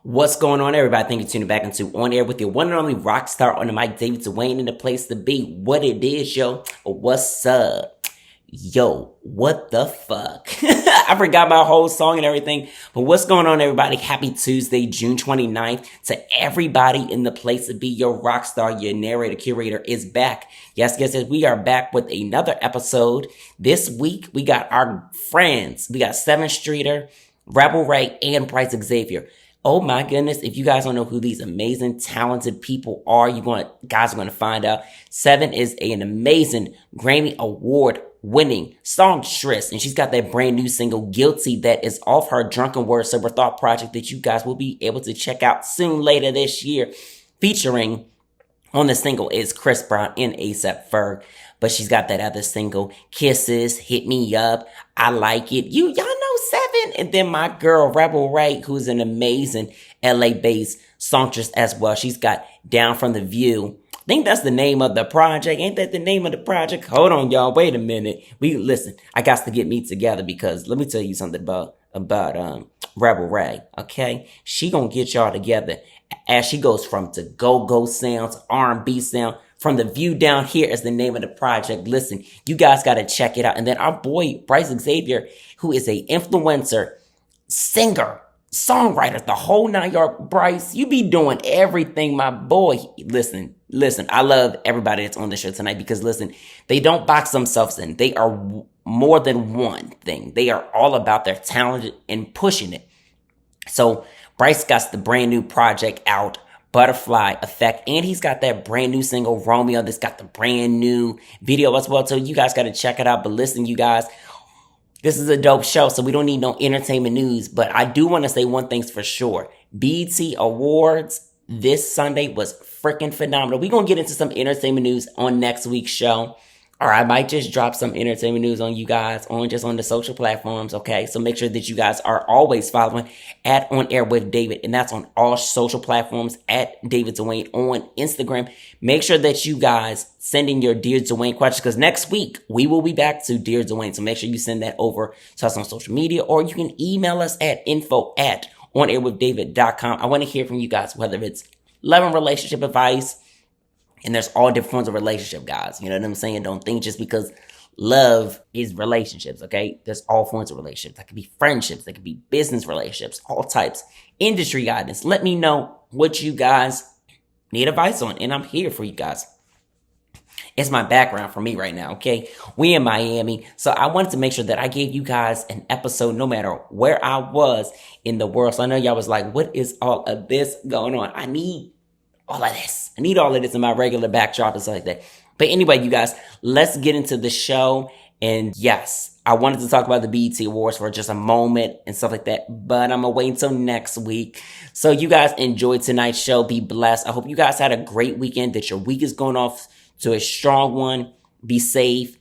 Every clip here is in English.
What's going on, everybody? Thank you for tuning back into On Air with your one and only rock star on the mic, David Duane, in the place to be. What it is, yo? What's up? Yo, what the fuck? I forgot my whole song and everything. But what's going on, everybody? Happy Tuesday, June 29th. To everybody in the place to be, your rock star, your narrator, curator is back. Yes, we are back with another episode. This week, we got our friends. We got Sevyn Streeter, Rebel Ray, and Bryce Xavier. Oh my goodness, if you guys don't know who these amazing, talented people are, guys are going to find out. Sevyn is an amazing Grammy Award winning songstress, and she's got that brand new single, Guilty, that is off her Drunken Word Sober Thought project that you guys will be able to check out soon later this year. Featuring on the single is Chris Brown and A$AP Ferg. But she's got that other single, Kisses, Hit Me Up, I Like It. Y'all know Sevyn. And then my girl, Rebel Ray, who's an amazing LA-based songstress as well. She's got Down From The View. I think that's the name of the project. Ain't that the name of the project? Hold on, y'all. Wait a minute. Listen, I got to get me together because let me tell you something about Rebel Ray, okay? She gonna get y'all together as she goes from to go-go sounds, R&B sound. From the View Down Here is the name of the project. Listen, you guys got to check it out. And then our boy, Bryce Xavier, who is a influencer, singer, songwriter, the whole 9 yard. Bryce, you be doing everything, my boy. Listen, I love everybody that's on the show tonight because, listen, they don't box themselves in. They are more than one thing. They are all about their talent and pushing it. So Bryce got the brand new project out, Butterfly Effect, and he's got that brand new single, Romeo, that's got the brand new video as well. So you guys got to check it out. But listen, you guys, this is a dope show, so we don't need no entertainment news. But I do want to say one thing's for sure. BET Awards this Sunday was freaking phenomenal. We're going to get into some entertainment news on next week's show. Or I might just drop some entertainment news on you guys on the social platforms, okay? So make sure that you guys are always following at On Air with David, and that's on all social platforms at David Duane on Instagram. Make sure that you guys send in your Dear Duane questions because next week we will be back to Dear Duane. So make sure you send that over to us on social media, or you can email us at info@onairwithdavid.com. I want to hear from you guys, whether it's love and relationship advice. And there's all different forms of relationship, guys. You know what I'm saying? Don't think just because love is relationships, okay? There's all forms of relationships. That could be friendships. That could be business relationships, all types. Industry guidance. Let me know what you guys need advice on. And I'm here for you guys. It's my background for me right now, okay? We in Miami. So I wanted to make sure that I gave you guys an episode no matter where I was in the world. So I know y'all was like, what is all of this going on? I need all of this. I need all of this in my regular backdrop and stuff like that. But anyway, you guys, let's get into the show. And yes, I wanted to talk about the BET Awards for just a moment and stuff like that, but I'm going to wait until next week. So you guys enjoy tonight's show. Be blessed. I hope you guys had a great weekend, that your week is going off to a strong one. Be safe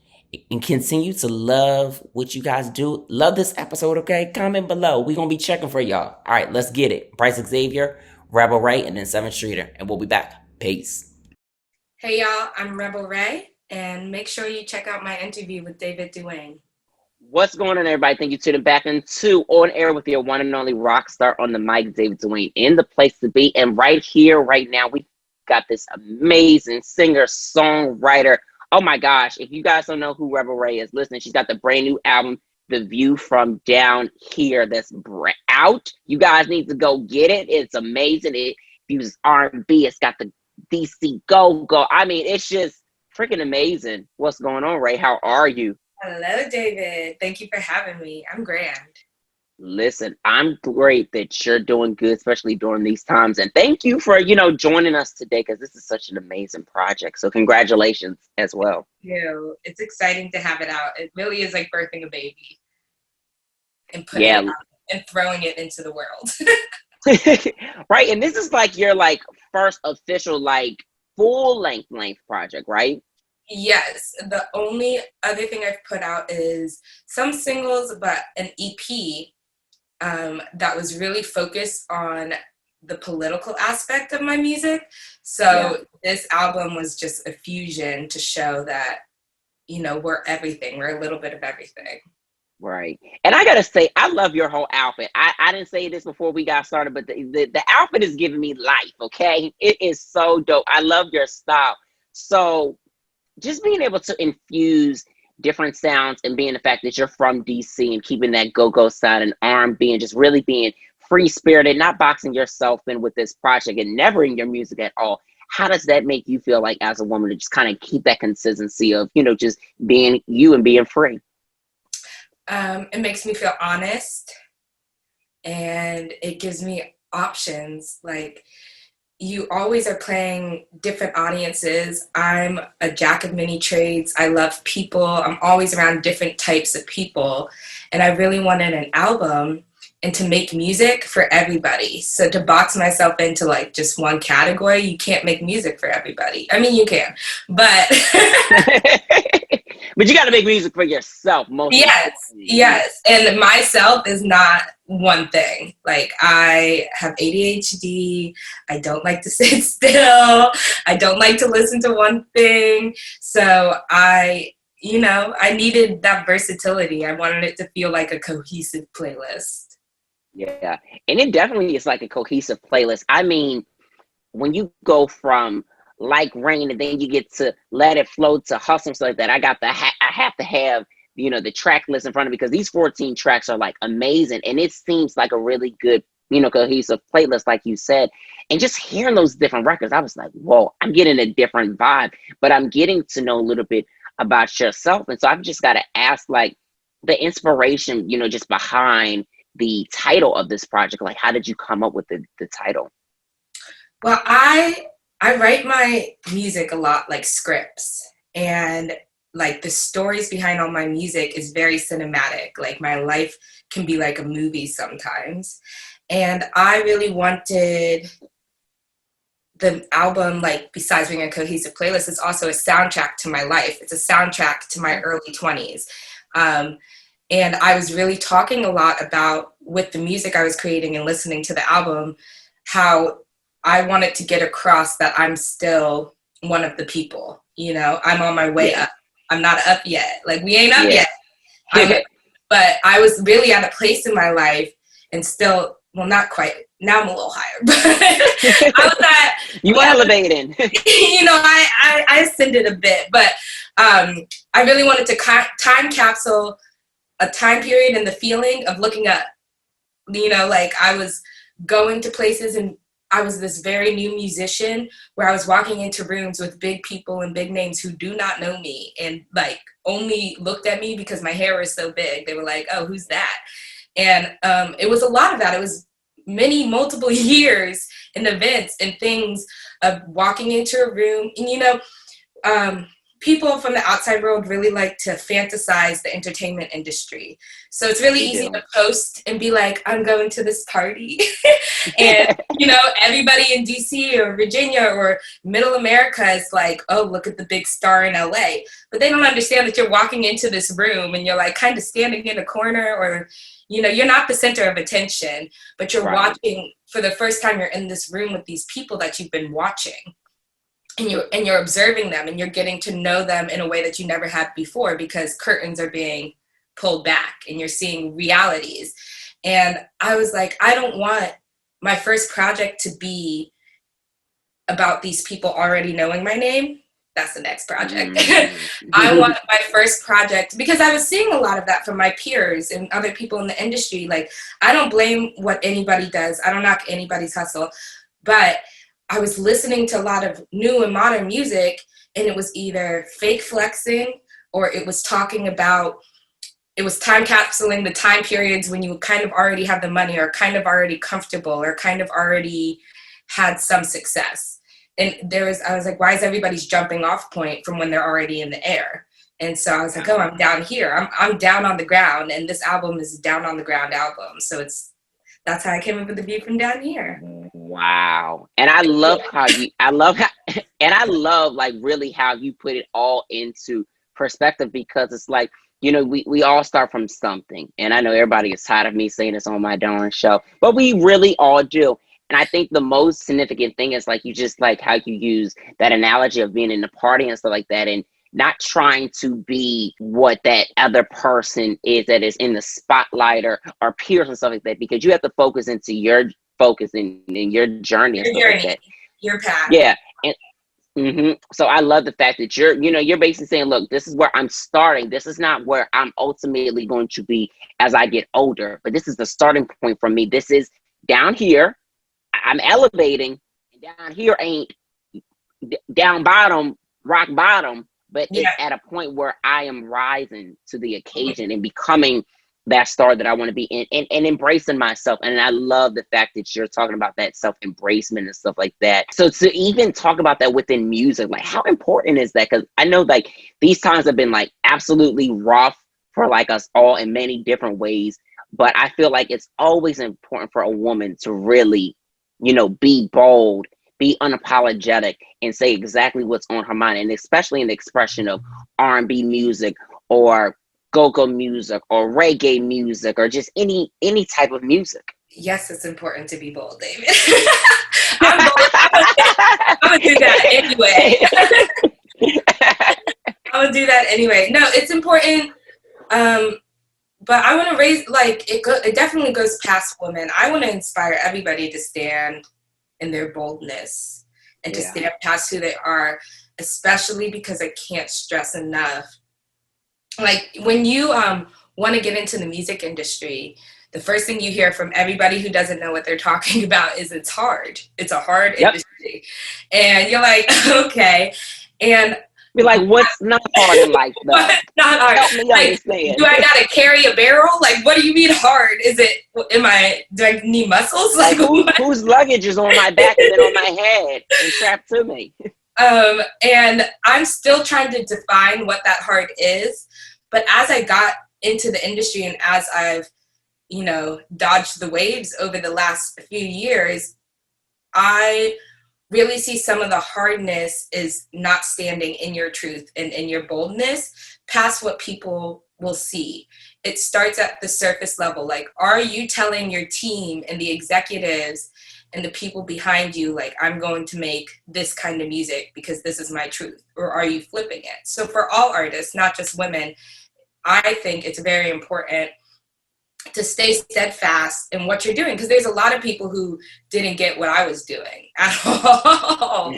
and continue to love what you guys do. Love this episode, okay? Comment below. We're going to be checking for y'all. All right, let's get it. Bryce Xavier, Rebel Ray, and then Sevyn Streeter, and we'll be back. Peace. Hey y'all, I'm Rebel Ray, and make sure you check out my interview with David Duane. What's going on, everybody? Thank you for tuning back into On Air with your one and only rock star on the mic, David Duane, in the place to be. And right here, right now, we got this amazing singer, songwriter. Oh my gosh, if you guys don't know who Rebel Ray is, listen, she's got the brand new album, The View from Down Here, that's out. You guys need to go get it. It's amazing. It uses R&B. It's got the DC go. I mean, it's just freaking amazing. What's going on, Ray? How are you? Hello, David. Thank you for having me. I'm grand. Listen, I'm great that you're doing good, especially during these times. And thank you for, joining us today because this is such an amazing project. So congratulations as well. Thank you. It's exciting to have it out. It really is like birthing a baby and putting it out and throwing it into the world. Right. And this is like your first official full length project, right? Yes. The only other thing I've put out is some singles, but an EP that was really focused on the political aspect of my music. So this album was just a fusion to show that, we're everything. We're a little bit of everything. Right. And I gotta say, I love your whole outfit. I didn't say this before we got started, but the outfit is giving me life, okay? It is so dope. I love your style. So just being able to infuse different sounds and being the fact that you're from DC and keeping that go-go sound and R&B and just really being free-spirited, not boxing yourself in with this project and never in your music at all. How does that make you feel like as a woman to just kind of keep that consistency of, just being you and being free? It makes me feel honest, and it gives me options. Like, you always are playing different audiences. I'm a jack of many trades. I love people. I'm always around different types of people. And I really wanted an album and to make music for everybody. So to box myself into like just one category, you can't make music for everybody. I mean, you can, but but you got to make music for yourself most. Yes. And myself is not one thing. Like, I have ADHD. I don't like to sit still. I don't like to listen to one thing. So I needed that versatility. I wanted it to feel like a cohesive playlist. Yeah. And it definitely is like a cohesive playlist. I mean, when you go from Like Rain and then you get to Let It Flow to Hustle, stuff like that, I have to have the track list in front of me, because these 14 tracks are like amazing, and it seems like a really good cohesive playlist, like you said. And just hearing those different records, I was like, whoa, I'm getting a different vibe, but I'm getting to know a little bit about yourself. And so I've just got to ask, like, the inspiration just behind the title of this project. Like, how did you come up with the title? Well, I write my music a lot like scripts, and like the stories behind all my music is very cinematic. Like, my life can be like a movie sometimes. And I really wanted the album, like, besides being a cohesive playlist, it's also a soundtrack to my life. It's a soundtrack to my early 20s. And I was really talking a lot about, with the music I was creating and listening to the album, how I wanted to get across that I'm still one of the people. I'm on my way up. I'm not up yet. Like, we ain't up yet. But I was really at a place in my life, and still, well, not quite. Now I'm a little higher. But I was at... You elevating. I ascended a bit. But I really wanted to time capsule a time period and the feeling of looking up. Like, I was going to places, and I was this very new musician where I was walking into rooms with big people and big names who do not know me, and like only looked at me because my hair was so big. They were like, oh, who's that? And it was a lot of that. It was multiple years and events and things of walking into a room. And, people from the outside world really like to fantasize the entertainment industry. So it's really easy to post and be like, I'm going to this party. And, everybody in DC or Virginia or Middle America is like, oh, look at the big star in LA. But they don't understand that you're walking into this room and you're like kind of standing in a corner, or, you're not the center of attention, but you're watching for the first time. You're in this room with these people that you've been watching. And you're observing them, and you're getting to know them in a way that you never had before, because curtains are being pulled back and you're seeing realities. And I was like, I don't want my first project to be about these people already knowing my name. That's the next project. I want my first project, because I was seeing a lot of that from my peers and other people in the industry. Like, I don't blame what anybody does. I don't knock anybody's hustle, but I was listening to a lot of new and modern music, and it was either fake flexing, or it was talking about, it was time capsuling the time periods when you kind of already have the money, or kind of already comfortable, or kind of already had some success. And I was like, why is everybody's jumping off point from when they're already in the air? And so I was like, oh, I'm down here. I'm down on the ground, and this album is a down on the ground album. So that's how I came up with The View from Down Here. Wow. And I love I love like really how you put it all into perspective, because it's like, we all start from something. And I know everybody is tired of me saying this on my darn show, but we really all do. And I think the most significant thing is, like, you just like how you use that analogy of being in the party and stuff like that. And not trying to be what that other person is that is in the spotlight or peers and stuff like that, because you have to focus into your focus in your journey and Your stuff like journey, that. your path. Yeah. And so I love the fact that you're basically saying, look, this is where I'm starting. This is not where I'm ultimately going to be as I get older, but this is the starting point for me. This is down here. I'm elevating, and down here ain't down bottom, rock bottom, but Yeah. it's at a point where I am rising to the occasion and becoming that star that I want to be in, and embracing myself. And I love the fact that you're talking about that self-embracement and stuff like that. So to even talk about that within music, like how important is that? Because I know like these times have been like absolutely rough for like us all in many different ways. But I feel like it's always important for a woman to really, be bold, be unapologetic, and say exactly what's on her mind. And especially in the expression of R&B music or go-go music or reggae music or just any type of music. Yes, it's important to be bold, David. I'm bold. I'm gonna do that anyway. I'm gonna do that anyway. No, it's important. But I want to raise, like, it definitely goes past women. I want to inspire everybody to stand in their boldness and to stand past who they are, especially because I can't stress enough. Like, when you want to get into the music industry, the first thing you hear from everybody who doesn't know what they're talking about is it's hard. It's a hard industry. And you're like, okay. And be like, what's not hard in life, though? What's not hard? Help me understand. Do I gotta carry a barrel? Like, what do you mean hard? Do I need muscles? Like whose luggage is on my back and then on my head and strapped to me? And I'm still trying to define what that hard is. But as I got into the industry and as I've, dodged the waves over the last few years, I really see some of the hardness is not standing in your truth and in your boldness past what people will see. It starts at the surface level. Like, are you telling your team and the executives and the people behind you, like, I'm going to make this kind of music because this is my truth? Or are you flipping it? So for all artists, not just women, I think it's very important to stay steadfast in what you're doing, because there's a lot of people who didn't get what I was doing at all,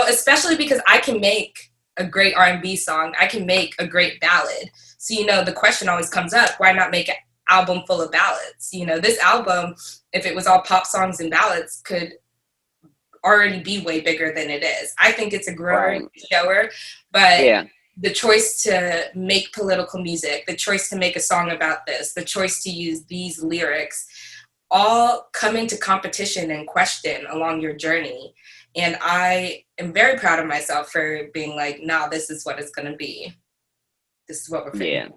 especially because I can make a great R&B song. I can make a great ballad. So, the question always comes up, why not make an album full of ballads? This album, if it was all pop songs and ballads, could already be way bigger than it is. I think it's a growing shower, but the choice to make political music, the choice to make a song about this, the choice to use these lyrics, all come into competition and question along your journey. And I am very proud of myself for being like, nah, this is what it's going to be. This is what we're figuring.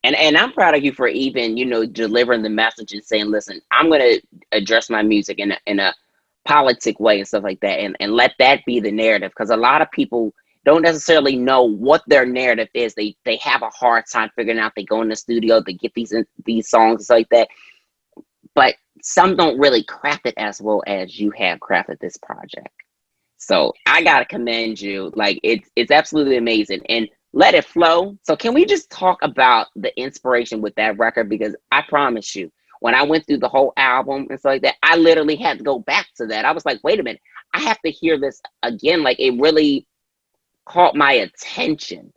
Yeah. And I'm proud of you for even, delivering the message and saying, listen, I'm going to address my music in a politic way and stuff like that. And let that be the narrative. Because a lot of people don't necessarily know what their narrative is. They have a hard time figuring out. They go in the studio, they get these songs and stuff like that. But some don't really craft it as well as you have crafted this project. So I gotta commend you. Like, it's absolutely amazing. And Let It Flow. So can we just talk about the inspiration with that record? Because I promise you, when I went through the whole album and stuff like that, I literally had to go back to that. I was like, wait a minute, I have to hear this again. Like, it really caught my attention.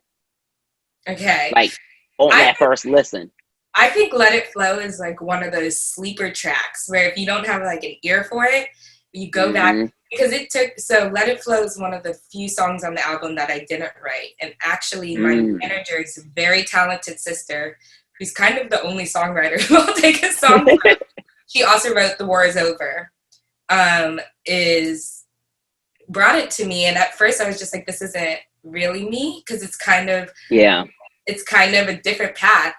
Okay. Like, on that first listen. I think Let It Flow is like one of those sleeper tracks where if you don't have like an ear for it, you go back, because Let It Flow is one of the few songs on the album that I didn't write. And actually my manager's very talented sister, who's kind of the only songwriter who will take a song from, she also wrote The War Is Over, brought it to me. And at first I was just like, this isn't really me, because it's kind of a different path.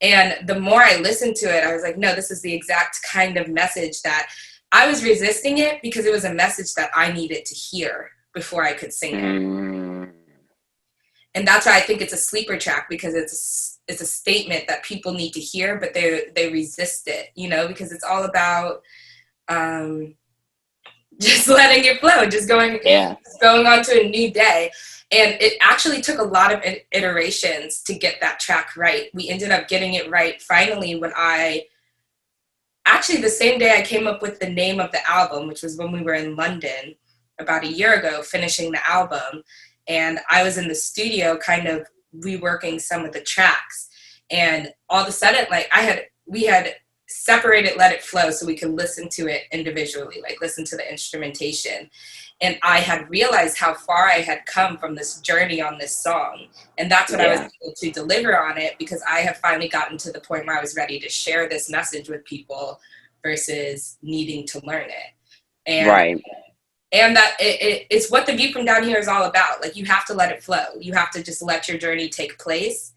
And the more I listened to it, I was like, no, this is the exact kind of message that I was resisting it, because it was a message that I needed to hear before I could sing it. And that's why I think it's a sleeper track, because it's a statement that people need to hear, but they resist it, because it's all about just letting it flow, just going on to a new day. And it actually took a lot of iterations to get that track right. We ended up getting it right finally when actually the same day I came up with the name of the album, which was when we were in London about a year ago, finishing the album. And I was in the studio kind of reworking some of the tracks. And all of a sudden, like we had separated Let It Flow so we could listen to it individually, like listen to the instrumentation. And I had realized how far I had come from this journey on this song. And that's what I was able to deliver on it, because I have finally gotten to the point where I was ready to share this message with people versus needing to learn it. And, right. And that it's what The View from Down Here is all about. Like, you have to let it flow. You have to just let your journey take place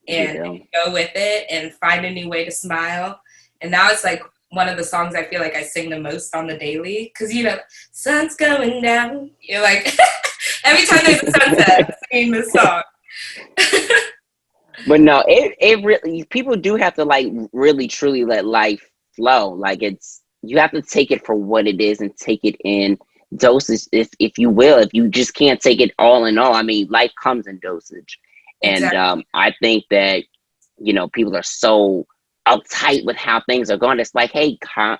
and go with it and find a new way to smile. And now it's like one of the songs I feel like I sing the most on the daily, because, you know, sun's going down. You're like, every time there's a sunset, I'm singing this song. But no, it really, people do have to like really truly let life flow. Like, you have to take it for what it is and take it in doses, if you will. If you just can't take it all in all, I mean, life comes in dosage. Exactly. And I think that, you know, people are so uptight with how things are going. It's like, hey, calm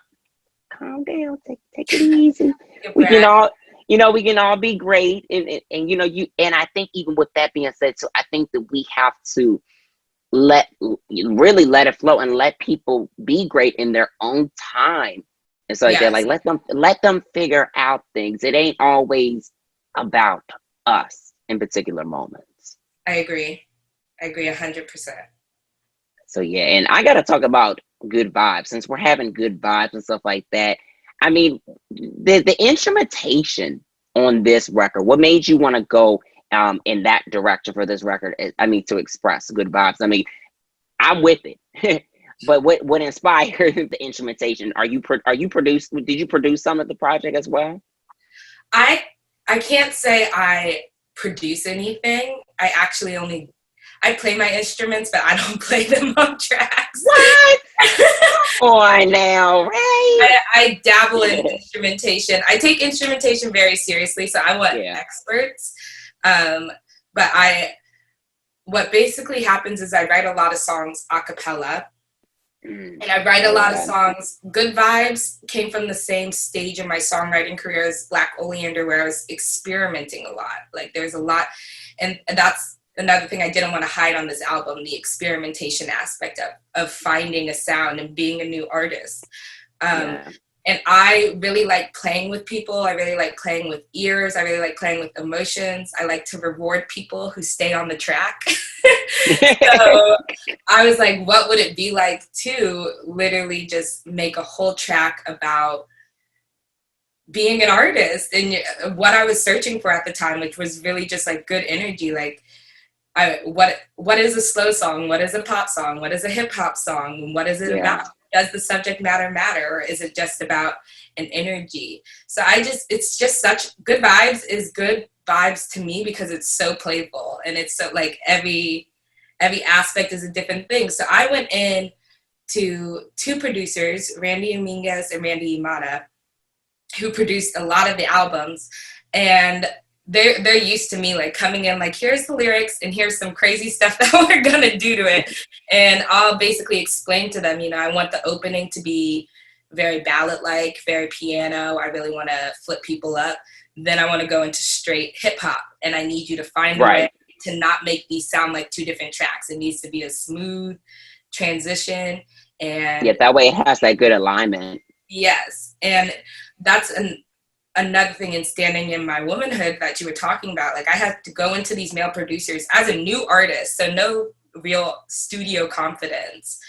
down, take it easy. We can all, you know, we can all be great. And you know, and I think even with that being said, so I think that we have to really let it flow and let people be great in their own time. And so they're like, let them figure out things. It ain't always about us in particular moments. I agree 100%. So yeah, and I gotta talk about good vibes, since we're having good vibes and stuff like that. I mean, the instrumentation on this record, what made you want to go in that direction for this record? I mean, to express good vibes. I mean, I'm with it. But what inspired the instrumentation? Are you produced? Did you produce some of the project as well? I can't say I produce anything. I actually I play my instruments, but I don't play them on tracks. What? Oh, now, right? I dabble in instrumentation. I take instrumentation very seriously, so I want experts. But what basically happens is I write a lot of songs a cappella. And I write a lot of songs. Good Vibes came from the same stage in my songwriting career as Black Oleander, where I was experimenting a lot. Like, there's a lot, and that's another thing I didn't want to hide on this album, the experimentation aspect of finding a sound and being a new artist. And I really like playing with people. I really like playing with ears. I really like playing with emotions. I like to reward people who stay on the track. So I was like, what would it be like to literally just make a whole track about being an artist and what I was searching for at the time, which was really just like good energy. Like, what is a slow song? What is a pop song? What is a hip hop song? What is it about? Does the subject matter, or is it just about an energy? So it's just such good vibes is good vibes to me because it's so playful and it's so like every aspect is a different thing. So I went in to two producers, Randy Dominguez and Randy Imada, who produced a lot of the albums, and they're used to me like coming in like, here's the lyrics and here's some crazy stuff that we're gonna do to it. And I'll basically explain to them, you know, I want the opening to be very ballad-like, very piano. I really want to flip people up. Then I want to go into straight hip hop, and I need you to find a way to not make these sound like two different tracks. It needs to be a smooth transition, and that way it has that good alignment. Yes, and that's another thing in standing in my womanhood that you were talking about. Like, I had to go into these male producers as a new artist, so no real studio confidence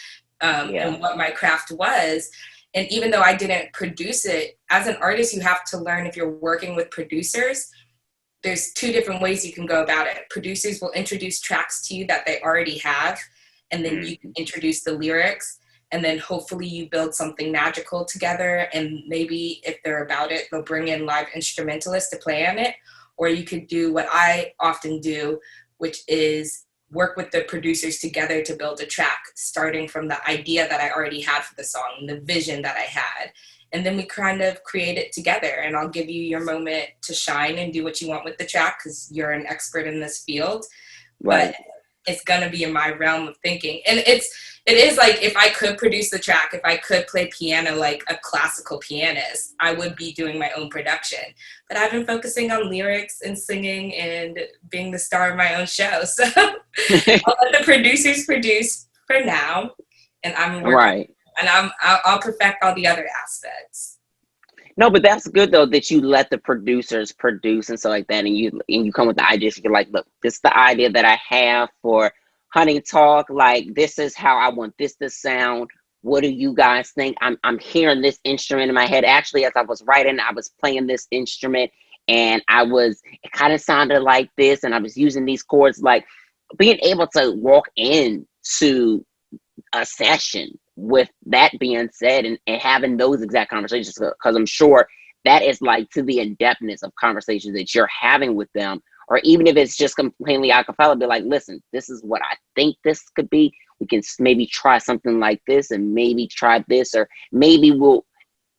in what my craft was. And even though I didn't produce it, as an artist, you have to learn, if you're working with producers, there's two different ways you can go about it. Producers will introduce tracks to you that they already have, and then you can introduce the lyrics. And then hopefully you build something magical together. And maybe if they're about it, they'll bring in live instrumentalists to play on it. Or you could do what I often do, which is work with the producers together to build a track, starting from the idea that I already had for the song, the vision that I had. and then we kind of create it together, and I'll give you your moment to shine and do what you want with the track because you're an expert in this field. Right. But it's gonna be in my realm of thinking. And it is like, if I could produce the track, if I could play piano like a classical pianist, I would be doing my own production. But I've been focusing on lyrics and singing and being the star of my own show. So I'll let the producers produce for now, and I'm working, Right. and I'll perfect all the other aspects. No, but that's good though that you let the producers produce and stuff like that, and you come with the ideas. You're like, look, this is the idea that I have for Honey Talk. Like, this is how I want this to sound. What do you guys think? I'm hearing this instrument in my head. Actually, as I was writing, I was playing this instrument, and it kind of sounded like this, and I was using these chords. Like, being able to walk into a session with that being said, and having those exact conversations, because I'm sure that is like to the in-depthness of conversations that you're having with them, or even if it's just completely a cappella, be like, listen, this is what I think this could be. We can maybe try something like this, and maybe try this, or maybe we'll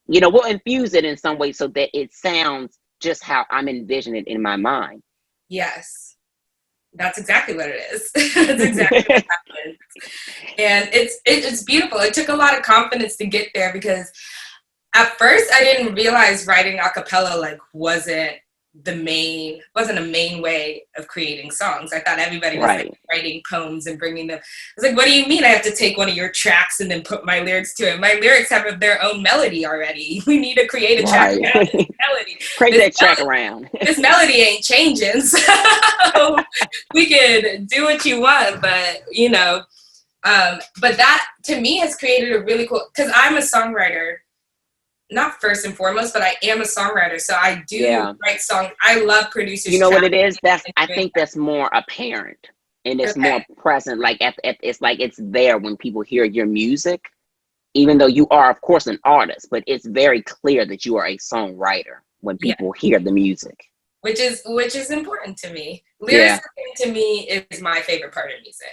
infuse it in some way so that it sounds just how I'm envisioning it in my mind. Yes. That's exactly what it is. That's exactly what happened. And it's beautiful. It took a lot of confidence to get there, because at first I didn't realize writing a cappella wasn't a main way of creating songs. I thought everybody was Right. writing poems and bringing them. I was like, what do you mean I have to take one of your tracks and then put my lyrics to it? My lyrics have their own melody already. We need to create a track Right. around this melody. Create that track around. This melody ain't changing, so we could do what you want, but but that to me has created a really cool, because I'm a songwriter, not first and foremost, but I am a songwriter, so I do write songs. I love producers. You know what it is? I think that's more apparent, and it's more present. Like it's like it's there when people hear your music, even though you are, of course, an artist. But it's very clear that you are a songwriter when people hear the music, which is important to me. Lyricism to me is my favorite part of music.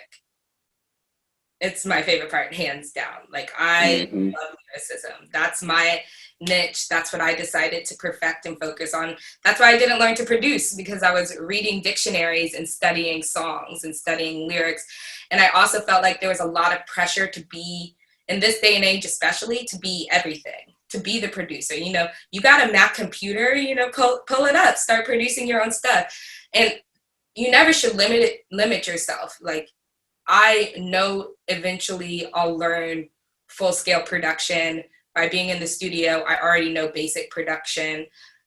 It's my favorite part, hands down. Like, I love lyricism. That's my niche. That's what I decided to perfect and focus on. That's why I didn't learn to produce, because I was reading dictionaries and studying songs and studying lyrics. And I also felt like there was a lot of pressure to be, in this day and age especially, to be everything, to be the producer. You got a Mac computer, pull it up, start producing your own stuff. And you never should limit yourself. Like, I know eventually I'll learn full-scale production by being in the studio. I already know basic production.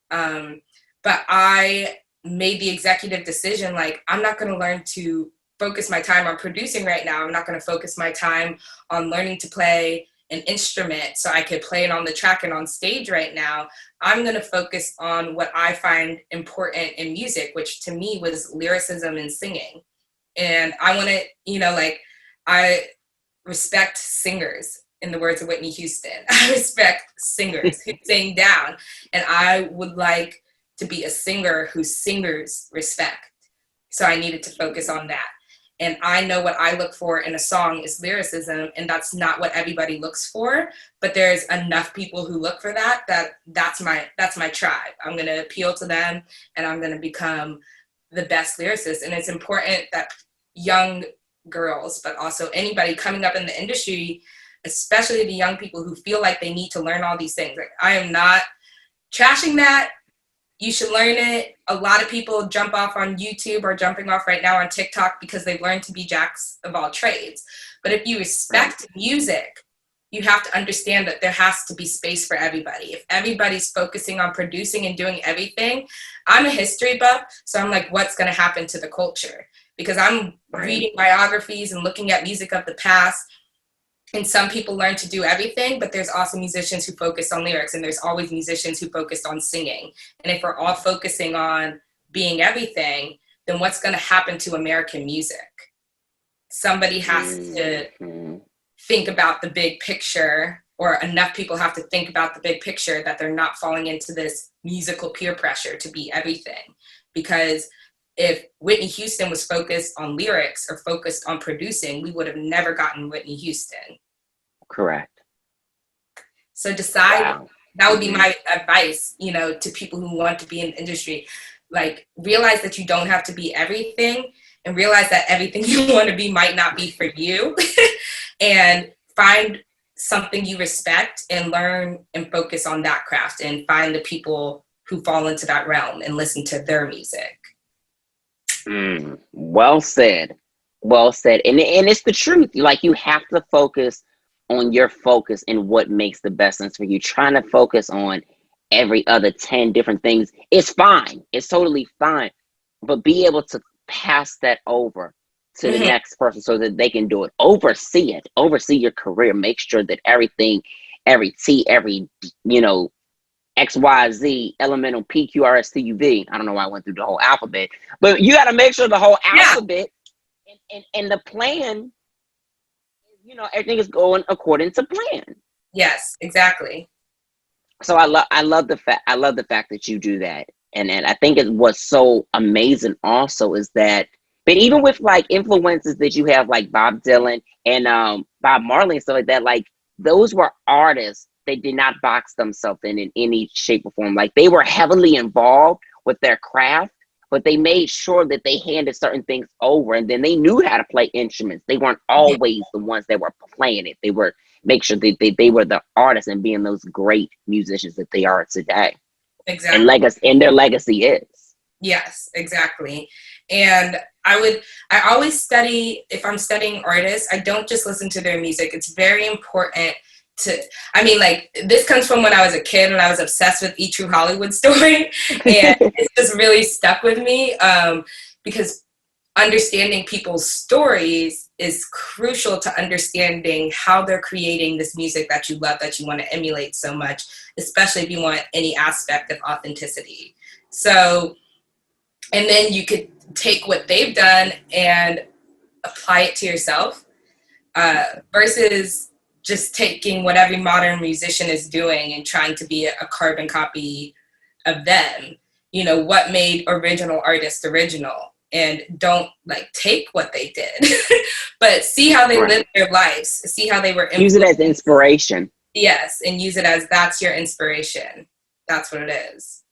But I made the executive decision, like, I'm not going to learn to focus my time on producing right now. I'm not going to focus my time on learning to play an instrument so I could play it on the track and on stage right now. I'm going to focus on what I find important in music, which to me was lyricism and singing. And I want to, I respect singers, in the words of Whitney Houston. I respect singers who sing down. And I would like to be a singer who singers respect. So I needed to focus on that. And I know what I look for in a song is lyricism, and that's not what everybody looks for. But there's enough people who look for that's my tribe. I'm going to appeal to them, and I'm going to become the best lyricist. And it's important that young girls, but also anybody coming up in the industry, especially the young people who feel like they need to learn all these things. Like, I am not trashing that. You should learn it. A lot of people jump off on YouTube or jumping off right now on TikTok because they've learned to be jacks of all trades. But if you respect music, you have to understand that there has to be space for everybody. If everybody's focusing on producing and doing everything, I'm a history buff, so I'm like, what's going to happen to the culture? Because I'm reading biographies and looking at music of the past, and some people learn to do everything, but there's also musicians who focus on lyrics, and there's always musicians who focus on singing. And if we're all focusing on being everything, then what's going to happen to American music? Somebody has to think about the big picture, or enough people have to think about the big picture that they're not falling into this musical peer pressure to be everything. Because if Whitney Houston was focused on lyrics or focused on producing, we would have never gotten Whitney Houston. Correct. So decide that would be my advice, you know, to people who want to be in the industry. Like, realize that you don't have to be everything, and realize that everything you want to be might not be for you. And find something you respect and learn and focus on that craft, and find the people who fall into that realm and listen to their music. Well said. Well said. And it's the truth. Like, you have to focus on your focus and what makes the best sense for you. Trying to focus on every other 10 different things, it's fine. It's totally fine. But be able to pass that over to the next person so that they can do it. Oversee your career. Make sure that everything, every T, every, you know, X, Y, Z, elemental P, Q, R, S, T, U, V. I don't know why I went through the whole alphabet, but you got to make sure the whole alphabet and the plan, you know, everything is going according to plan. Yes, exactly. So I love the fact that you do that. And I think what's so amazing also is that, but even with like influences that you have, like Bob Dylan and Bob Marley and stuff like that, like those were artists. They did not box themselves in any shape or form. Like, they were heavily involved with their craft, but they made sure that they handed certain things over, and then they knew how to play instruments. They weren't always the ones that were playing it. They were make sure that they were the artists and being those great musicians that they are today. Exactly. And their legacy is. Yes, exactly. And I always study, if I'm studying artists, I don't just listen to their music. It's very important I mean, like, this comes from when I was a kid and I was obsessed with E! True Hollywood Story. And it's just really stuck with me, because understanding people's stories is crucial to understanding how they're creating this music that you love, that you want to emulate so much, especially if you want any aspect of authenticity. So, and then you could take what they've done and apply it to yourself, versus just taking what every modern musician is doing and trying to be a carbon copy of them. You know, what made original artists original? And don't like take what they did, but see how they lived their lives, see how they were Use it as inspiration. Yes, and use it as, that's your inspiration. That's what it is.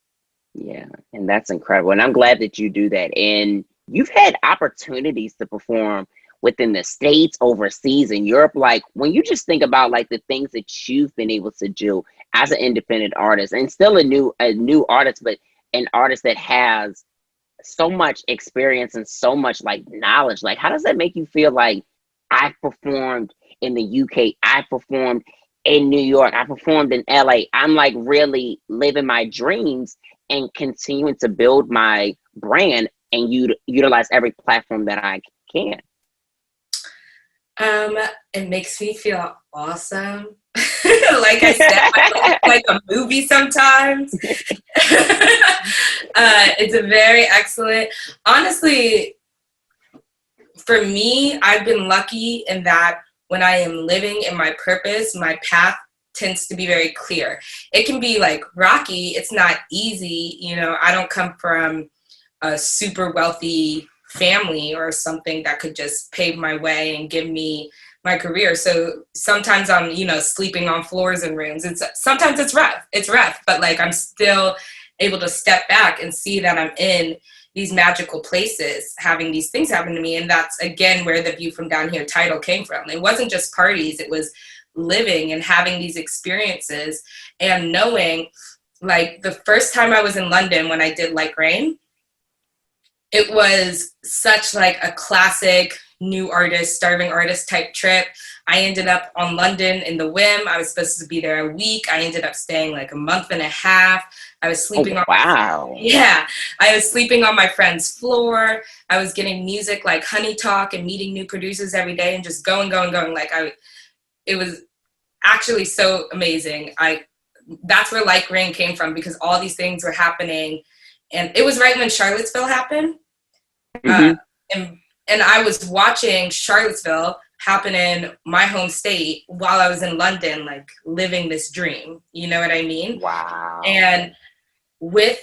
Yeah, and that's incredible. And I'm glad that you do that. And you've had opportunities to perform within the States, overseas, in Europe. Like, when you just think about like the things that you've been able to do as an independent artist, and still a new artist, but an artist that has so much experience and so much like knowledge, like, how does that make you feel? Like, I performed in the UK, I performed in New York, I performed in LA. I'm like really living my dreams and continuing to build my brand and utilize every platform that I can. It makes me feel awesome. Like I said, like a movie sometimes. It's a very excellent. Honestly, for me, I've been lucky in that when I am living in my purpose, my path tends to be very clear. It can be like rocky. It's not easy. You know, I don't come from a super wealthy family or something that could just pave my way and give me my career. So sometimes I'm, you know, sleeping on floors in rooms. Sometimes it's rough, but like, I'm still able to step back and see that I'm in these magical places, having these things happen to me. And that's, again, where the View from Down Here title came from. It wasn't just parties. It was living and having these experiences and knowing, like, the first time I was in London when I did Like Rain, it was such like a classic new artist, starving artist type trip. I ended up on London in the whim. I was supposed to be there a week. I ended up staying like a month and a half. I was sleeping on I was sleeping on my friend's floor. I was getting music like Honey Talk and meeting new producers every day and just going. Like, it was actually so amazing. That's where Like Rain came from, because all these things were happening. And it was right when Charlottesville happened. And I was watching Charlottesville happen in my home state while I was in London, like living this dream. You know what I mean? Wow. And with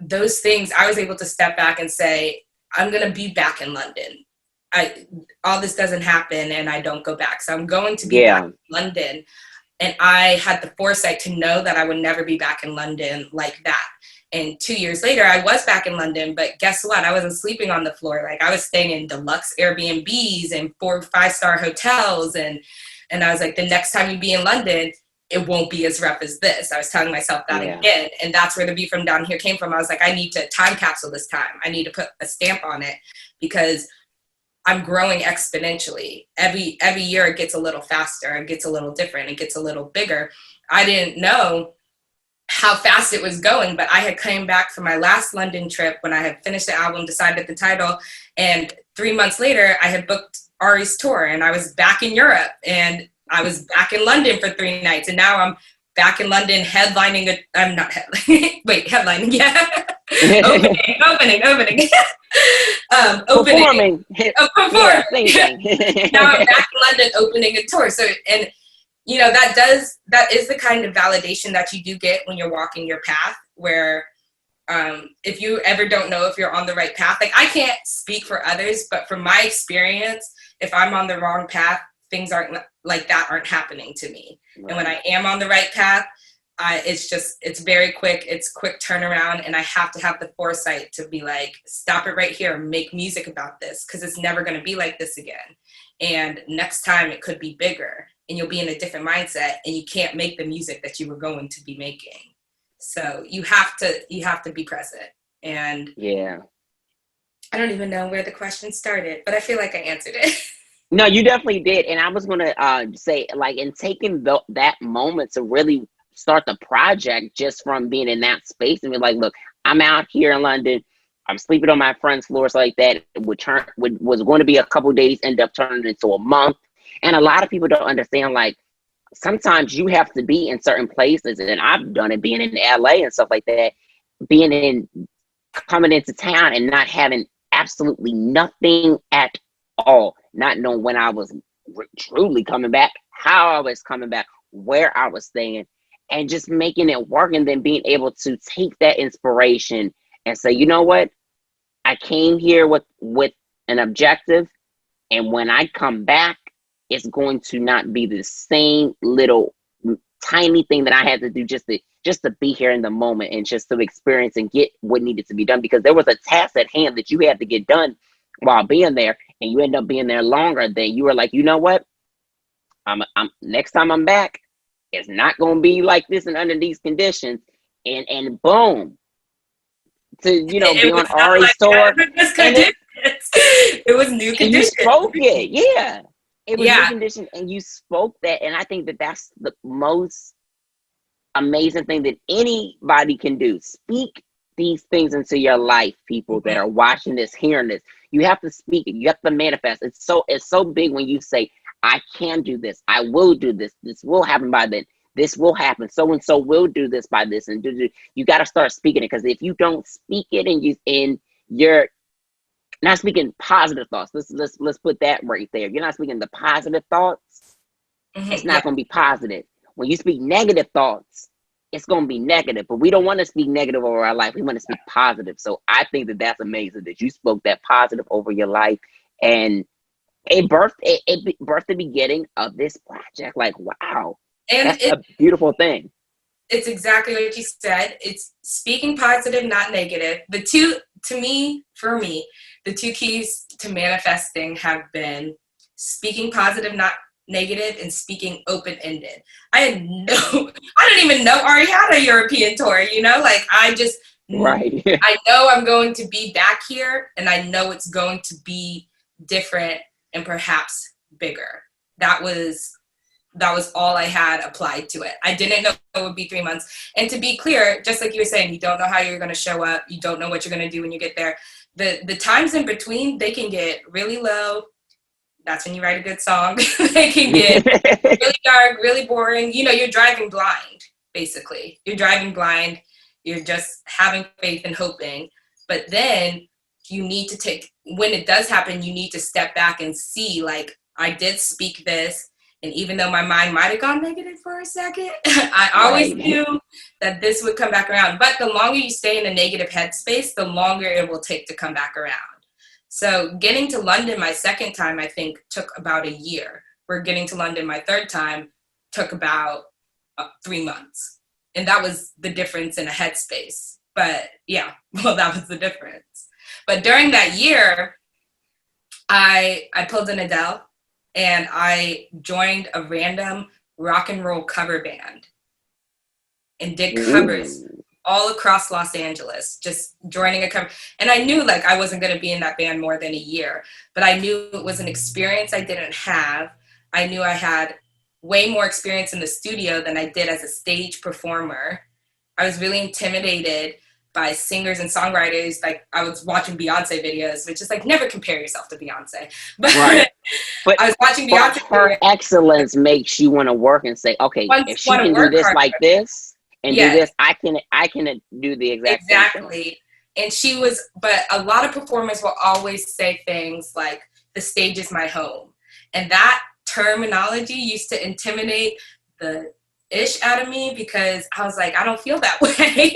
those things, I was able to step back and say, I'm going to be back in London. All this doesn't happen and I don't go back. So I'm going to be back in London. And I had the foresight to know that I would never be back in London like that. And 2 years later, I was back in London, but guess what? I wasn't sleeping on the floor. Like, I was staying in deluxe Airbnbs and 4 or 5-star hotels. And I was like, the next time you be in London, it won't be as rough as this. I was telling myself that again. And that's where the View from Down Here came from. I was like, I need to time capsule this time. I need to put a stamp on it because I'm growing exponentially. Every year it gets a little faster. It gets a little different. It gets a little bigger. I didn't know how fast it was going, but I had came back from my last London trip when I had finished the album, decided the title, and 3 months later I had booked Ari's tour and I was back in Europe and I was back in London for 3 nights, and now I'm back in London headlining I'm not headlining, wait, headlining, yeah. opening. Opening. Performing. Performing. Yeah, Now I'm back in London opening a tour. So, and you know, that is the kind of validation that you do get when you're walking your path, where if you ever don't know if you're on the right path, like, I can't speak for others, but from my experience, if I'm on the wrong path, things aren't happening to me. Right. And when I am on the right path, it's very quick. It's quick turnaround. And I have to have the foresight to be like, stop it right here, make music about this, because it's never going to be like this again. And next time it could be bigger and you'll be in a different mindset and you can't make the music that you were going to be making. So you have to be present. And yeah, I don't even know where the question started, but I feel like I answered it. No, you definitely did. And I was going to say, like, in taking that moment to really start the project just from being in that space and be like, look, I'm out here in London. I'm sleeping on my friend's floors like that. It was going to be a couple of days, end up turning into a month. And a lot of people don't understand, like, sometimes you have to be in certain places. And I've done it being in LA and stuff like that, coming into town and not having absolutely nothing at all, not knowing when I was truly coming back, how I was coming back, where I was staying, and just making it work, and then being able to take that inspiration and say, you know what, I came here with an objective, and when I come back, it's going to not be the same little tiny thing that I had to do just to be here in the moment and just to experience and get what needed to be done, because there was a task at hand that you had to get done while being there, and you end up being there longer than you were like, you know what, I'm next time I'm back, it's not going to be like this and under these conditions, and boom, to be on Ari's tour. It was new conditions. You spoke it, yeah. It was new conditions, and you spoke that, and I think that that's the most amazing thing that anybody can do. Speak these things into your life, people that are watching this, hearing this. You have to speak it. You have to manifest. It's so big when you say, I can do this. I will do this. This will happen by then. This will happen. So and so will do this by this. And you got to start speaking it, because if you don't speak it and you're not speaking positive thoughts, let's put that right there. If you're not speaking the positive thoughts, it's not going to be positive. When you speak negative thoughts, it's going to be negative, but we don't want to speak negative over our life. We want to speak positive. So I think that that's amazing that you spoke that positive over your life, and it birthed the beginning of this project. Like, wow, and that's a beautiful thing. It's exactly what you said. It's speaking positive, not negative. The two, for me, the two keys to manifesting have been speaking positive, not negative, and speaking open-ended. I didn't even know Ari had a European tour, like I just, right. I know I'm going to be back here, and I know it's going to be different and perhaps bigger. That was all I had applied to it. I didn't know it would be 3 months. And to be clear, just like you were saying, you don't know how you're going to show up. You don't know what you're going to do when you get there. The times in between, they can get really low. That's when you write a good song. They can get really dark, really boring. You're driving blind, basically. You're driving blind. You're just having faith and hoping. But then you need to when it does happen, you need to step back and see, like, I did speak this. And even though my mind might have gone negative for a second, I always knew that this would come back around. But the longer you stay in a negative headspace, the longer it will take to come back around. So getting to London my second time, I think, took about a year. Where getting to London my third time took about 3 months. And that was the difference in a headspace. But yeah, well, that was the difference. But during that year, I pulled an Adele and I joined a random rock and roll cover band and did covers all across Los Angeles, just joining a cover. And I knew like I wasn't going to be in that band more than a year, but I knew it was an experience I didn't have. I knew I had way more experience in the studio than I did as a stage performer. I was really intimidated by singers and songwriters. Like I was watching Beyonce videos, which is like, never compare yourself to Beyonce. But, right. But I was watching Beyonce her videos. excellence makes you want to work and say, okay, if she can do this like this and do this, I can do the exact same thing. And she was, but a lot of performers will always say things like, the stage is my home. And that terminology used to intimidate the ish out of me because I was like, I don't feel that way.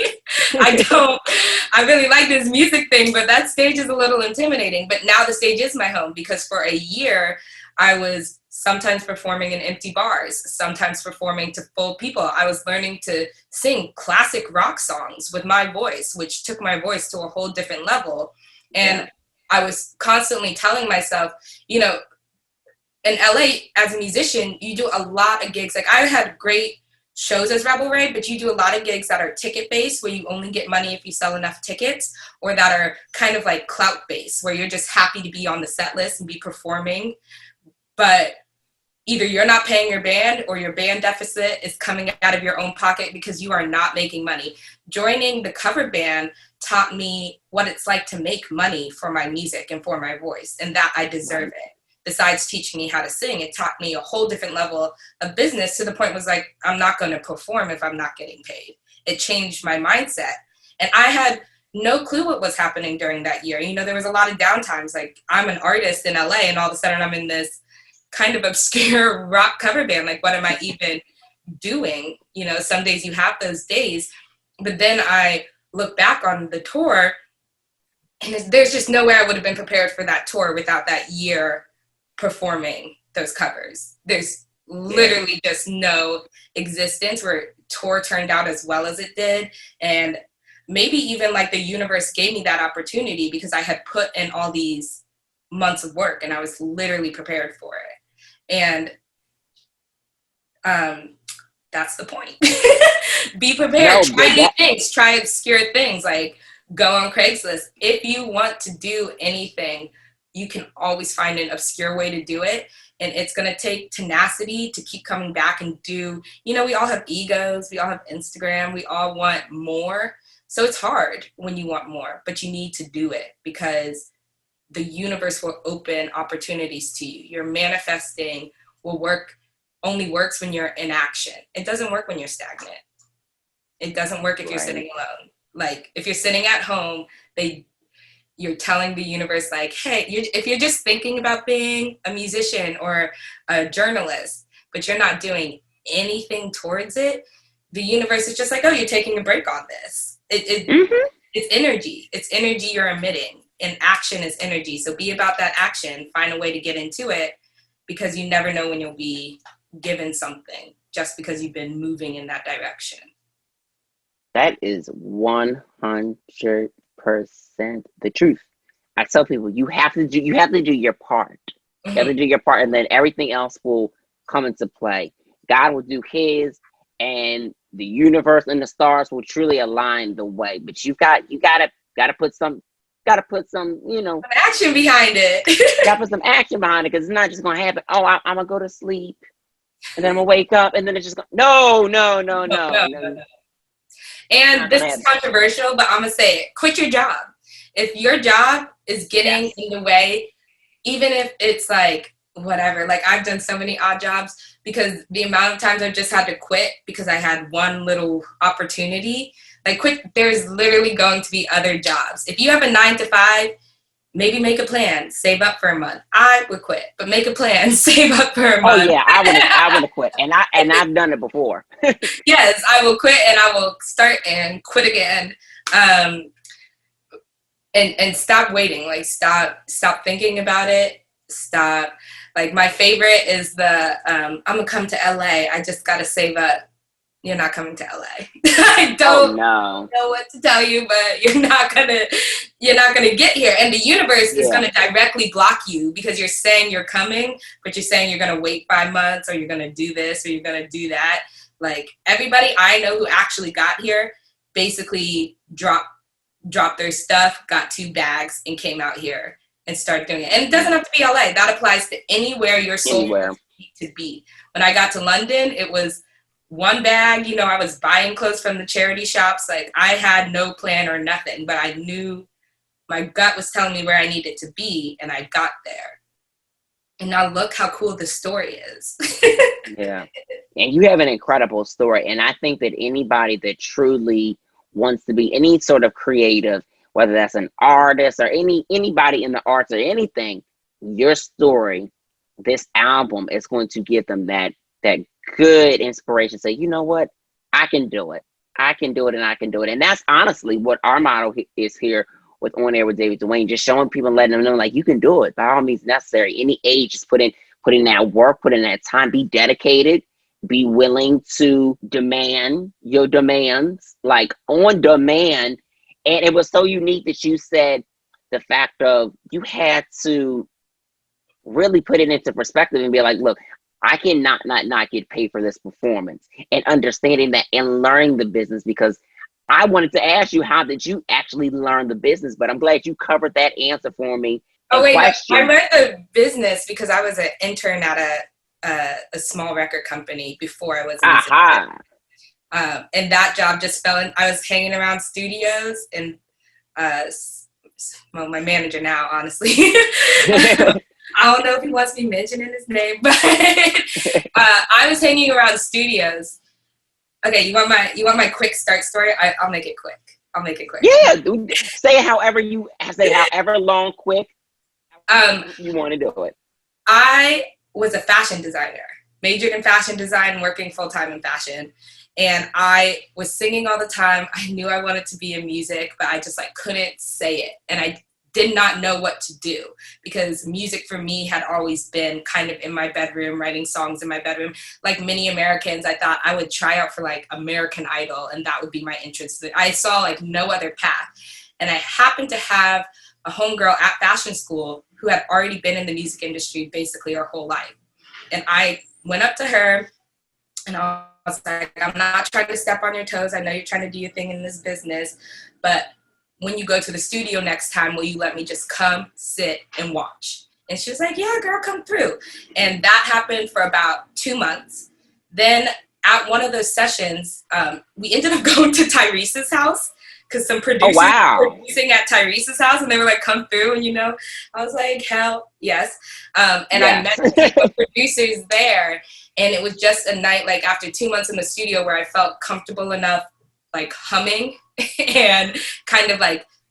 I really like this music thing, but that stage is a little intimidating. But now the stage is my home because for a year, I was sometimes performing in empty bars, sometimes performing to full people. I was learning to sing classic rock songs with my voice, which took my voice to a whole different level. And I was constantly telling myself, you know, in LA as a musician, you do a lot of gigs. Like I had great shows as Rebel Ray, but you do a lot of gigs that are ticket based where you only get money if you sell enough tickets, or that are kind of like clout based where you're just happy to be on the set list and be performing. But either you're not paying your band or your band deficit is coming out of your own pocket because you are not making money. Joining the cover band taught me what it's like to make money for my music and for my voice, and that I deserve it. Besides teaching me how to sing, it taught me a whole different level of business to the point was like, I'm not going to perform if I'm not getting paid. It changed my mindset. And I had no clue what was happening during that year. You know, there was a lot of downtimes. Like I'm an artist in LA and all of a sudden I'm in this kind of obscure rock cover band. Like, what am I even doing? You know, some days you have those days, but then I look back on the tour and there's just no way I would have been prepared for that tour without that year performing those covers. There's literally just no existence where tour turned out as well as it did. And maybe even like the universe gave me that opportunity because I had put in all these months of work and I was literally prepared for it. And that's the point. Be prepared. Try new things. Try obscure things. Like go on Craigslist. If you want to do anything, you can always find an obscure way to do it. And it's going to take tenacity to keep coming back and do, you know, we all have egos. We all have Instagram. We all want more. So it's hard when you want more, but you need to do it because the universe will open opportunities to you. Your manifesting only works when you're in action. It doesn't work when you're stagnant. It doesn't work if you're sitting alone. Like if you're sitting at home, you're telling the universe like, hey, if you're just thinking about being a musician or a journalist, but you're not doing anything towards it, the universe is just like, oh, you're taking a break on this. It's energy. It's energy you're emitting. And action is energy. So be about that action. Find a way to get into it because you never know when you'll be given something just because you've been moving in that direction. That is 100% the truth. I tell people you have to do your part. You have to do your part, and then everything else will come into play. God will do His, and the universe and the stars will truly align the way. But you gotta put some, you know, some action behind it. Gotta put some action behind it because it's not just gonna happen. Oh, I'm gonna go to sleep, and then I'm gonna wake up, and then it's just gonna no. And this is controversial, but I'm going to say it. Quit your job. If your job is getting in the way, even if it's like, whatever, like I've done so many odd jobs because the amount of times I've just had to quit because I had one little opportunity, like quit. There's literally going to be other jobs. If you have a 9-to-5, maybe make a plan, save up for a month. I would quit, but make a plan, save up for a month. Oh yeah, I would have quit, and I've done it before. Yes, I will quit, and I will start and quit again, and stop waiting. Like stop thinking about it. Stop. Like my favorite is the I'm gonna come to LA. I just gotta save up you're not coming to LA. I don't know what to tell you, but you're not gonna get here. And the universe is gonna directly block you because you're saying you're coming, but you're saying you're gonna wait 5 months, or you're gonna do this, or you're gonna do that. Like, everybody I know who actually got here basically dropped their stuff, got 2 bags, and came out here and started doing it. And it doesn't have to be LA. That applies to anywhere your soul needs to be. When I got to London, it was 1 bag. You know, I was buying clothes from the charity shops. Like, I had no plan or nothing, but I knew my gut was telling me where I needed to be, and I got there. And now look how cool this story is. Yeah. And you have an incredible story. And I think that anybody that truly wants to be any sort of creative, whether that's an artist or anybody in the arts or anything, your story, this album is going to give them that good inspiration. Say, you know what? I can do it. I can do it, and I can do it. And that's honestly what our motto is here with On Air with David Duane, just showing people and letting them know, like, you can do it by all means necessary. Any age, just put in that work, put in that time, be dedicated, be willing to demand your demands, like on demand. And it was so unique that you said the fact of you had to really put it into perspective and be like, look, I cannot not get paid for this performance, and understanding that and learning the business, because I wanted to ask you, how did you actually learn the business? But I'm glad you covered that answer for me. Oh, wait, no, I learned the business because I was an intern at a small record company before I was in and that job just fell in. I was hanging around studios, and well, my manager now, honestly. I don't know if he wants me mentioning his name, but I was hanging around studios. Okay, you want my quick start story? I'll make it quick. Yeah, say however long, quick. You want to do it. I was a fashion designer, majored in fashion design, working full time in fashion, and I was singing all the time. I knew I wanted to be in music, but I just couldn't say it, and I did not know what to do, because music for me had always been kind of in my bedroom, writing songs in my bedroom. Like many Americans, I thought I would try out for American Idol, and that would be my entrance. I saw no other path. And I happened to have a homegirl at fashion school who had already been in the music industry basically her whole life. And I went up to her and I was like, I'm not trying to step on your toes. I know you're trying to do your thing in this business, but when you go to the studio next time, will you let me just come, sit, and watch? And she was like, yeah, girl, come through. And that happened for about 2 months. Then at one of those sessions, we ended up going to Tyrese's house, because some producers were producing at Tyrese's house, and they were like, come through. And, I was like, hell yes. I met the producers there, and it was just a night, after 2 months in the studio, where I felt comfortable enough, humming and kind of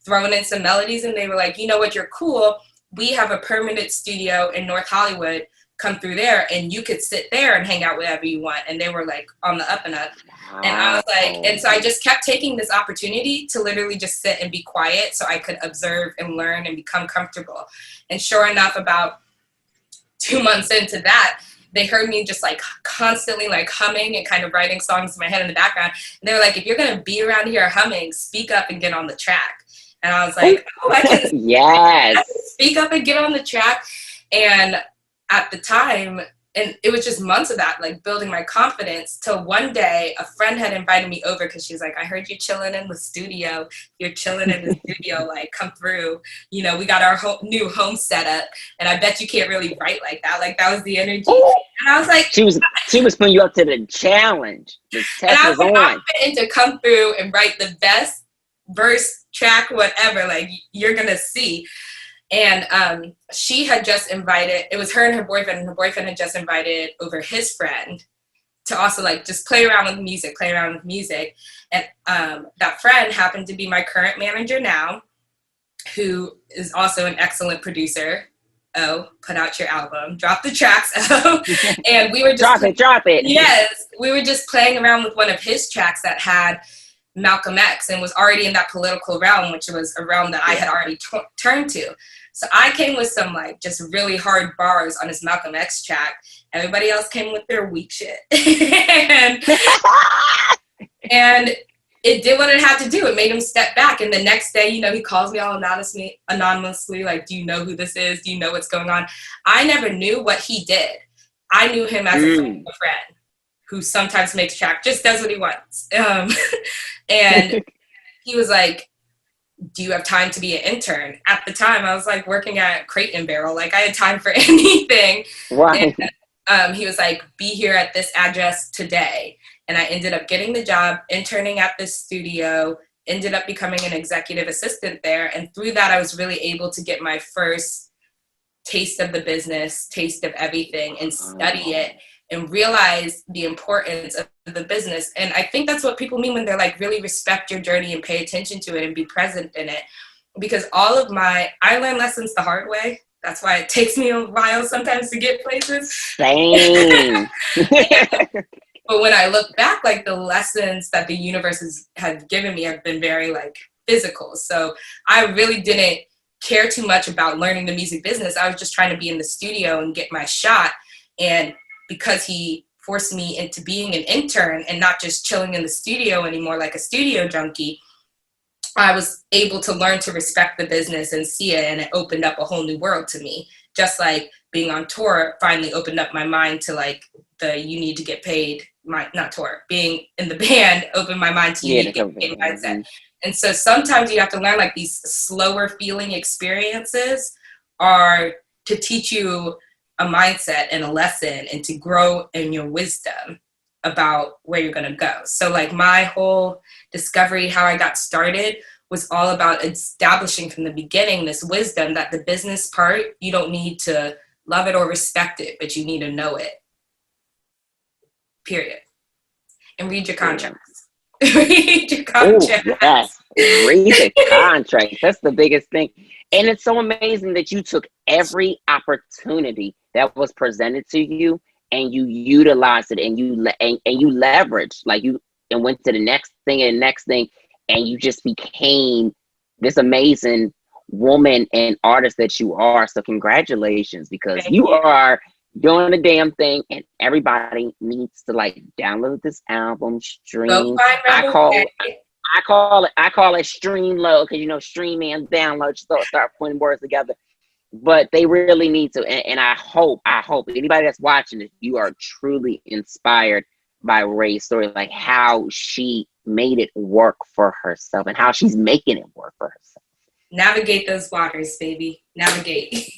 throwing in some melodies. And they were like, you know what, you're cool. We have a permanent studio in North Hollywood. Come through there, and you could sit there and hang out wherever you want. And they were on the up and up. Wow. And I was like, and so I just kept taking this opportunity to literally just sit and be quiet so I could observe and learn and become comfortable. And sure enough, about 2 months into that, they heard me just constantly humming and kind of writing songs in my head in the background. And they were like, if you're going to be around here humming, speak up and get on the track. And I was like, oh, I can speak up and get on the track. And at the time, and it was just months of that, building my confidence, till one day a friend had invited me over because she was like, I heard you chilling in the studio. You're chilling in the studio, come through. We got our new home set up, and I bet you can't really write like that. That was the energy. And I was like, she was putting you up to the challenge. The test was on. I'm fitting to come through and write the best verse, track, whatever. You're gonna see. And she had just invited, it was her and her boyfriend had just invited over his friend to also just play around with music. And that friend happened to be my current manager now, who is also an excellent producer. Oh, put out your album, drop the tracks. Oh. And we were just drop it. Yes, we were just playing around with one of his tracks that had Malcolm X and was already in that political realm, which was a realm that I had already turned to. So I came with some like just really hard bars on his Malcolm X track. Everybody else came with their weak shit. and it did what it had to do. It made him step back. And the next day, you know, he calls me all anonymously, like, do you know who this is? Do you know what's going on? I never knew what he did. I knew him as a friend who sometimes makes track, just does what he wants. And he was like, do you have time to be an intern? At the time, I was like working at Crate and Barrel. Like I had time for anything. Right. And he was like, be here at this address today. And I ended up getting the job, interning at this studio, ended up becoming an executive assistant there. And through that, I was really able to get my first taste of the business, taste of everything, and study it and realize the importance of the business. And I think that's what people mean when they're like, really respect your journey and pay attention to it and be present in it. Because I learned lessons the hard way. That's why it takes me a while sometimes to get places. Same. But when I look back, like the lessons that the universe has given me have been very like physical. So I really didn't care too much about learning the music business. I was just trying to be in the studio and get my shot. And because he forced me into being an intern and not just chilling in the studio anymore like a studio junkie, I was able to learn to respect the business and see it, and it opened up a whole new world to me. Just like being on tour finally opened up my mind to like you need to get paid, being in the band opened my mind to you need to get paid mindset. And so sometimes you have to learn like these slower feeling experiences are to teach you a mindset and a lesson and to grow in your wisdom about where you're going to go. So like my whole discovery, how I got started, was all about establishing from the beginning this wisdom that the business part, you don't need to love it or respect it, but you need to know it. Period. And read your contracts. Read your contracts. Ooh, yes. Read the contracts. That's the biggest thing. And it's so amazing that you took every opportunity that was presented to you and you utilized it and you leveraged, like you, and went to the next thing and next thing, and you just became this amazing woman and artist that you are. So congratulations, because Thank you you. are doing the damn thing, and everybody needs to like download this album, stream. Go find I Rebel call it stream low, because you know stream and download, so start putting words together. But they really need to, and I hope anybody that's watching this, you are truly inspired by Ray's story, like how she made it work for herself and how she's making it work for herself. Navigate those waters, baby. Navigate.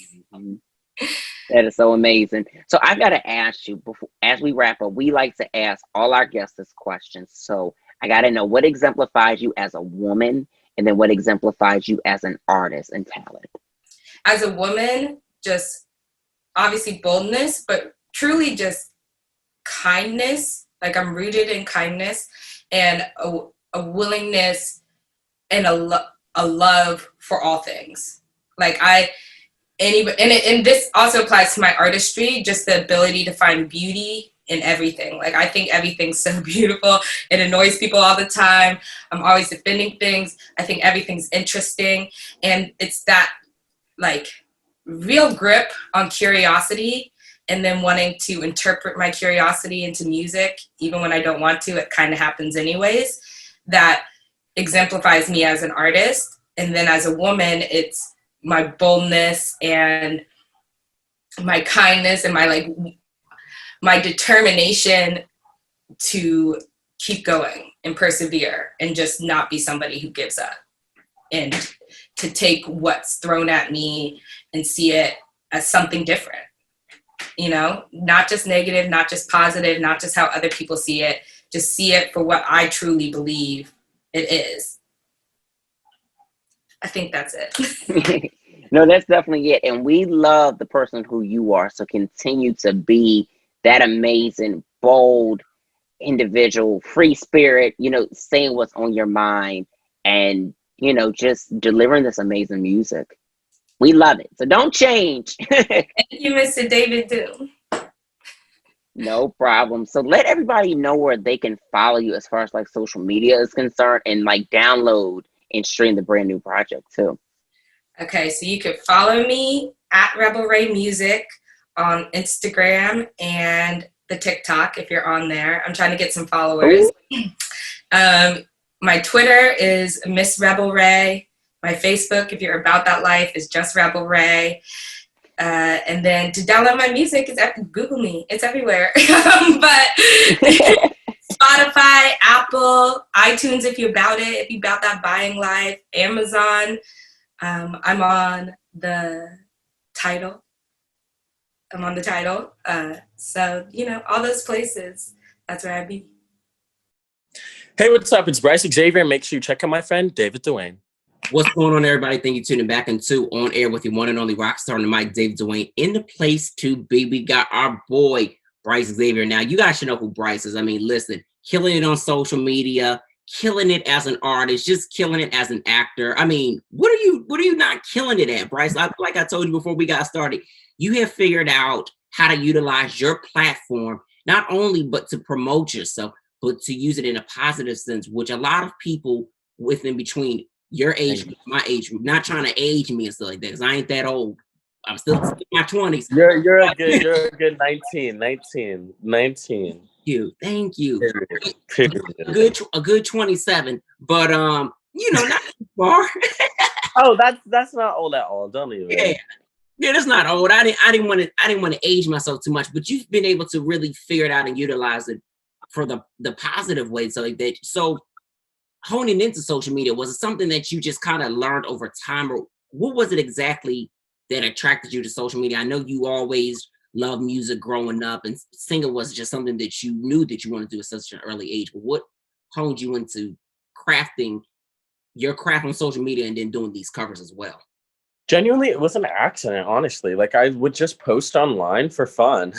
That is so amazing. So I've got to ask you, before, as we wrap up, we like to ask all our guests this question. So I got to know, what exemplifies you as a woman, and then what exemplifies you as an artist and talent? As a woman, just obviously boldness, but truly just kindness. Like I'm rooted in kindness and a willingness and a love for all things. Like and this also applies to my artistry, just the ability to find beauty in everything. Like I think everything's so beautiful. It annoys people all the time. I'm always defending things. I think everything's interesting. And it's that like real grip on curiosity, and then wanting to interpret my curiosity into music, even when I don't want to, it kind of happens anyways, that exemplifies me as an artist. And then as a woman, it's my boldness and my kindness and my determination to keep going and persevere and just not be somebody who gives up, and to take what's thrown at me and see it as something different, you know, not just negative, not just positive, not just how other people see it, just see it for what I truly believe it is. I think that's it. No, that's definitely it. And we love the person who you are. So continue to be that amazing, bold individual, free spirit, you know, saying what's on your mind, and, you know, just delivering this amazing music. We love it. So don't change. Thank you, Mr. David Doom. No problem. So let everybody know where they can follow you as far as like social media is concerned and like download and stream the brand new project too. Okay, so you could follow me at Rebel Ray Music on Instagram and the TikTok if you're on there. I'm trying to get some followers. Ooh. My Twitter is Miss Rebel Ray. My Facebook, if you're about that life, is just Rebel Ray. And then to download my music is Google me. It's everywhere. But Spotify, Apple, iTunes if you're about it, if you're about that buying life, Amazon. I'm on the title. I'm on the title. So, all those places, that's where I be. Hey, what's up? It's Bryce Xavier. Make sure you check out my friend, David Duane. What's going on, everybody? Thank you for tuning back into On Air with your one and only rock star on the mic, David Duane. In the place to be, we got our boy, Bryce Xavier. Now, you guys should know who Bryce is. I mean, listen, killing it on social media, killing it as an artist, just killing it as an actor. I mean, what are you not killing it at, Bryce? Like I told you before we got started, you have figured out how to utilize your platform, not only but to promote yourself, but to use it in a positive sense, which a lot of people within between your age group, my age group, not trying to age me and stuff like that, because I ain't that old. I'm still in my 20s. You're a good 19. Thank you. Period. A good 27, but not too far. Oh, that's not old at all. Don't even. Yeah, that's not old. I didn't want to age myself too much, but you've been able to really figure it out and utilize it for the positive way. So like that. So honing into social media, was it something that you just kind of learned over time, or what was it exactly that attracted you to social media? I know you always loved music growing up, and singing was just something that you knew that you wanted to do at such an early age. But what honed you into crafting your craft on social media and then doing these covers as well? Genuinely, it was an accident, honestly. Like, I would just post online for fun.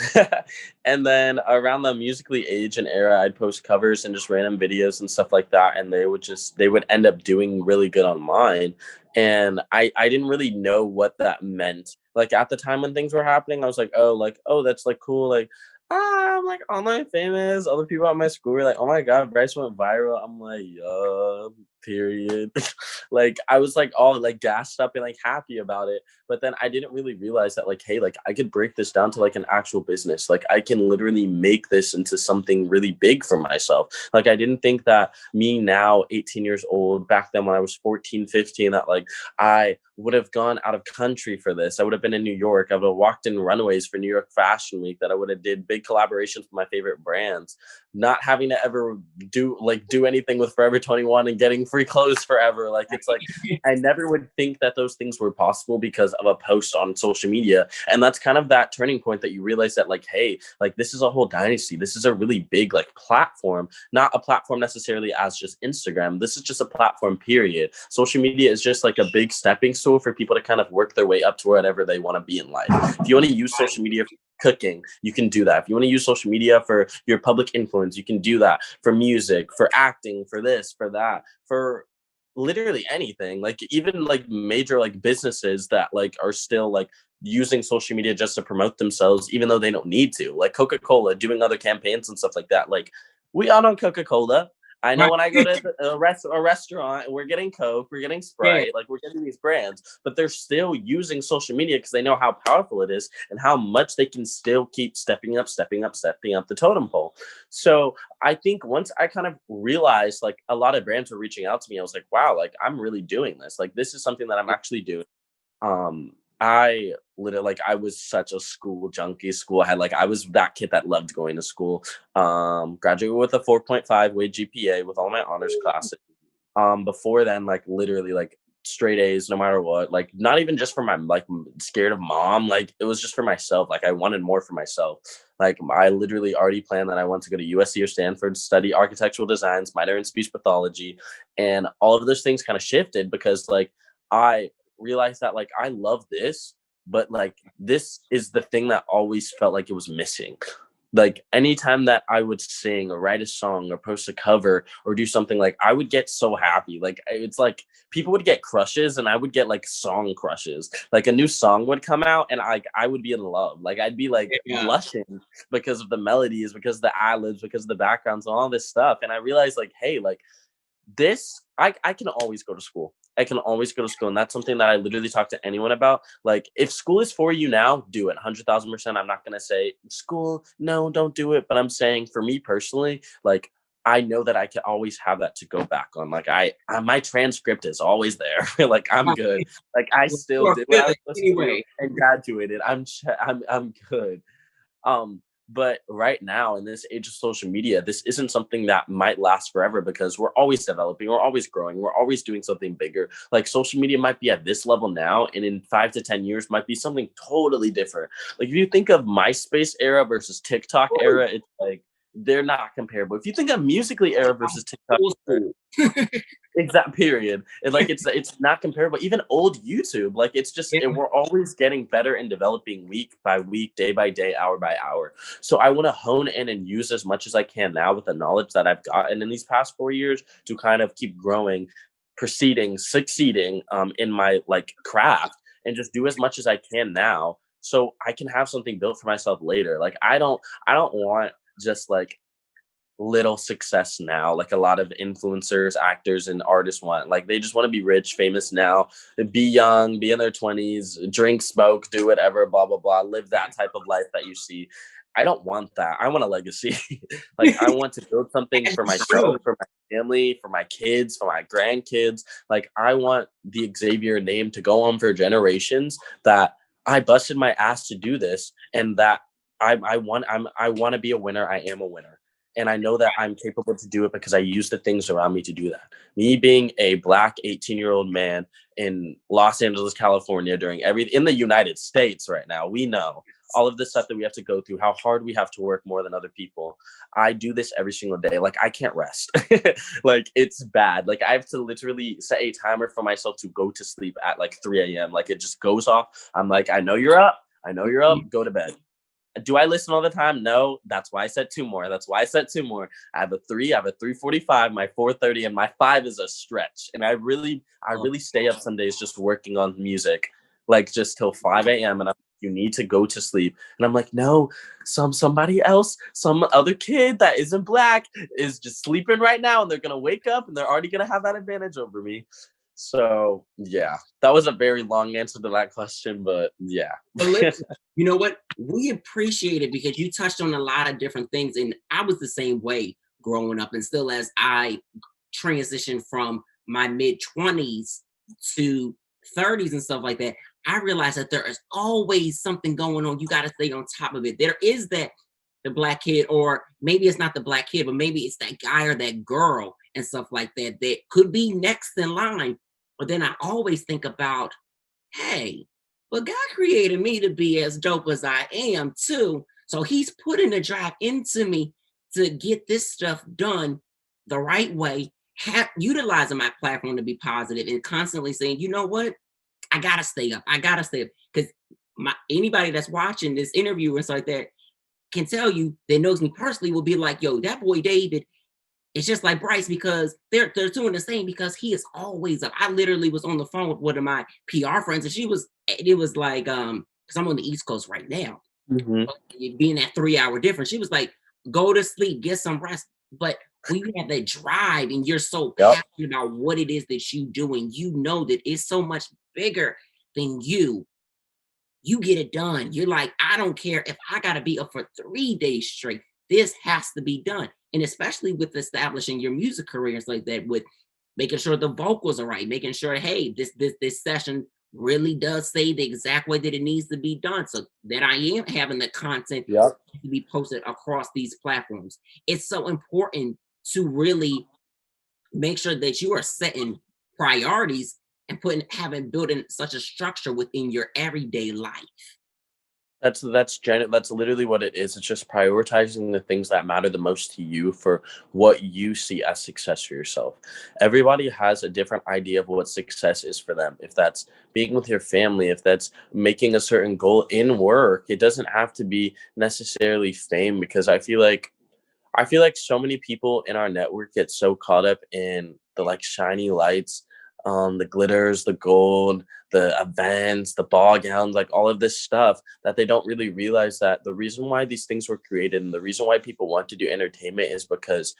And then around the Musical.ly age and era, I'd post covers and just random videos and stuff like that. And they would end up doing really good online. And I didn't really know what that meant. Like, at the time when things were happening, I was like, oh, that's like cool. Like, I'm like online famous. Other people at my school were like, oh my God, Bryce went viral. I'm like, period. Like, I was like all like gassed up and like happy about it. But then I didn't really realize that like, hey, like I could break this down to like an actual business. Like I can literally make this into something really big for myself. Like I didn't think that me now, 18 years old, back then when I was 14, 15, that like I would have gone out of country for this. I would have been in New York. I would have walked in runways for New York Fashion Week, that I would have did big collaborations with my favorite brands, not having to ever do anything with Forever 21 and getting free clothes forever. Like, it's like, I never would think that those things were possible because of a post on social media. And that's kind of that turning point that you realize that like, hey, like this is a whole dynasty. This is a really big like platform, not a platform necessarily as just Instagram. This is just a platform, period. Social media is just like a big stepping stone for people to kind of work their way up to whatever they want to be in life. If you want to use social media for cooking, you can do that. If you want to use social media for your public influence, you can do that. For music, for acting, for this, for that, for literally anything. Like even like major like businesses that like are still like using social media just to promote themselves, even though they don't need to. Like Coca-Cola doing other campaigns and stuff like that. Like we all know Coca-Cola. I know when I go to a restaurant and we're getting Coke, we're getting Sprite, like we're getting these brands, but they're still using social media because they know how powerful it is and how much they can still keep stepping up the totem pole. So I think once I kind of realized like a lot of brands were reaching out to me, I was like, wow, like I'm really doing this. Like this is something that I'm actually doing. I literally like I was such a school junkie. I was that kid that loved going to school. Graduated with a 4.5 weight GPA with all my honors classes. Before then, like literally like straight A's no matter what. Like not even just for my like scared of mom. Like it was just for myself. Like I wanted more for myself. Like I literally already planned that I want to go to USC or Stanford, study architectural designs, minor in speech pathology, and all of those things kind of shifted because like I realized that like I love this, but like this is the thing that always felt like it was missing. Like anytime that I would sing or write a song or post a cover or do something, like I would get so happy. Like it's like people would get crushes and I would get like song crushes. Like a new song would come out and I would be in love. Like I'd be like blushing because of the melodies, because of the ad-libs, because of the backgrounds and all this stuff. And I realized like, hey, like this, I can always go to school. I can always go to school. And that's something that I literally talk to anyone about. Like, if school is for you now, do it 100,000%. I'm not going to say school, no, don't do it. But I'm saying for me personally, like, I know that I can always have that to go back on. Like, my transcript is always there. Like, I'm good. Like, I still did what I was supposed to do and graduated. I'm good. But right now in this age of social media, this isn't something that might last forever because we're always developing, we're always growing, we're always doing something bigger. Like social media might be at this level now, and in 5 to 10 years might be something totally different. Like if you think of MySpace era versus TikTok era, it's like they're not comparable. If you think of Musically era versus TikTok era, exact period. And like it's not comparable. Even old YouTube, like it's just we're always getting better and developing week by week, day by day, hour by hour. So I want to hone in and use as much as I can now with the knowledge that I've gotten in these past 4 years to kind of keep growing, succeeding in my like craft, and just do as much as I can now so I can have something built for myself later. Like I don't want just like little success now like a lot of influencers, actors, and artists want. Like they just want to be rich, famous now, be young, be in their 20s, drink, smoke, do whatever, blah blah blah, live that type of life that you see. I don't want that. I want a legacy. Like I want to build something for myself, for my family, for my kids, for my grandkids. Like I want the Xavier name to go on for generations, that I busted my ass to do this, and that I want to be a winner. I am a winner. And I know that I'm capable to do it because I use the things around me to do that. Me being a Black 18-year-old man in Los Angeles, California, in the United States right now, we know all of the stuff that we have to go through, how hard we have to work more than other people. I do this every single day. Like I can't rest. Like it's bad. Like I have to literally set a timer for myself to go to sleep at like 3 a.m. Like it just goes off. I'm like, I know you're up. Go to bed. Do I listen all the time? No. That's why I said two more. I have a 3, I have a 3:45, my 4:30, and my 5 is a stretch. And I really stay up some days just working on music, like just till 5 a.m. And you need to go to sleep. And I'm like, no, somebody else, some other kid that isn't Black is just sleeping right now, and they're gonna wake up and they're already gonna have that advantage over me. So yeah, that was a very long answer to that question, but yeah. But listen, you know what? We appreciate it because you touched on a lot of different things, and I was the same way growing up, and still as I transitioned from my mid-20s to 30s and stuff like that, I realized that there is always something going on. You got to stay on top of it. There is the Black kid, or maybe it's not the Black kid, but maybe it's that guy or that girl and stuff like that that could be next in line. But then I always think about, hey, well, God created me to be as dope as I am too. So he's putting the drive into me to get this stuff done the right way, utilizing my platform to be positive and constantly saying, you know what? I gotta stay up. Because anybody that's watching this interview and stuff like that can tell you that knows me personally will be like, yo, that boy David, it's just like Bryce, because they're doing the same, because he is always up. I literally was on the phone with one of my PR friends, and it was like, because I'm on the East Coast right now, being that 3-hour difference, she was like, go to sleep, get some rest. But when you have that drive and you're so passionate about what it is that you do, and you know that it's so much bigger than you get it done. You're like, I don't care if I got to be up for 3 days straight. This has to be done. And especially with establishing your music careers like that, with making sure the vocals are right, making sure, hey, this session really does say the exact way that it needs to be done, so that I am having the content to be posted across these platforms. It's so important to really make sure that you are setting priorities and having built in such a structure within your everyday life. That's literally what it is. It's just prioritizing the things that matter the most to you for what you see as success for yourself. Everybody has a different idea of what success is for them. If that's being with your family, if that's making a certain goal in work, it doesn't have to be necessarily fame, because I feel like so many people in our network get so caught up in the like shiny lights, the glitters, the gold, the events, the ball gowns, like all of this stuff, that they don't really realize that the reason why these things were created and the reason why people want to do entertainment is because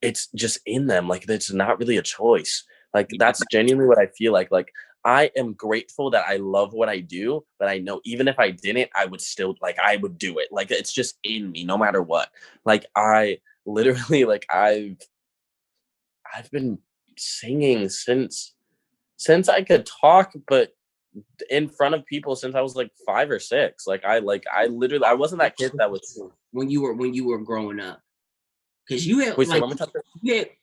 it's just in them. Like it's not really a choice. Like that's genuinely what I feel like. Like I am grateful that I love what I do, but I know even if I didn't, I would still like I would do it. Like it's just in me no matter what. Like I literally like I've been singing since I could talk, but in front of people since I was like 5 or 6. I literally I wasn't that kid that was. When you were growing up, because you have Wait, so like one more time.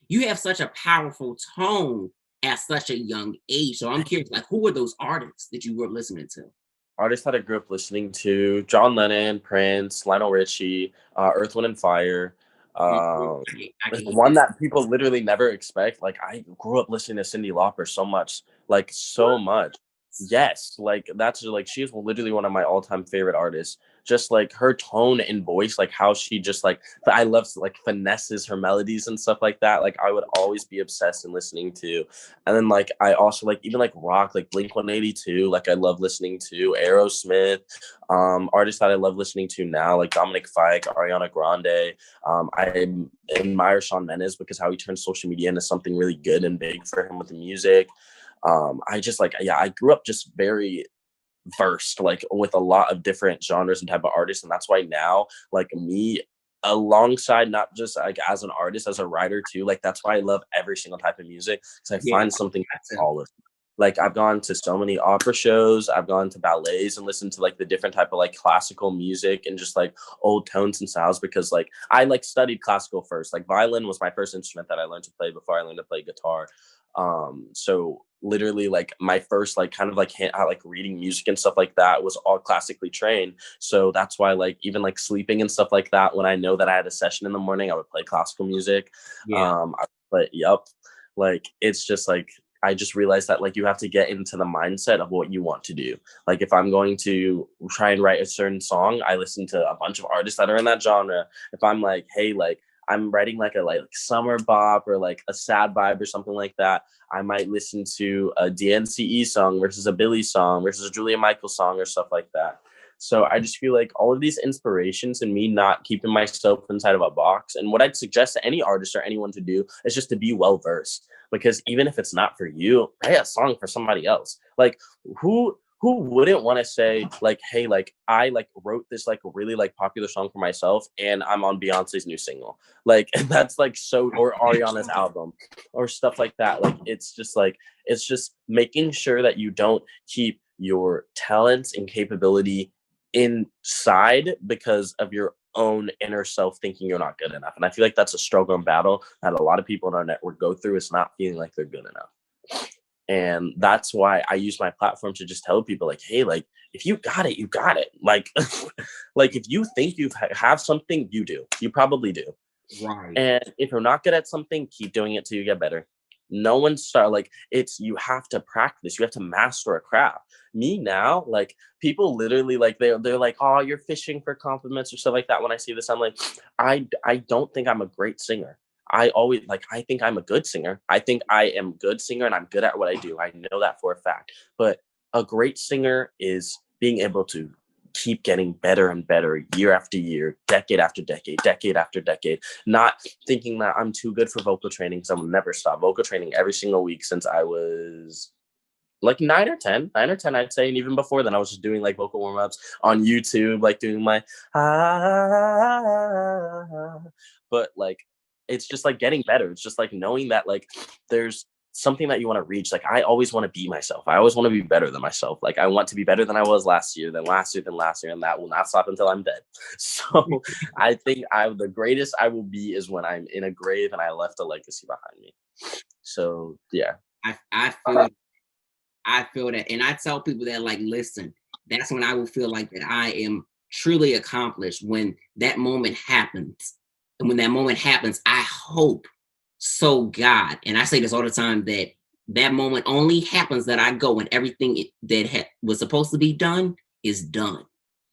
you have such a powerful tone at such a young age. So I'm curious, like, who were those artists that you were listening to? Artists that I grew up listening to: John Lennon, Prince, Lionel Richie, Earth, Wind and Fire. Um, I can hear One this. that people literally never expect. Like I grew up listening to Cyndi Lauper so much, like so much. Yes, like that's like she's literally one of my all-time favorite artists. Just like her tone and voice, like how she just like I love like finesses her melodies and stuff like that. Like I would always be obsessed in listening to. And then like I also like even like rock, like Blink 182. Like I love listening to Aerosmith. Artists that I love listening to now, like Dominic Fike, Ariana Grande. I admire Shawn Mendes because how he turned social media into something really good and big for him with the music. I just like, yeah, I grew up just very versed, like with a lot of different genres and type of artists. And that's why now, like me, alongside not just like as an artist, as a writer too, like that's why I love every single type of music, because I Yeah, find something for all of them. Like I've gone to so many opera shows, I've gone to ballets and listened to like the different type of like classical music and just like old tones and styles, because like I like studied classical first. Like violin was my first instrument that I learned to play before I learned to play guitar. So literally like my first like kind of like like reading music and stuff like that was all classically trained. So that's why like even like sleeping and stuff like that, when I know that I had a session in the morning, I would play classical music. yeah, But yep, like it's just like I just realized that like you have to get into the mindset of what you want to do. Like if I'm going to try and write a certain song, I listen to a bunch of artists that are in that genre. If I'm like, hey, like I'm writing like a like summer bop or like a sad vibe or something like that, I might listen to a DNCE song versus a Billy song versus a Julia Michaels song or stuff like that. So I just feel like all of these inspirations and me not keeping myself inside of a box. And what I'd suggest to any artist or anyone to do is just to be well versed. Because even if it's not for you, write a song for somebody else. Like who wouldn't want to say like, hey, like I like wrote this like really like popular song for myself and I'm on Beyonce's new single. Like that's like so, or Ariana's album or stuff like that. Like it's just making sure that you don't keep your talents and capability inside because of your own inner self thinking you're not good enough. And I feel like that's a struggle and battle that a lot of people in our network go through, is not feeling like they're good enough. And that's why I use my platform to just tell people like, hey, like if you got it, you got it. Like like if you think you have something, you do. You probably do. right. And if you're not good at something, keep doing it till you get better. No one start like it's you have to practice. You have to master a craft. Me now, like people literally like they're like, oh, you're fishing for compliments or stuff like that. When I see this, I'm like, I don't think I'm a great singer. I always like I think I'm a good singer. I think I am a good singer and I'm good at what I do. I know that for a fact. But a great singer is being able to keep getting better and better year after year, decade after decade, decade after decade. Not thinking that I'm too good for vocal training, because I will never stop vocal training every single week since I was like 9 or 10, I'd say. And even before then, I was just doing like vocal warm ups on YouTube, like doing my but like it's just like getting better. It's just like knowing that like there's something that you want to reach. Like I always want to be myself. I always want to be better than myself. Like I want to be better than I was last year, than last year, than last year, and that will not stop until I'm dead. So I think the greatest I will be is when I'm in a grave and I left a legacy behind me. So yeah. I feel I feel that, and I tell people that like, listen, that's when I will feel like that I am truly accomplished when that moment happens. And when that moment happens, I hope so God, and I say this all the time, that that moment only happens that I go and everything was supposed to be done is done.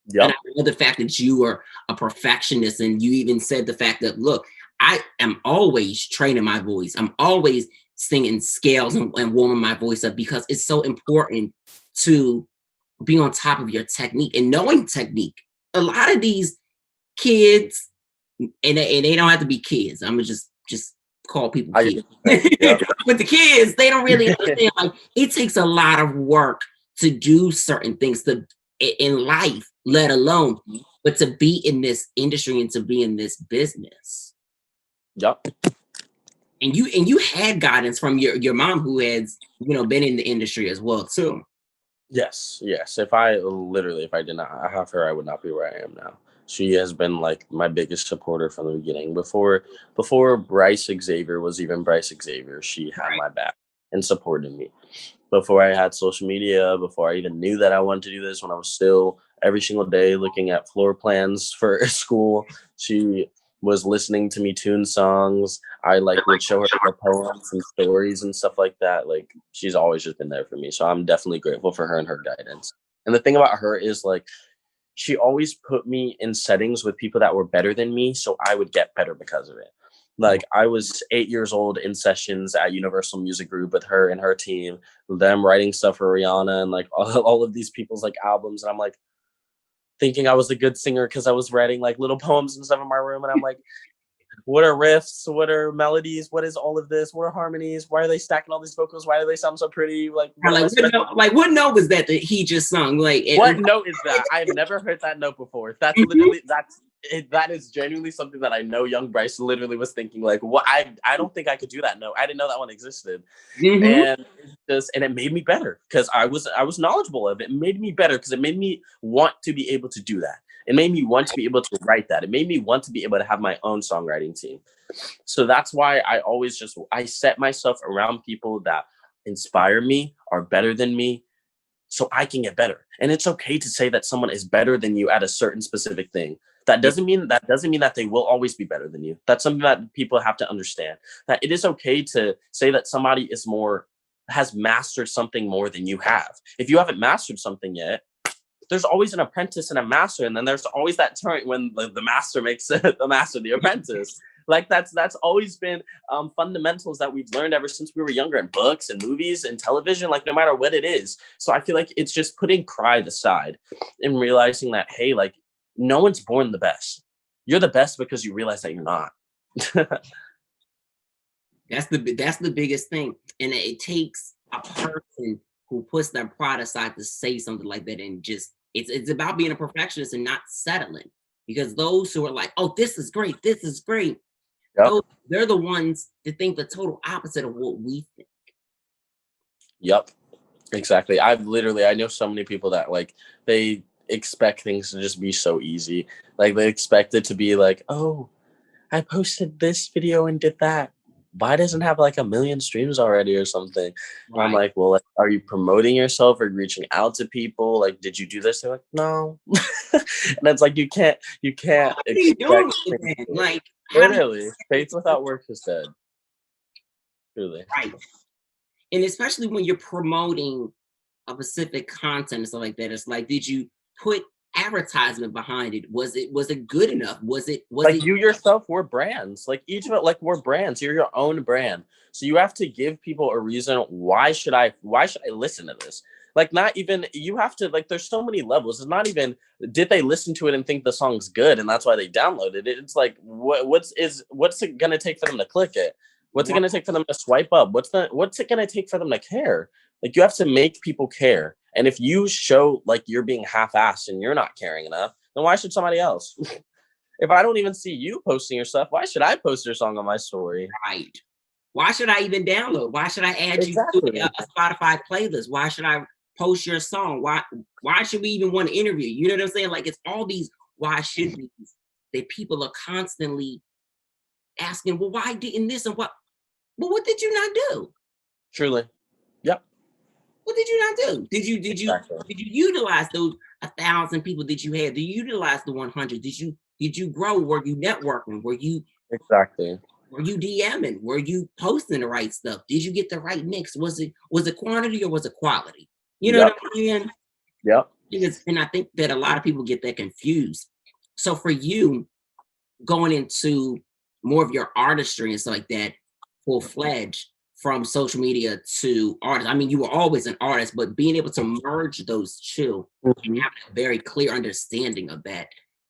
And Yep. I love the fact that you are a perfectionist, and you even said the fact that, look, I am always training my voice. I'm always singing scales and warming my voice up, because it's so important to be on top of your technique and knowing technique. A lot of these kids, and they don't have to be kids. I'm gonna just call people I kids. yep. But the kids, they don't really understand. Like, it takes a lot of work to do certain things in life, let alone, but to be in this industry and to be in this business. Yep. And you had guidance from your mom, who has, been in the industry as well too. Yes, yes. If I did not have her, I would not be where I am now. She has been like my biggest supporter from the beginning. Before Bryce Xavier was even Bryce Xavier, she had Right. my back and supported me. Before I had social media, before I even knew that I wanted to do this, when I was still every single day looking at floor plans for school, she was listening to me tune songs. I would show her the poems and stories and stuff like that. Like, she's always just been there for me. So I'm definitely grateful for her and her guidance. And the thing about her is, like, she always put me in settings with people that were better than me, so I would get better because of it. Like, I was 8 years old in sessions at Universal Music Group with her and her team, them writing stuff for Rihanna and like all of these people's like albums. And I'm like thinking I was a good singer because I was writing like little poems and stuff in my room. And I'm like, what are riffs? What are melodies? What is all of this? What are harmonies? Why are they stacking all these vocals? Why do they sound so pretty? Like, what What note was that he just sung? Like, what note is that? I've never heard that note before. That's literally that is genuinely something that I know young Bryce literally was thinking, like, what, I don't think I could do that note. I didn't know that one existed. And it made me better because I was knowledgeable of it. It made me better because it made me want to be able to do that. It made me want to be able to write that. It made me want to be able to have my own songwriting team. So that's why I set myself around people that inspire me, are better than me, so I can get better. And it's okay to say that someone is better than you at a certain specific thing. That doesn't mean that they will always be better than you. That's something that people have to understand. That it is okay to say that somebody has mastered something more than you have. If you haven't mastered something yet, there's always an apprentice and a master, and then there's always that turn when the master makes the master the apprentice. Like, that's always been fundamentals that we've learned ever since we were younger, in books and movies and television, like, no matter what it is. So I feel like it's just putting pride aside and realizing that, hey, like, no one's born the best. You're the best because you realize that you're not. That's the biggest thing, and it takes a person who puts their pride aside to say something like that. And just, it's about being a perfectionist and not settling, because those who are like, oh, this is great, Yep. they're the ones that think the total opposite of what we think. Yep, exactly. I know so many people that, like, they expect things to just be so easy. Like, they expect it to be like, oh, I posted this video and did that. Why doesn't it have like 1 million streams already or something? And I'm like, well, like, are you promoting yourself or reaching out to people? Like, did you do this? They're like, no. And it's like, you can't expect like, literally, faith without work is dead. Truly. Right. And especially when you're promoting a specific content and stuff like that, it's like, did you put advertisement behind it? Was it good enough? Was it You yourself were brands. Like, each of it, like, we're brands. You're your own brand. So you have to give people a reason. Why should I listen to this? Like, not even, you have to, like, there's so many levels. It's not even, did they listen to it and think the song's good and that's why they downloaded it? It's like, what's it gonna take for them to click it? What's it gonna take for them to swipe up? What's it gonna take for them to care? Like, you have to make people care. And if you show like you're being half-assed and you're not caring enough, then why should somebody else? If I don't even see you posting your stuff, why should I post your song on my story? Right. Why should I even download? Why should I add you to a Spotify playlist? Why should I post your song? Why should we even want to interview? You know what I'm saying? Like, it's all these why should we that people are constantly asking, well, why didn't this and what? Well, what did you not do? Truly. Yep. What did you not do? Exactly. Did you utilize those 1,000 people that you had? Did you utilize the 100? Did you grow? Were you networking? Exactly. Were you DMing? Were you posting the right stuff? Did you get the right mix? Was it quantity or was it quality? You know Yep. what I'm saying? Yep. And I think that a lot of people get that confused. So for you, going into more of your artistry and stuff like that, full fledged from social media to artists. I mean, you were always an artist, but being able to merge those two and having a very clear understanding of that.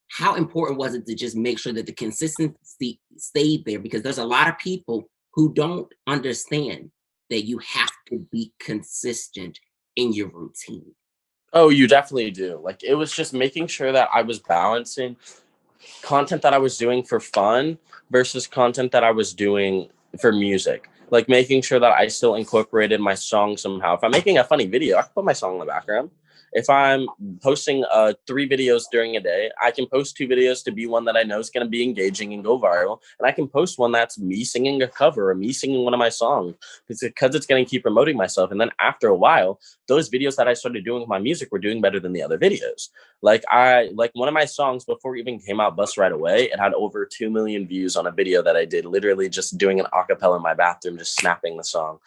How important was it to just make sure that the consistency stayed there? Because there's a lot of people who don't understand that you have to be consistent in your routine. Oh, you definitely do. Like, it was just making sure that I was balancing content that I was doing for fun versus content that I was doing for music. Like, making sure that I still incorporated my song somehow. If I'm making a funny video, I can put my song in the background. If I'm posting 3 videos during a day, I can post 2 videos to be one that I know is going to be engaging and go viral. And I can post one that's me singing a cover or me singing one of my songs because it's going to keep promoting myself. And then after a while, those videos that I started doing with my music were doing better than the other videos. Like one of my songs before it even came out, Bust Right Away, it had over 2 million views on a video that I did, literally just doing an acapella in my bathroom, just snapping the song.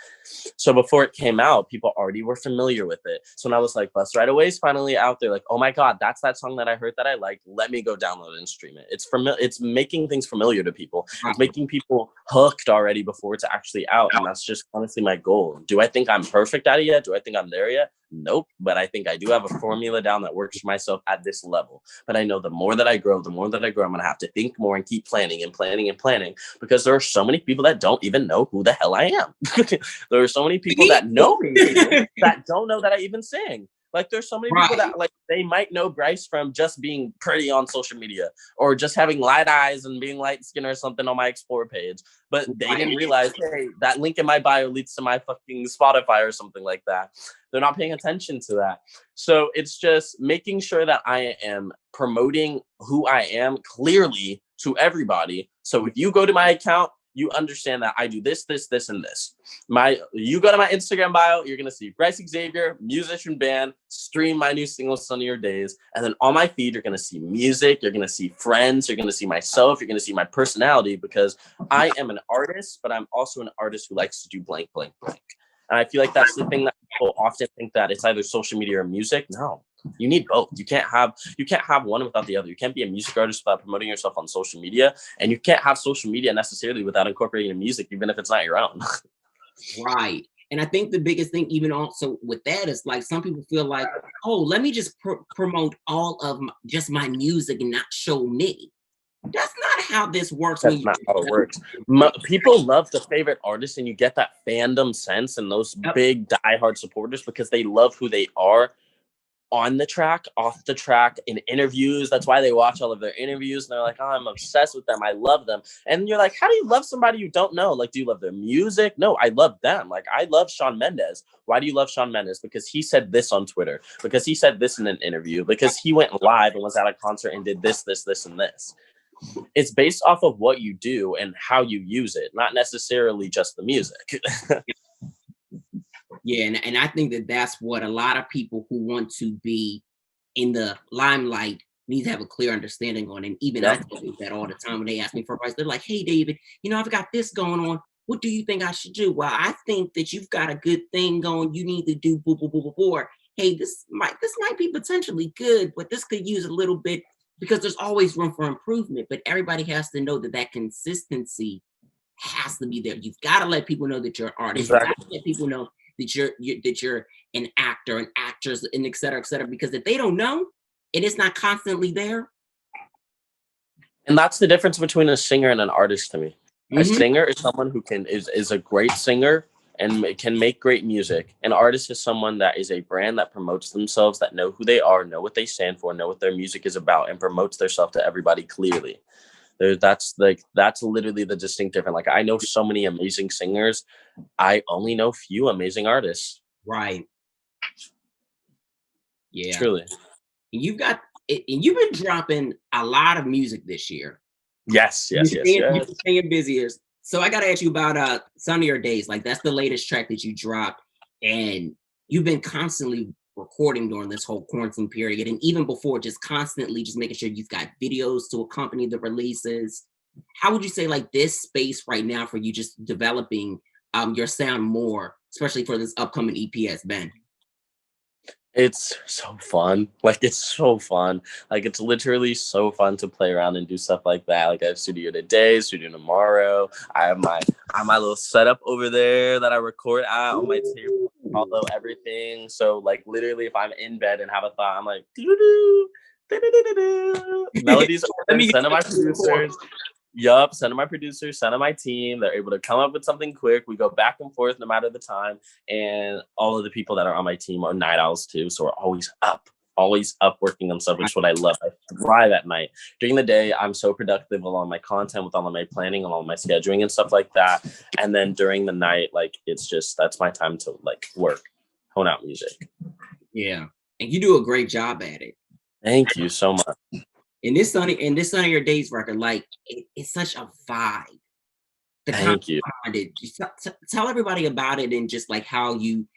So before it came out, people already were familiar with it. So when I was like, Bust Right Away is finally out there, like, oh my God, that's that song that I heard that I liked. Let me go download and stream it. It's making things familiar to people. It's making people hooked already before it's actually out. And that's just honestly my goal. Do I think I'm perfect at it yet? Do I think I'm there yet? Nope. But I think I do have a formula down that works for myself at this level. But I know the more that I grow, I'm going to have to think more and keep planning because there are so many people that don't even know who the hell I am. There are so many people that know me that don't know that I even sing. Like, there's so many people that, like, they might know Bryce from just being pretty on social media or just having light eyes and being light skinned or something on my Explore page. But they didn't realize, hey, that link in my bio leads to my fucking Spotify or something like that. They're not paying attention to that. So it's just making sure that I am promoting who I am clearly to everybody. So if you go to my account, you understand that I do this, this, this, and this. You go to my Instagram bio, you're gonna see Bryce Xavier, musician band, stream my new single, Sunny Your Days. And then on my feed, you're gonna see music, you're gonna see friends, you're gonna see myself, you're gonna see my personality, because I am an artist, but I'm also an artist who likes to do blank, blank, blank. And I feel like that's the thing that people often think, that it's either social media or music. No, you need both. You can't have one without the other. You can't be a music artist without promoting yourself on social media, and you can't have social media necessarily without incorporating your music, even if it's not your own. Right. And I think the biggest thing, even also with that, is like some people feel like, oh, let me just promote all of just my music and not show me. That's not how this works. That's not how it works. People love the favorite artist, and you get that fandom sense and those big diehard supporters because they love who they are on the track, off the track, in interviews. That's why they watch all of their interviews. And they're like, oh, I'm obsessed with them. I love them. And you're like, how do you love somebody you don't know? Like, do you love their music? No, I love them. Like, I love Shawn Mendes. Why do you love Shawn Mendes? Because he said this on Twitter. Because he said this in an interview. Because he went live and was at a concert and did this, this, this, and this. It's based off of what you do and how you use it, not necessarily just the music. Yeah, and I think that that's what a lot of people who want to be in the limelight need to have a clear understanding on. And even I do that all the time when they ask me for advice. They're like, hey, David, I've got this going on. What do you think I should do? Well, I think that you've got a good thing going. You need to do boo, boo, boo, boo, boo. Hey, this might be potentially good, but this could use a little bit, because there's always room for improvement. But everybody has to know that consistency has to be there. You've got to let people know that you're an artist. Exactly. You've got to let people know that you're an actor, an actress, and et cetera, because if they don't know and it's not constantly there. And that's the difference between a singer and an artist to me. Mm-hmm. A singer is someone who is a great singer and can make great music. An artist is someone that is a brand that promotes themselves, that know who they are, know what they stand for, know what their music is about, and promotes themselves to everybody clearly. That's literally the distinct difference. Like, I know so many amazing singers. I only know few amazing artists. Right. Yeah. Truly. And you've been dropping a lot of music this year. Yes. You're staying busier. So I got to ask you about Sunny Your Days. Like, that's the latest track that you dropped. And you've been constantly recording during this whole quarantine period, and even before, just constantly just making sure you've got videos to accompany the releases. How would you say like this space right now for you just developing your sound more, especially for this upcoming EP has been? It's so fun. Like it's so fun. Like it's literally so fun to play around and do stuff like that. Like I have studio today, studio tomorrow. I have my little setup over there that I record at on my table, follow everything. So like literally if I'm in bed and have a thought, I'm like doo-doo-doo, doo-doo-doo-doo. Melodies Let are me sent to my producers. Yup, send to my producers, send to my team. They're able to come up with something quick. We go back and forth no matter the time. And all of the people that are on my team are night owls too. So we're always up working on stuff, which is what I love. I thrive at night. During the day, I'm so productive with all my content, with all of my planning, and all of my scheduling and stuff like that. And then during the night, like it's just, that's my time to like work, hone out music. Yeah, and you do a great job at it. Thank you so much. In this Sunny Your Days record, like it's such a vibe. Thank you. Tell everybody about it and just like how you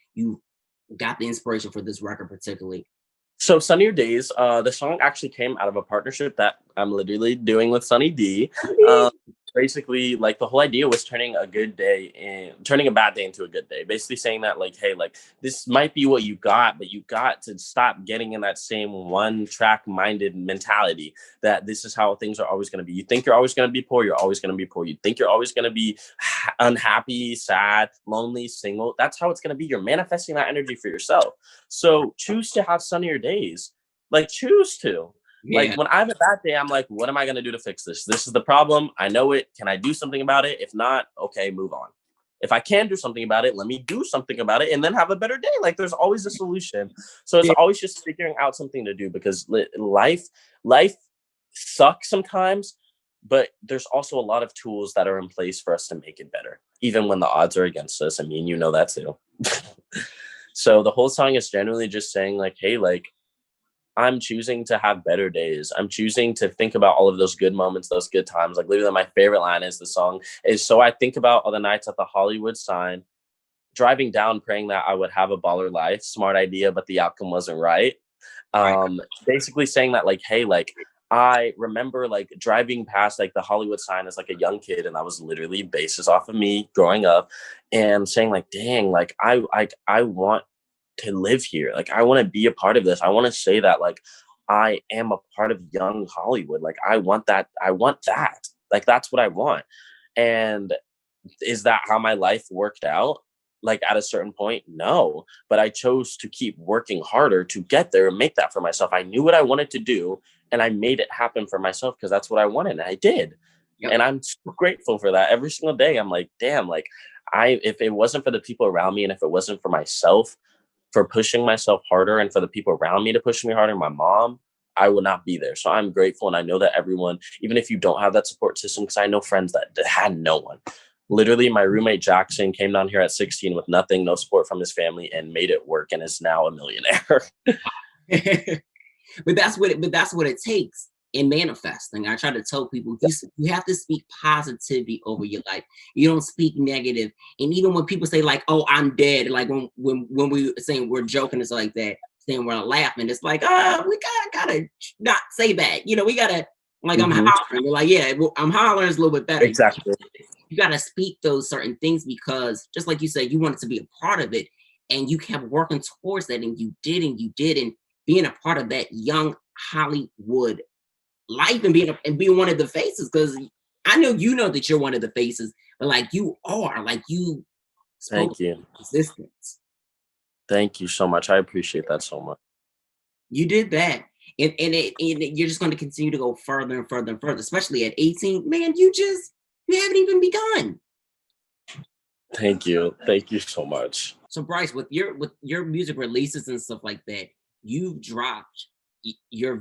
got the inspiration for this record particularly. So Sunnier Days, the song actually came out of a partnership that I'm literally doing with Sunny D. Basically, like the whole idea was turning a bad day into a good day. Basically saying that like, hey, like this might be what you got, but you got to stop getting in that same one track minded mentality that this is how things are always going to be. You think you're always going to be poor, you're always going to be poor. You think you're always going to be unhappy, sad, lonely, single. That's how it's going to be. You're manifesting that energy for yourself. So choose to have sunnier days. Like choose to. Yeah. Like when I have a bad day, I'm like, what am I going to do to fix this? This is the problem. I know it. Can I do something about it? If not, okay, move on. If I can do something about it, let me do something about it and then have a better day. Like there's always a solution. So it's always just figuring out something to do because life sucks sometimes, but there's also a lot of tools that are in place for us to make it better, even when the odds are against us. I mean, you know that too. So the whole song is generally just saying like, hey, like, I'm choosing to have better days. I'm choosing to think about all of those good moments, those good times. Like literally my favorite line is the song is, so I think about all the nights at the Hollywood sign, driving down, praying that I would have a baller life. Smart idea, but the outcome wasn't right. Basically saying that like, hey, like I remember like driving past like the Hollywood sign as like a young kid, and that was literally basis off of me growing up and saying like, dang, like I want to live here. Like I want to be a part of this. I want to say that like I am a part of young Hollywood. Like I want that. Like that's what I want. And is that how my life worked out? Like at a certain point, no. But I chose to keep working harder to get there and make that for myself. I knew what I wanted to do and I made it happen for myself because that's what I wanted. And I did. Yep. And I'm so grateful for that. Every single day I'm like, damn, like if it wasn't for the people around me and if it wasn't for myself, for pushing myself harder and for the people around me to push me harder, my mom, I would not be there. So I'm grateful. And I know that everyone, even if you don't have that support system, because I know friends that had no one. Literally, my roommate Jackson came down here at 16 with nothing, no support from his family, and made it work and is now a millionaire. But that's what it takes in manifesting. I try to tell people you have to speak positivity over your life. You don't speak negative. And even when people say like, "Oh, I'm dead," like when we saying we're joking, it's like that, saying we're laughing, it's like, we gotta not say that. You know, we gotta like I'm hollering. We're like, yeah, I'm hollering is a little bit better. Exactly. You gotta speak those certain things because just like you said, you wanted to be a part of it, and you kept working towards that, and you did, and being a part of that young Hollywood life and being one of the faces, because I know that you're one of the faces, but like you are, like you Thank you. Existence. Thank you so much. I appreciate that so much. You did that. And you're just going to continue to go further and further and further, especially at 18. Man, you haven't even begun. Thank you. Thank you so much. So Bryce, with your music releases and stuff like that, you've dropped your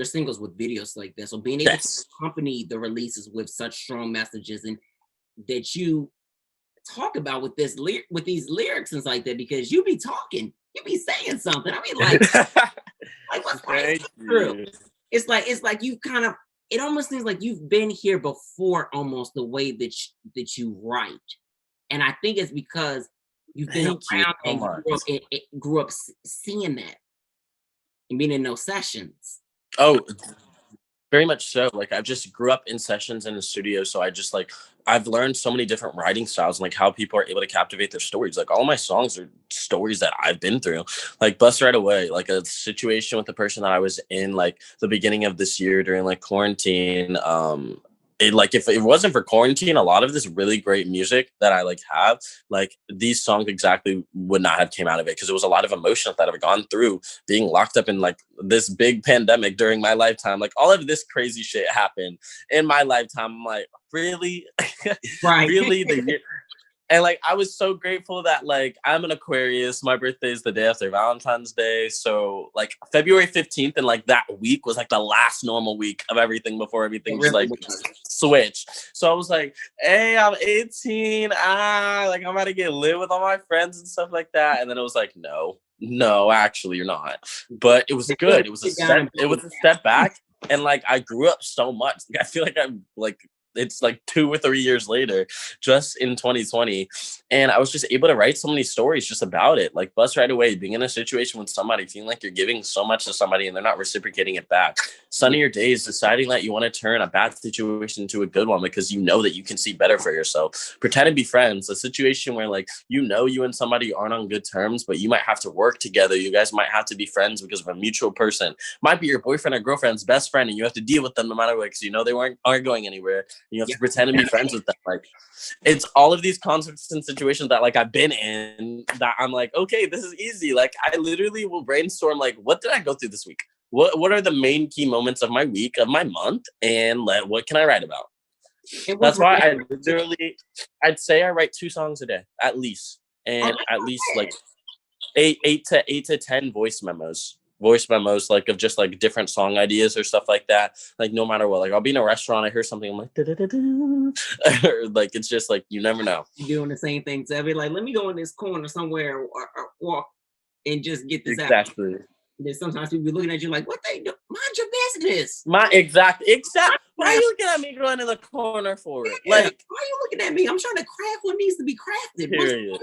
singles with videos like that. So being able to accompany the releases with such strong messages and that you talk about with these lyrics and like that, because you be saying something. I mean, like what's like true. It's like you kind of, it almost seems like you've been here before, almost the way that you write. And I think it's because You've been Thank you around so and much. grew up seeing that and being in those sessions. Oh, very much so. Like I've just grew up in sessions in the studio, so I just like I've learned so many different writing styles and like how people are able to captivate their stories. Like all my songs are stories that I've been through. Like Bust Right Away, like a situation with the person that I was in like the beginning of this year during like quarantine. It like if it wasn't for quarantine, a lot of this really great music that I like have, like these songs exactly would not have came out of it because it was a lot of emotions that I've gone through being locked up in like this big pandemic during my lifetime. Like all of this crazy shit happened in my lifetime. I'm like, really? Right. Really? And like I was so grateful that like I'm an Aquarius. My birthday is the day after Valentine's Day. So like February 15th and like that week was like the last normal week of everything before everything just like switched. So I was like, hey, I'm 18. Like I'm about to get lit with all my friends and stuff like that. And then it was like, no, actually you're not. But it was good. It was a step back. And like I grew up so much. Like, I feel like I'm like it's like 2 or 3 years later, just in 2020. And I was just able to write so many stories just about it. Like Bust Right Away, being in a situation with somebody, feeling like you're giving so much to somebody and they're not reciprocating it back. Sunnier Days, deciding that you want to turn a bad situation into a good one because you know that you can see better for yourself. Pretend to be friends, a situation where like, you and somebody aren't on good terms, but you might have to work together. You guys might have to be friends because of a mutual person. Might be your boyfriend or girlfriend's best friend and you have to deal with them no matter what because you know they aren't going anywhere. You have to pretend to be friends with them. Like it's all of these concepts and situations that like I've been in that I'm like, okay, this is easy. Like I literally will brainstorm like, what did I go through this week? What are the main key moments of my week, of my month, and what can I write about? That's why I'd say I write 2 songs a day at least, and at least like eight to 10 voice memos like of just like different song ideas or stuff like that. Like no matter what, like I'll be in a restaurant, I hear something, I'm like or like it's just like you never know. You're doing the same thing, Sevyn. Like let me go in this corner somewhere or walk and just get this exactly. out. And then sometimes people be looking at you like, what they do? Mind your business. Exact. Why are you looking at me going in the corner for it? Yeah. Like why are you looking at me? I'm trying to craft what needs to be crafted. Period.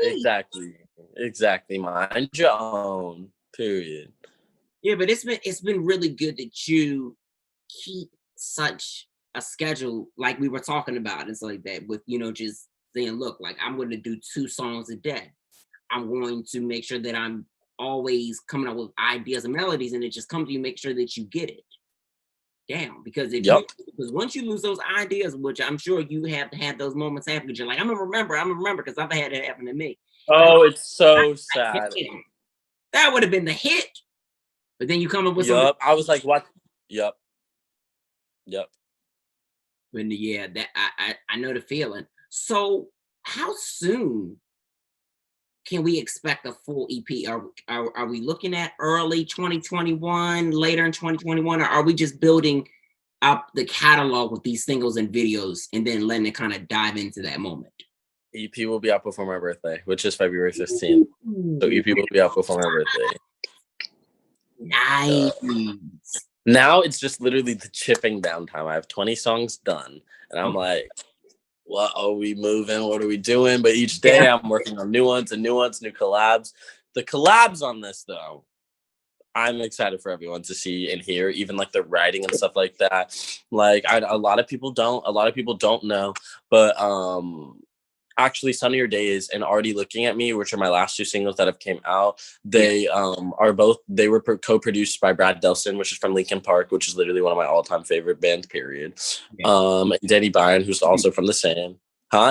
Exactly. Mind your own. Period. Yeah, but it's been really good that you keep such a schedule like we were talking about. It's like that with just saying, look, like I'm going to do 2 songs a day. I'm going to make sure that I'm always coming up with ideas and melodies, and it just comes to you. Make sure that you get it down because because once you lose those ideas, which I'm sure you have to have those moments happen, because you're like, I'm gonna remember because I've had it happen to me. Oh, it's so sad. That would have been the hit, but then you come up with I was like, what? Yep. But yeah, that I know the feeling. So how soon can we expect a full EP? Are we looking at early 2021, later in 2021, or are we just building up the catalog with these singles and videos and then letting it kind of dive into that moment? EP will be out before my birthday, which is February 15th. So EP will be out before my birthday. Nice. Now it's just literally the chipping down time. I have 20 songs done, and I'm like, what are we moving? What are we doing? But each day I'm working on new ones, new collabs. The collabs on this though, I'm excited for everyone to see and hear, even like the writing and stuff like that. Like a lot of people don't know, but actually Sunnier Days and Already Looking at Me, which are my last 2 singles that have came out, they were co-produced by Brad Delson, which is from Linkin Park, which is literally one of my all-time favorite bands, period. Danny Bryan, who's also from the same.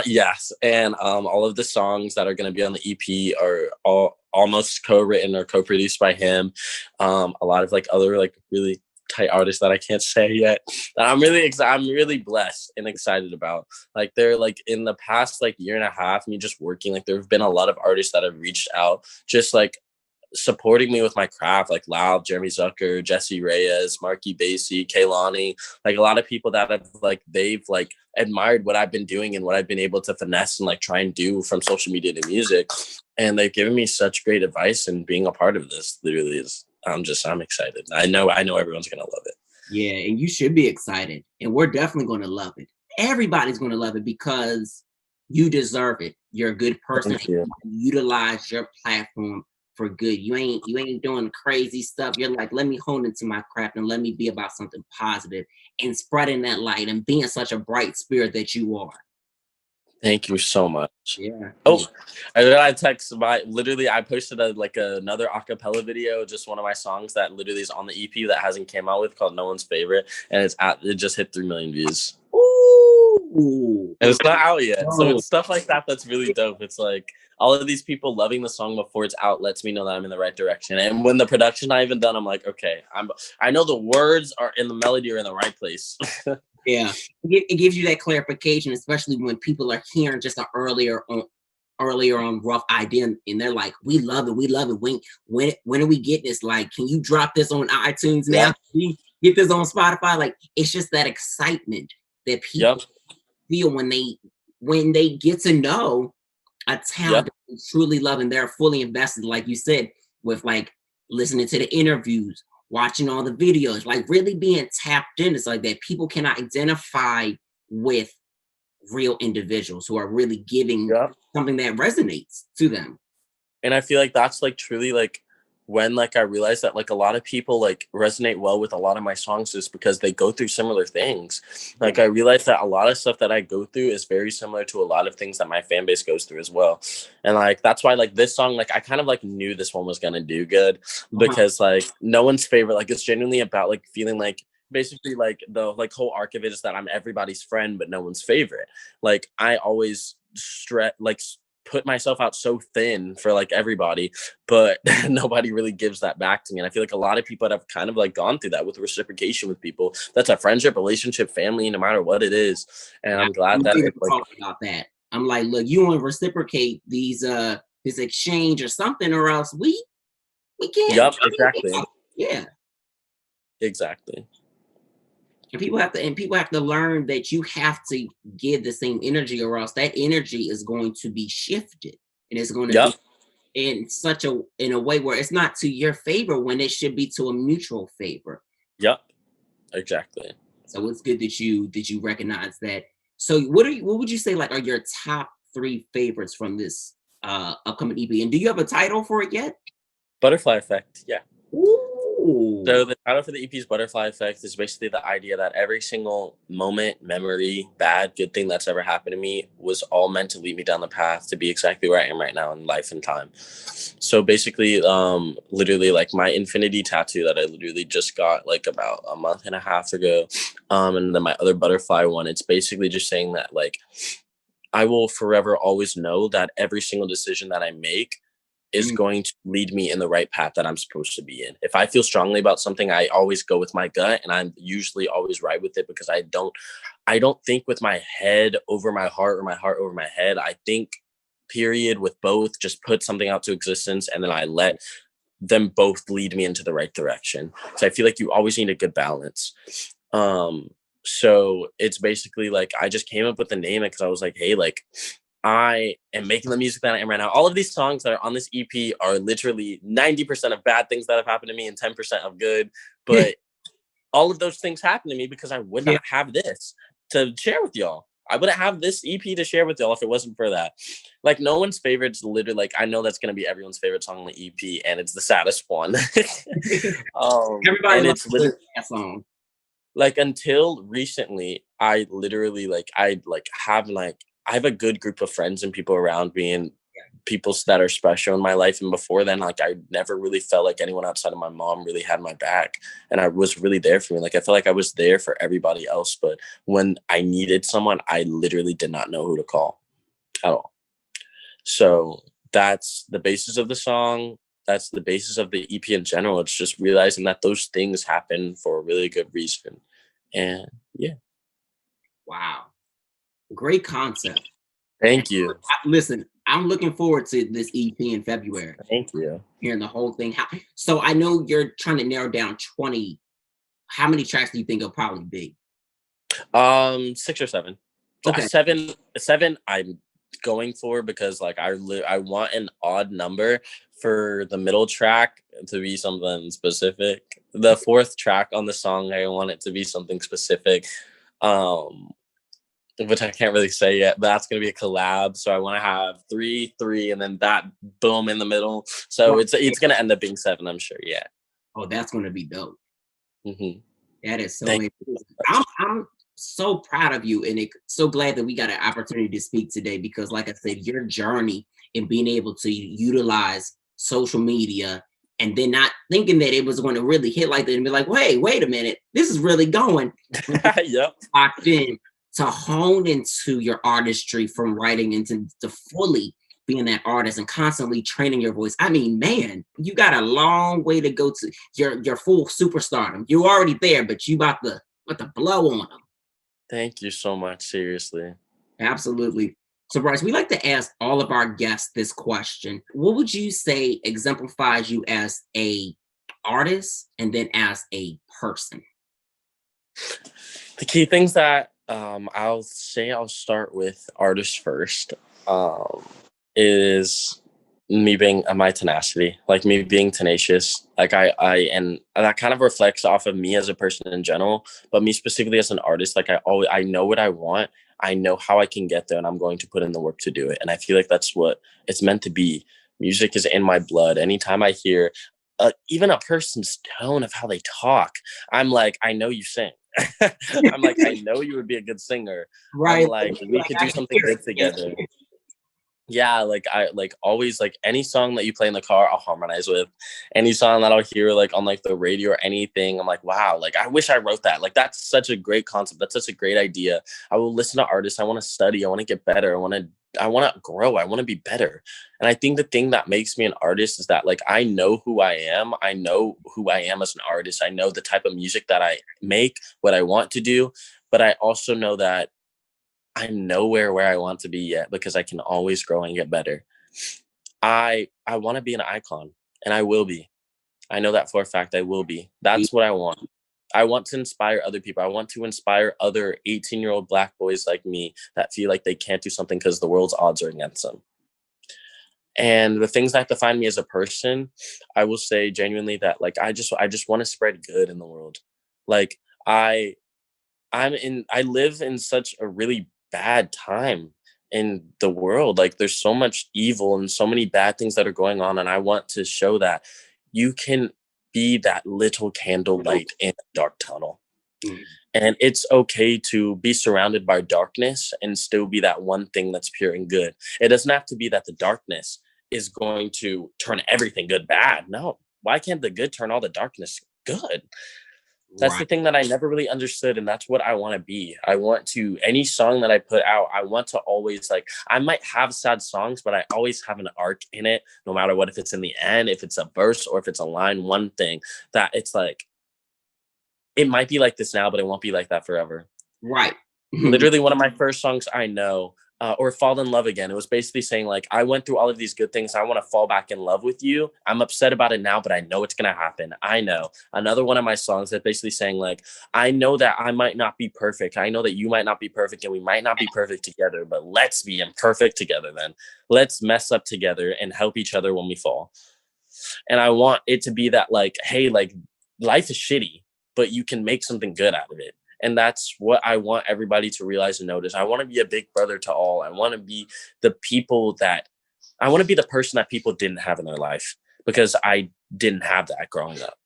Yes. And all of the songs that are going to be on the EP are all almost co-written or co-produced by him. A lot of like other like really tight artists that I can't say yet that I'm really blessed and excited about. Like they're like in the past like year and a half, me just working, like there have been a lot of artists that have reached out, just like supporting me with my craft, like Loud, Jeremy Zucker, Jesse Reyes, Marky Basie, Kaylani, like a lot of people that have like they've like admired what I've been doing and what I've been able to finesse and like try and do from social media to music, and they've given me such great advice, and being a part of this literally is I'm excited. I know everyone's gonna love it. Yeah, and you should be excited, and we're definitely going to love it. Everybody's going to love it because you deserve it. You're a good person. Thank you. Utilize your platform for good. You ain't doing crazy stuff. You're like, let me hone into my craft and let me be about something positive and spreading that light and being such a bright spirit that you are. Thank you so much. Yeah. Oh, I text literally I posted another acapella video, just one of my songs that literally is on the EP that hasn't came out with, called No One's Favorite, and it just hit 3 million views. Ooh. And it's not out yet. Oh. So it's stuff like that that's really dope. It's like all of these people loving the song before it's out lets me know that I'm in the right direction. And when the production's not even done, I'm like, okay, I know the words are in the melody are in the right place. Yeah, it gives you that clarification, especially when people are hearing just an earlier on rough idea, and they're like, "We love it, we love it. When are we getting this? Like, can you drop this on iTunes now? Yeah. Can we get this on Spotify?" Like, it's just that excitement that people feel when they get to know a talent that they truly love and they're fully invested, like you said, with like listening to the interviews, watching all the videos, like really being tapped in. It's like that people can identify with real individuals who are really giving something that resonates to them. And I feel like that's like truly like when like I realized that like a lot of people like resonate well with a lot of my songs is because they go through similar things. Like I realized that a lot of stuff that I go through is very similar to a lot of things that my fan base goes through as well. And like that's why like this song, like I kind of like knew this one was gonna do good because like No One's Favorite, like it's genuinely about like feeling like basically like the like whole arc of it is that I'm everybody's friend but no one's favorite. Like I always put myself out so thin for like everybody, but nobody really gives that back to me. And I feel like a lot of people have kind of like gone through that with reciprocation with people. That's a friendship, relationship, family, no matter what it is. And I'm glad that it's like, about that. I'm like, look, you want to reciprocate these this exchange or something, or else we can't. Yep, exactly. Yeah. Exactly. And people have to learn that you have to give the same energy, or else that energy is going to be shifted, and it's going to be in a way where it's not to your favor when it should be to a mutual favor. Yep, exactly. So it's good that you recognize that. So what would you say like are your top 3 favorites from this upcoming EP? And do you have a title for it yet? Butterfly Effect. Yeah. Ooh. So the title for the EP's Butterfly Effect is basically the idea that every single moment, memory, bad, good thing that's ever happened to me was all meant to lead me down the path to be exactly where I am right now in life and time. So basically, literally like my infinity tattoo that I literally just got like about a month and a half ago, and then my other butterfly one, it's basically just saying that like I will forever always know that every single decision that I make is going to lead me in the right path that I'm supposed to be in. If I feel strongly about something, I always go with my gut, and I'm usually always right with it because I don't think with my head over my heart or my heart over my head. I think period with both, just put something out to existence, and then I let them both lead me into the right direction. So I feel like you always need a good balance. So it's basically like I just came up with the name because I was like, hey, like I am making the music that I am right now. All of these songs that are on this EP are literally 90% of bad things that have happened to me and 10% of good. But all of those things happened to me because I would not have this to share with y'all. I wouldn't have this EP to share with y'all if it wasn't for that. Like No One's Favorite is literally like, I know that's going to be everyone's favorite song on the EP, and it's the saddest one. Everybody loves that song. Like until recently, I literally I have a good group of friends and people around me and people that are special in my life. And before then, like I never really felt like anyone outside of my mom really had my back. And I was really there for me. Like I felt like I was there for everybody else. But when I needed someone, I literally did not know who to call at all. So that's the basis of the song. That's the basis of the EP in general. It's just realizing that those things happen for a really good reason. And yeah. Wow. Great concept. Thank you. Listen, I'm looking forward to this EP in February. Thank you. Hearing the whole thing. So I know you're trying to narrow down 20. How many tracks do you think it'll probably be? 6 or 7. Okay. Seven I'm going for because like I want an odd number for the middle track to be something specific. The 4th track on the song, I want it to be something specific. which I can't really say yet. But that's gonna be a collab. So I want to have 3, 3, and then that boom in the middle. So it's gonna end up being 7, I'm sure. Yeah. Oh, that's gonna be dope. Mm-hmm. That is so Thank amazing. I'm so proud of you, and so glad that we got an opportunity to speak today because, like I said, your journey in being able to utilize social media and then not thinking that it was going to really hit like that and be like, wait a minute, this is really going. Yep. Locked in to hone into your artistry from writing into to fully being that artist and constantly training your voice. I mean, man, you got a long way to go to your full superstardom. You're already there, but you about to blow on them. Thank you so much. Seriously. Absolutely. So, Bryce, we like to ask all of our guests this question. What would you say exemplifies you as a artist and then as a person? The key things that I'll start with artist first is me being my tenacity, like me being tenacious. Like I and that kind of reflects off of me as a person in general, but me specifically as an artist, like I know what I want. I know how I can get there and I'm going to put in the work to do it. And I feel like that's what it's meant to be. Music is in my blood. Anytime I hear even a person's tone of how they talk, I'm like, I know you sing. I'm like, I know you would be a good singer. Right. I'm like, we could do something good together. Yeah, like I like always like any song that you play in the car, I'll harmonize with. Any song that I'll hear like on like the radio or anything, I'm like, wow, like I wish I wrote that. Like that's such a great concept. That's such a great idea. I will listen to artists. I want to study. I want to get better. I want to grow. I want to be better. And I think the thing that makes me an artist is that like I know who I am. I know who I am as an artist. I know the type of music that I make, what I want to do, but I also know that I'm nowhere where I want to be yet because I can always grow and get better. I want to be an icon and I will be. I know that for a fact I will be. That's what I want. I want to inspire other people. I want to inspire other 18-year-old Black boys like me that feel like they can't do something because the world's odds are against them. And the things that define me as a person, I will say genuinely that like I just want to spread good in the world. Like I live in such a really bad time in the world. Like there's so much evil and so many bad things that are going on. And I want to show that you can be that little candle light in a dark tunnel. Mm. And it's okay to be surrounded by darkness and still be that one thing that's pure and good. It doesn't have to be that the darkness is going to turn everything good bad. No. Why can't the good turn all the darkness good? That's the thing that I never really understood. And that's what I want to be. I want to, any song that I put out, I want to always like, I might have sad songs, but I always have an arc in it, no matter what, if it's in the end, if it's a verse or if it's a line, one thing that it's like, it might be like this now, but it won't be like that forever. Right. Literally one of my first songs I know, or Fall in Love Again. It was basically saying like, I went through all of these good things. I want to fall back in love with you. I'm upset about it now, but I know it's going to happen. I know. Another one of my songs that basically saying like, I know that I might not be perfect. I know that you might not be perfect and we might not be perfect together, but let's be imperfect together then. Let's mess up together and help each other when we fall. And I want it to be that like, hey, like life is shitty, but you can make something good out of it. And that's what I want everybody to realize and notice. I want to be a big brother to all. I want to be the person that people didn't have in their life because I didn't have that growing up,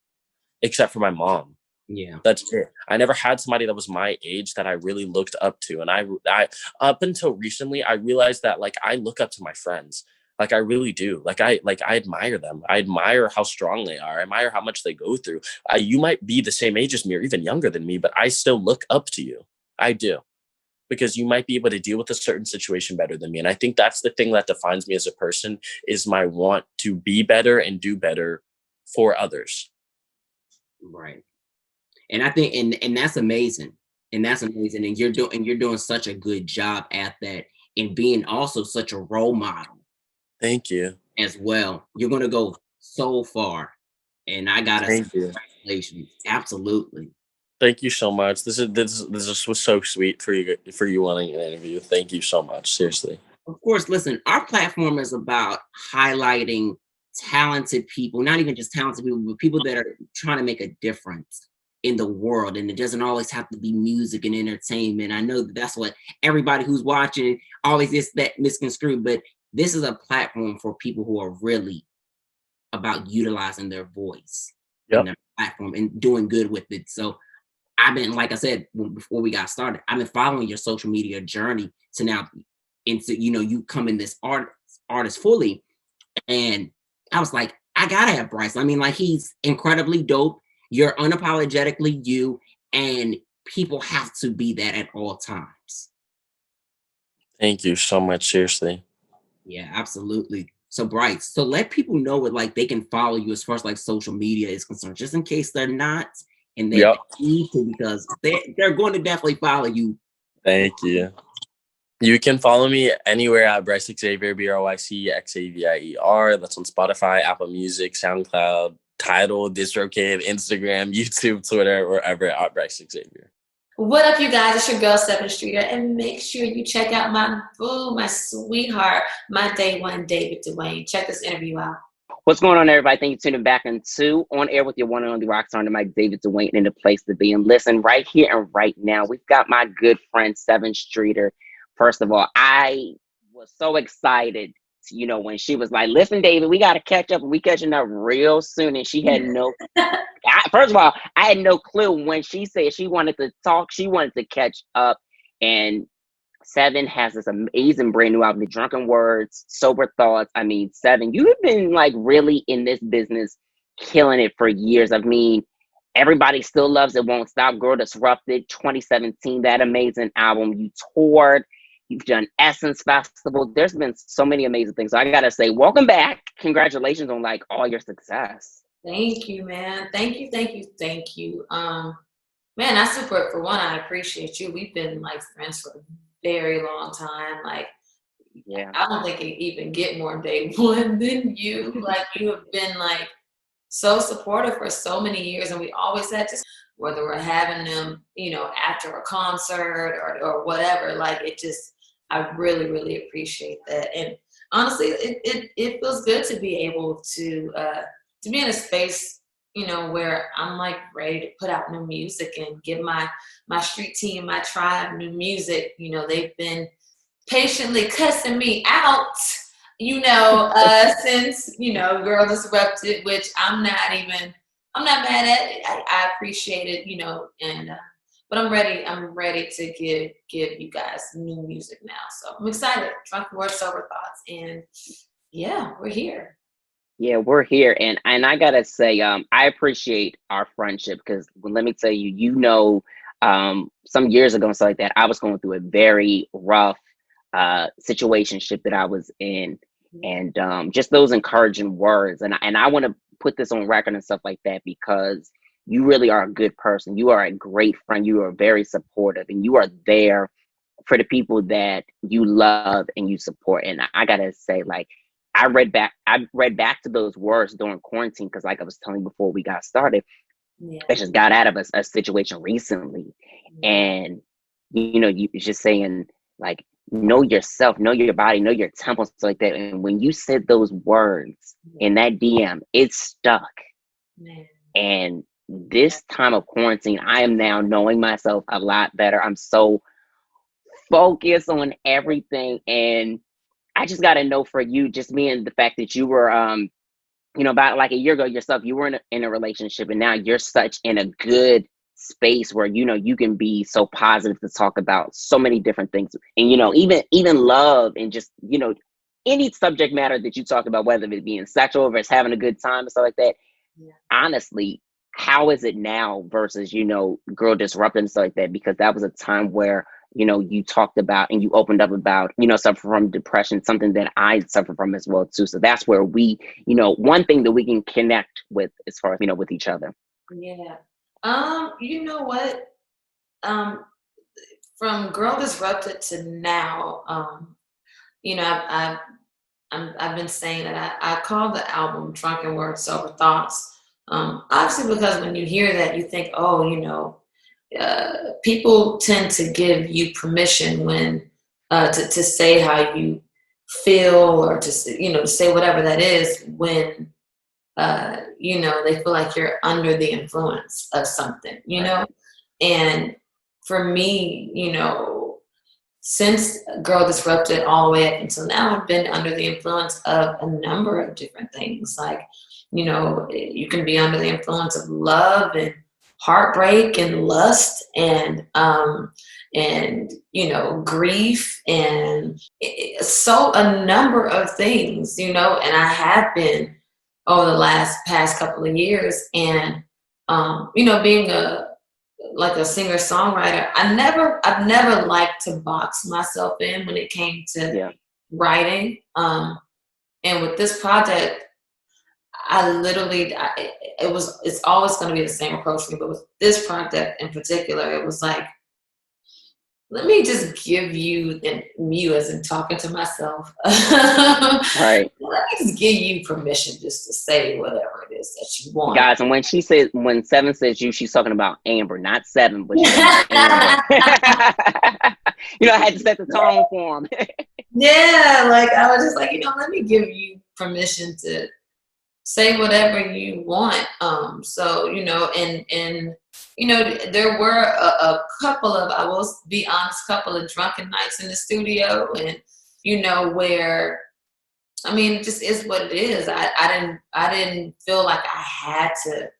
except for my mom. Yeah. That's it. I never had somebody that was my age that I really looked up to. And I up until recently, I realized that like I look up to my friends. Like I really do. Like I admire them. I admire how strong they are. I admire how much they go through. You might be the same age as me or even younger than me, but I still look up to you. I do. Because you might be able to deal with a certain situation better than me. And I think that's the thing that defines me as a person is my want to be better and do better for others. Right. And I think and that's amazing. And that's amazing. And you're doing such a good job at that and being also such a role model. Thank you. As well. You're going to go so far. And I got to say congratulations. Absolutely. Thank you so much. This was so sweet for you wanting an interview. Thank you so much. Seriously. Of course, listen, our platform is about highlighting talented people, not even just talented people, but people that are trying to make a difference in the world, and it doesn't always have to be music and entertainment. I know that that's what everybody who's watching always is that misconstrued, but this is a platform for people who are really about utilizing their voice and Yep. their platform and doing good with it. So I've been, like I said before we got started, I've been following your social media journey to now into, you come in this artist fully. And I was like, I gotta have Bryce. I mean, like, he's incredibly dope. You're unapologetically you, and people have to be that at all times. Thank you so much. Seriously. Yeah, absolutely. So Bryce, so let people know what, like, they can follow you as far as like social media is concerned, just in case they're not, and they Yep. need to, because they're going to definitely follow you. Thank you. You can follow me anywhere at Bryce Xavier, BryceXavier. That's on Spotify, Apple Music, SoundCloud, Tidal, DistroKid, Instagram, YouTube, Twitter, wherever at Bryce Xavier. What up, you guys? It's your girl, Sevyn Streeter, and make sure you check out my boo, my sweetheart, my day one, David Duane. Check this interview out. What's going on, everybody? Thank you for tuning back into On Air with your one and only rock star, Mike David Duane, in the place to be. And listen, right here and right now, we've got my good friend, Sevyn Streeter. First of all, I was so excited, when she was like, listen, David, we got to catch up, and we catching up real soon. And she had first of all, I had no clue when she said she wanted to talk, she wanted to catch up. And Sevyn has this amazing brand new album, The Drunken Words, Sober Thoughts. I mean, Sevyn, you have been like really in this business, killing it for years. I mean, Everybody Still Loves It Won't Stop, Girl Disrupted, 2017, that amazing album. You toured, you've done Essence Festival. There's been so many amazing things. So I gotta say, welcome back. Congratulations on like all your success. Thank you, man. Thank you. Man, I appreciate you. We've been like friends for a very long time. Like, Yeah. I don't think it even get more day one than you. Like, you have been like so supportive for so many years, and we always had to, whether we're having them, after a concert or whatever, like I really, really appreciate that. And honestly, it feels good to be able to be in a space, where I'm like ready to put out new music and give my street team, my tribe, new music. They've been patiently cussing me out, since, Girl Disrupted, which I'm not mad at it. I appreciate it, and but I'm ready to give you guys new music now. So I'm excited. Drunken Words, Sober Thoughts, and yeah, we're here. Yeah, we're here. And I gotta say, I appreciate our friendship, because let me tell you, some years ago and stuff like that, I was going through a very rough situationship that I was in. And just those encouraging words. And I want to put this on record and stuff like that, because you really are a good person. You are a great friend. You are very supportive, and you are there for the people that you love and you support. And I gotta say, like, I read back to those words during quarantine, because like I was telling you before we got started, I just got out of a situation recently. And you just saying, like, know yourself, know your body, know your temple, stuff like that. And when you said those words in that DM, it stuck. Man. And this time of quarantine, I am now knowing myself a lot better. I'm so focused on everything. And I just got to know, for you, just me, and the fact that you were, about like a year ago yourself, you were in a relationship, and now you're such in a good space where, you can be so positive to talk about so many different things. And, even love, and just, any subject matter that you talk about, whether it be sexual or it's having a good time and stuff like that. Yeah. Honestly, how is it now versus, Girl Disrupted and stuff like that? Because that was a time where, you talked about and you opened up about, suffering from depression, something that I suffer from as well too. So that's where we, one thing that we can connect with as far as, with each other. Yeah. You know what? From Girl Disrupted to now, I've been saying that I call the album Drunken Words, Sober Thoughts. Obviously, because when you hear that, you think, people tend to give you permission when to say how you feel, or to say whatever that is, when you know, they feel like you're under the influence of something, you know? And for me, you know, since Girl Disrupted all the way up until now, I've been under the influence of a number of different things. Like, you know, you can be under the influence of love and heartbreak and lust and you know, grief and so a number of things, you know, and I have been over the past couple of years. And you know, being a singer songwriter, I've never liked to box myself in when it came to writing. And with this project, it's always going to be the same approach for me, but with this project in particular, it was like, let me just give you, and you as in talking to myself, Right. let me just give you permission just to say whatever it is that you want. Guys, and when Sevyn says you, she's talking about Amber, not Sevyn, but she's talking about Amber. You know, I had to set the tone for him. Yeah, like I was just like, you know, let me give you permission to say whatever you want. So, you know, and you know, there were a couple of, I will be honest, couple of drunken nights in the studio, and you know, where, I mean, it just is what it is. I didn't feel like I had to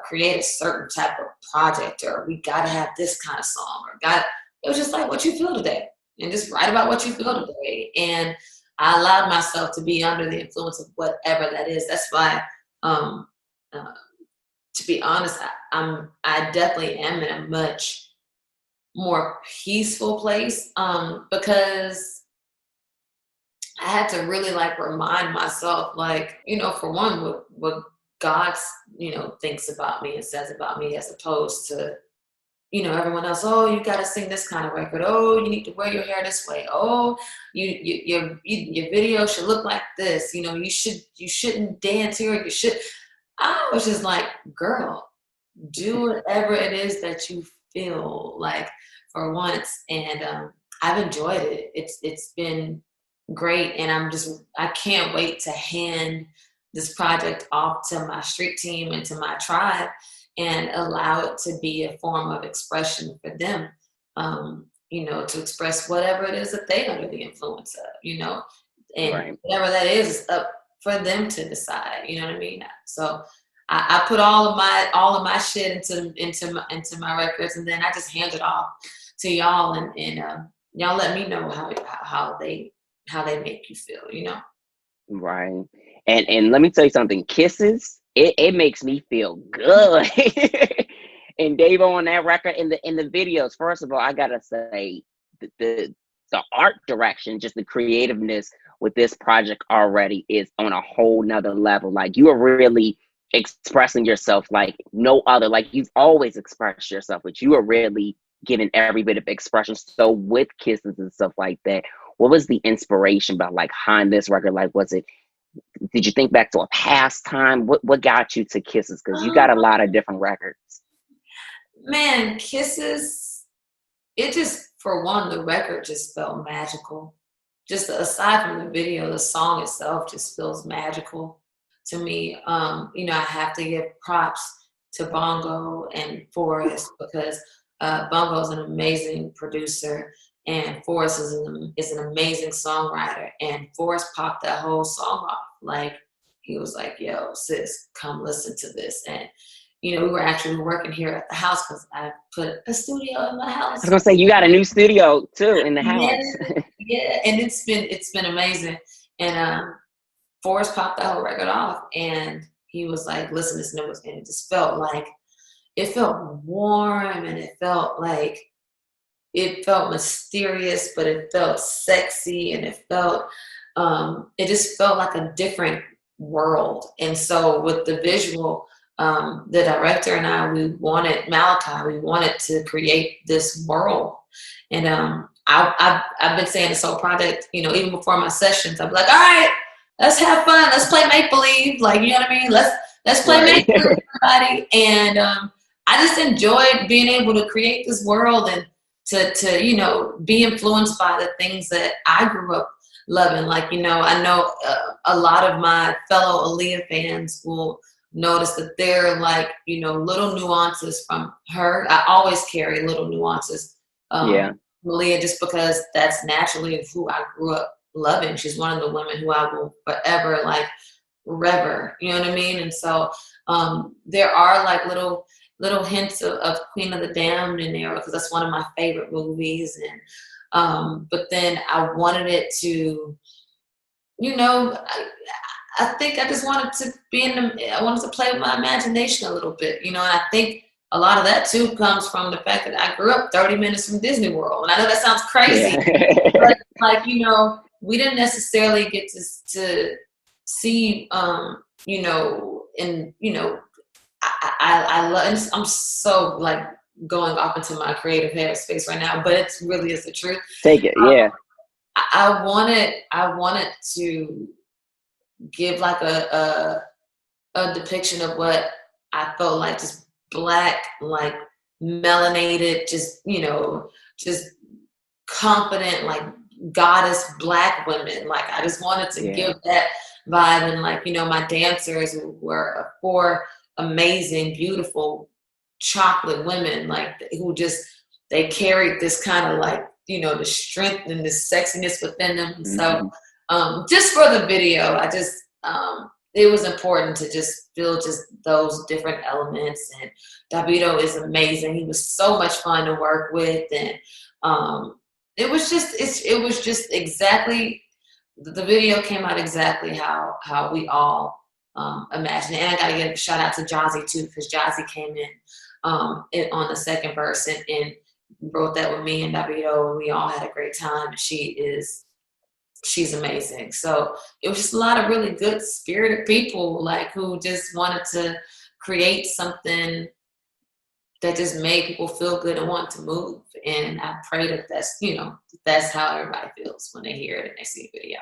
create a certain type of project, or we got to have this kind of song, it was just like what you feel today, and just write about what you feel today. And I allowed myself to be under the influence of whatever that is. That's why, to be honest, I definitely am in a much more peaceful place, because I had to really like remind myself, like, you know, for one, what God, you know, thinks about me and says about me, as opposed to, you know, everyone else. Oh, you got to sing this kind of record. Oh, you need to wear your hair this way. Oh, your video should look like this. You know, you shouldn't dance here. You should. I was just like, girl, do whatever it is that you feel like for once. And I've enjoyed it. It's been great, and I can't wait to hand this project off to my street team and to my tribe, and allow it to be a form of expression for them, you know, to express whatever it is that they're under the influence of, you know, and whatever that is up for them to decide, you know what I mean? So I put all of my shit into my records, and then I just hand it off to y'all, and y'all let me know how they make you feel, you know? Right. And let me tell you something, Kisses, it makes me feel good. And Dave on that record, in the videos, first of all, I gotta say the art direction, just the creativeness with this project already is on a whole nother level. Like, you are really expressing yourself like no other. Like, you've always expressed yourself, but you are really giving every bit of expression. So with Kisses and stuff like that, what was the inspiration behind this record? Like, did you think back to a past time? What got you to Kisses? Because you got a lot of different records. Man, Kisses, it just, for one, the record just felt magical. Just aside from the video, the song itself just feels magical to me. You know, I have to give props to Bongo and Forrest, because Bongo is an amazing producer, and Forrest is an amazing songwriter. And Forrest popped that whole song off. Like, he was like, yo, sis, come listen to this. And, you know, we were actually working here at the house, because I put a studio in my house. I was gonna say, you got a new studio too in the house. Yeah, and it's been amazing. And Forrest popped that whole record off, and he was like, listen, this number, and it just felt like, it felt warm, and it felt mysterious, but it felt sexy, and it just felt like a different world. And so with the visual, the director and I, we wanted to create this world. And I've been saying this whole project, you know, even before my sessions, I'd be like, all right, let's have fun, let's play make believe, like, you know what I mean? Let's play make believe, everybody. And I just enjoyed being able to create this world, and to you know, be influenced by the things that I grew up loving. Like, you know, I know a lot of my fellow Aaliyah fans will notice that there are, like, you know, little nuances from her. I always carry little nuances Yeah. from Aaliyah, just because that's naturally who I grew up loving. She's one of the women who I will forever, like, rever, you know what I mean? And so there are, like, little hints of Queen of the Damned in there, because that's one of my favorite movies. And but then I wanted it to, you know, I think I just wanted to I wanted to play with my imagination a little bit, you know. And I think a lot of that too comes from the fact that I grew up 30 minutes from Disney World. And I know that sounds crazy, Yeah. but, like, you know, we didn't necessarily get to see, you know, and, you know, I love, I'm so, like, going off into my creative headspace right now, but it really is the truth. Take it. Yeah. I wanted to give, like, a depiction of what I felt like, just Black, like, melanated, just, you know, just confident, like, goddess Black women. Like, I just wanted to give that vibe. And, like, you know, my dancers were 4 amazing, beautiful chocolate women, like, who just, they carried this kind of, like, you know, the strength and the sexiness within them. Mm-hmm. So just for the video, I just it was important to just feel just those different elements. And Davido is amazing. He was so much fun to work with. And it was just exactly, the video came out exactly how we all imagined it. And I gotta give a shout out to Jazzy too, because Jazzy came in on the second verse and wrote that with me and Davido, and we all had a great time. She's amazing. So it was just a lot of really good spirited people, like, who just wanted to create something that just made people feel good and want to move. And I pray that that's, you know, that's how everybody feels when they hear it and they see the video.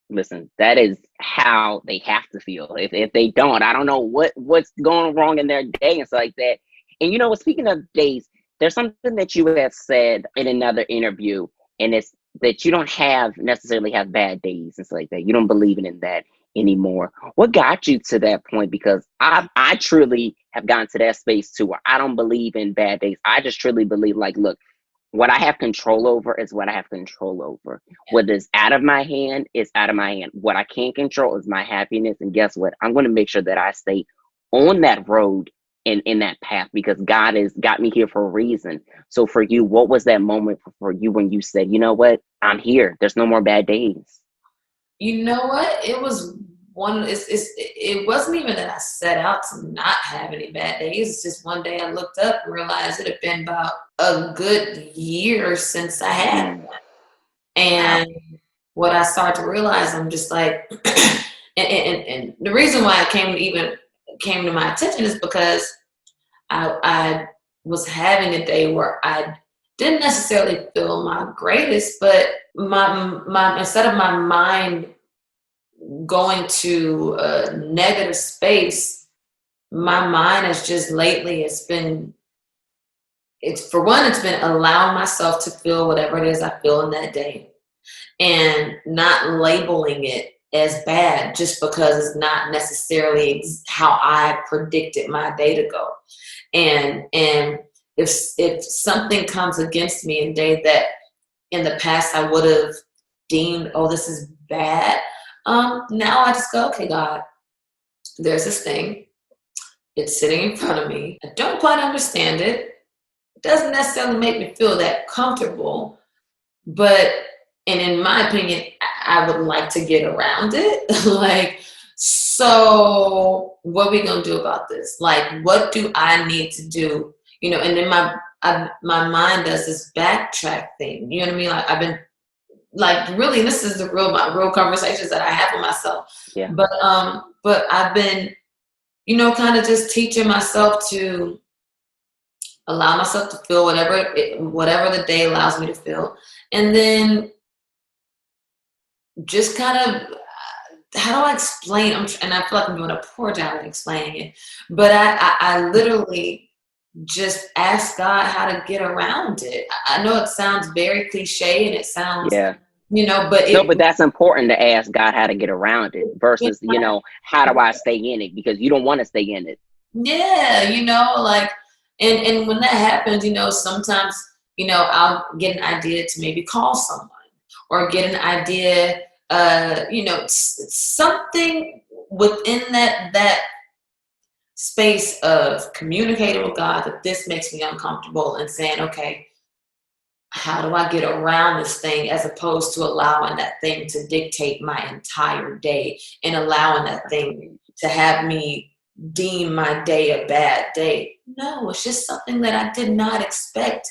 Listen, that is how they have to feel. If they don't, I don't know what's going wrong in their day and stuff like that. And, you know, speaking of days, there's something that you have said in another interview, and it's that you don't necessarily have bad days and stuff like that. You don't believe in that anymore. What got you to that point? Because I truly have gotten to that space too, where I don't believe in bad days. I just truly believe, like, look, what I have control over is what I have control over. What is out of my hand is out of my hand. What I can't control is my happiness. And guess what? I'm going to make sure that I stay on that road and in that path, because God has got me here for a reason. So for you, what was that moment for you when you said, you know what, I'm here. There's no more bad days? You know what? It was it wasn't even that I set out to not have any bad days. It's just one day I looked up and realized it had been about a good year since I had one. And what I started to realize, I'm just like, and the reason why it came to my attention is because I was having a day where I didn't necessarily feel my greatest, but my instead of my mind going to a negative space, my mind has just lately, it's been allowing myself to feel whatever it is I feel in that day, and not labeling it as bad just because it's not necessarily how I predicted my day to go. And if something comes against me in a day that in the past I would have deemed, oh, this is bad, now I just go, okay, God, there's this thing. It's sitting in front of me. I don't quite understand it. It doesn't necessarily make me feel that comfortable, but, and in my opinion, I would like to get around it. Like, so what are we going to do about this? Like, what do I need to do? You know, and then my mind does this backtrack thing. You know what I mean? Like, I've been, like, really, this is my real conversations that I have with myself. Yeah. But I've been, you know, kind of just teaching myself to allow myself to feel whatever the day allows me to feel. And then just kind of, how do I explain? And I feel like I'm doing a poor job at explaining it, but I literally just ask God how to get around it. I know it sounds very cliche and it sounds But No, but that's important to ask God how to get around it versus, it, how do I stay in it? Because you don't want to stay in it. yeah, like, and when that happens, sometimes, I'll get an idea to maybe call someone or get an idea, something within that space of communicating with God that this makes me uncomfortable and saying, okay, how do I get around this thing, as opposed to allowing that thing to dictate my entire day and allowing that thing to have me deem my day a bad day. No, it's just something that I did not expect,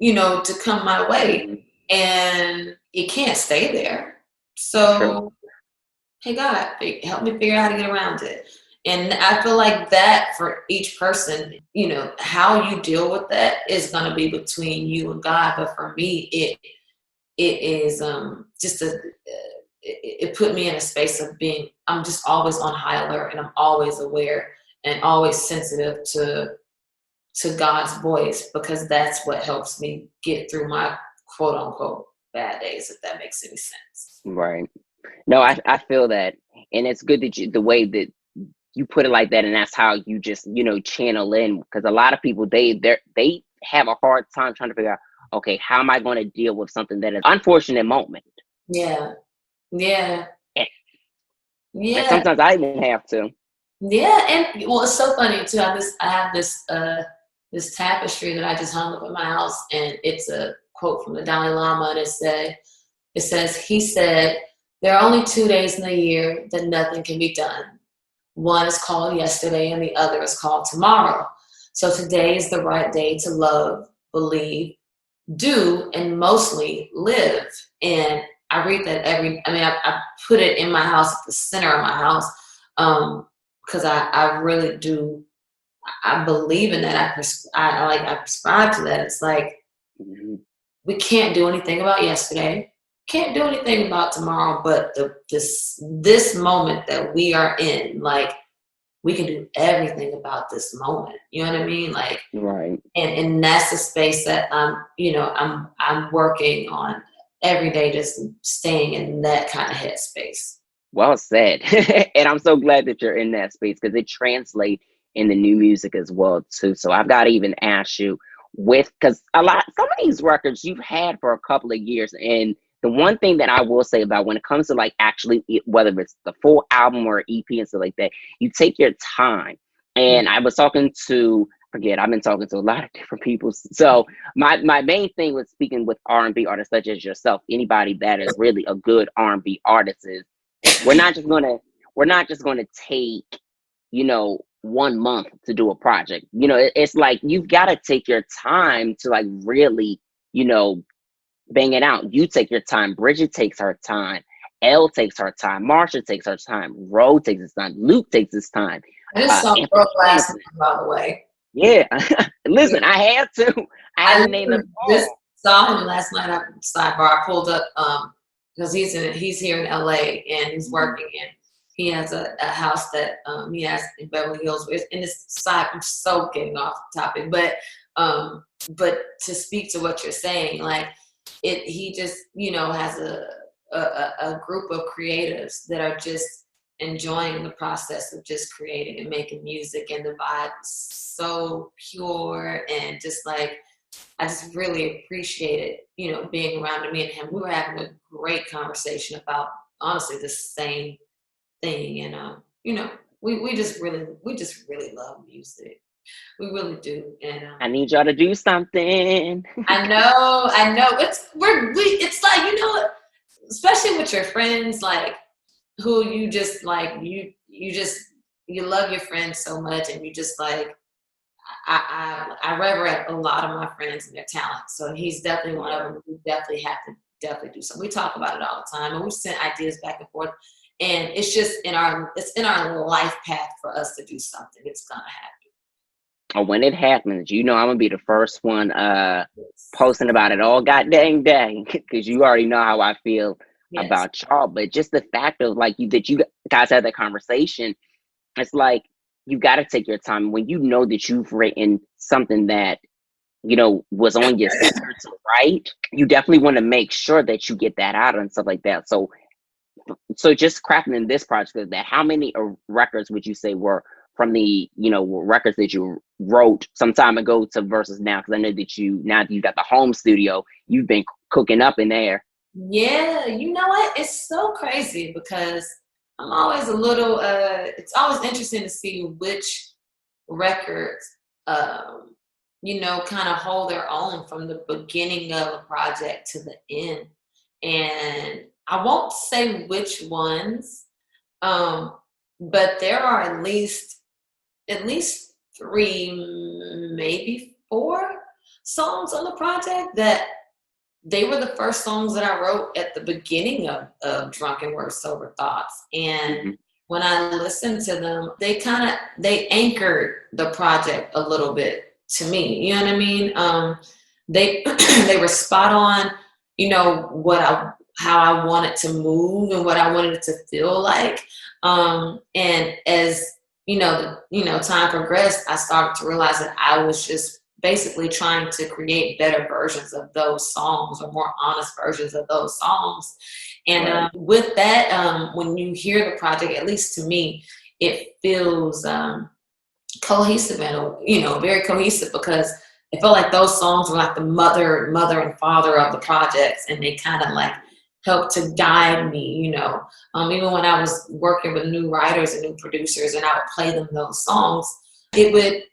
to come my way. And it can't stay there. So, hey, God, help me figure out how to get around it. And I feel like that for each person, how you deal with that is going to be between you and God. But for me, it is just it put me in a space of I'm just always on high alert, and I'm always aware and always sensitive to God's voice, because that's what helps me get through my quote unquote bad days, if that makes any sense. Right. No, I feel that. And it's good that the way that you put it like that, and that's how you just, channel in, because a lot of people, they have a hard time trying to figure out, okay, how am I going to deal with something that is an unfortunate moment? Yeah. And sometimes I even have to. Yeah, and well, it's so funny too. I have this tapestry that I just hung up in my house, and it's a quote from the Dalai Lama, and it says, he said, there are only 2 days in the year that nothing can be done. One is called yesterday, and the other is called tomorrow. So today is the right day to love, believe, do, and mostly live. And I read that I put it in my house, at the center of my house, because I really do. I believe in that. I prescribe to that. It's like, we can't do anything about yesterday, can't do anything about tomorrow, but this moment that we are in, like, we can do everything about this moment. You know what I mean? Like, right. And that's the space that I'm working on every day, just staying in that kind of headspace. Well said. And I'm so glad that you're in that space, because it translates in the new music as well too. So I've got to even ask you, because some of these records you've had for a couple of years, and the one thing that I will say about when it comes to like actually, whether it's the full album or EP and stuff like that, you take your time. And I was talking to, I've been talking to a lot of different people. So my main thing was speaking with R&B artists such as yourself, anybody that is really a good R&B artist, is we're not just gonna take, 1 month to do a project. It's like you've got to take your time to like really, bang it out. You take your time. Bridget takes her time. Elle takes her time. Marsha takes her time. Ro takes his time. Luke takes his time. This song broke last night, by the way. Yeah. Listen, I had to. I had to name them all. Just saw him last night at Sidebar. I pulled up because he's here in LA, and he's working, and he has a house that he has in Beverly Hills. In this side, I'm so getting off the topic, but to speak to what you're saying, like, he just, has a group of creatives that are just enjoying the process of just creating and making music, and the vibe is so pure, and just like, I just really appreciated, being around me and him. We were having a great conversation about, honestly, the same thing, and we just really love music. We really do. And I need y'all to do something. I know. It's like, especially with your friends, like, who you just like, you love your friends so much, and you just like, I reverence a lot of my friends and their talent. So he's definitely one of them. We definitely have to do something. We talk about it all the time, and we send ideas back and forth. And it's just in our life path for us to do something. It's gonna happen. When it happens, I'm gonna be the first one posting about it all god dang day, because you already know how I feel about y'all. But just the fact of like that you guys had that conversation, it's like you got to take your time when you know that you've written something that was on your center to write, you definitely want to make sure that you get that out and stuff like that. So just crafting in this project, that how many records would you say were from the records that you wrote some time ago to versus now? Because I know that now that you got the home studio, you've been cooking up in there. Yeah, you know what? It's so crazy because I'm always a little. It's always interesting to see which records, kind of hold their own from the beginning of a project to the end. And I won't say which ones, but there are at least 3, maybe 4 songs on the project that they were the first songs that I wrote at the beginning of Drunken Words, Sober Thoughts. And when I listened to them, they anchored the project a little bit to me. You know what I mean? They they were spot on, how I wanted to move and what I wanted it to feel like. And as time progressed, I started to realize that I was just basically trying to create better versions of those songs, or more honest versions of those songs. And with that, when you hear the project, at least to me, it feels cohesive and very cohesive, because it felt like those songs were like the mother and father of the projects, and they kind of like helped to guide me, even when I was working with new writers and new producers, and I would play them those songs, it would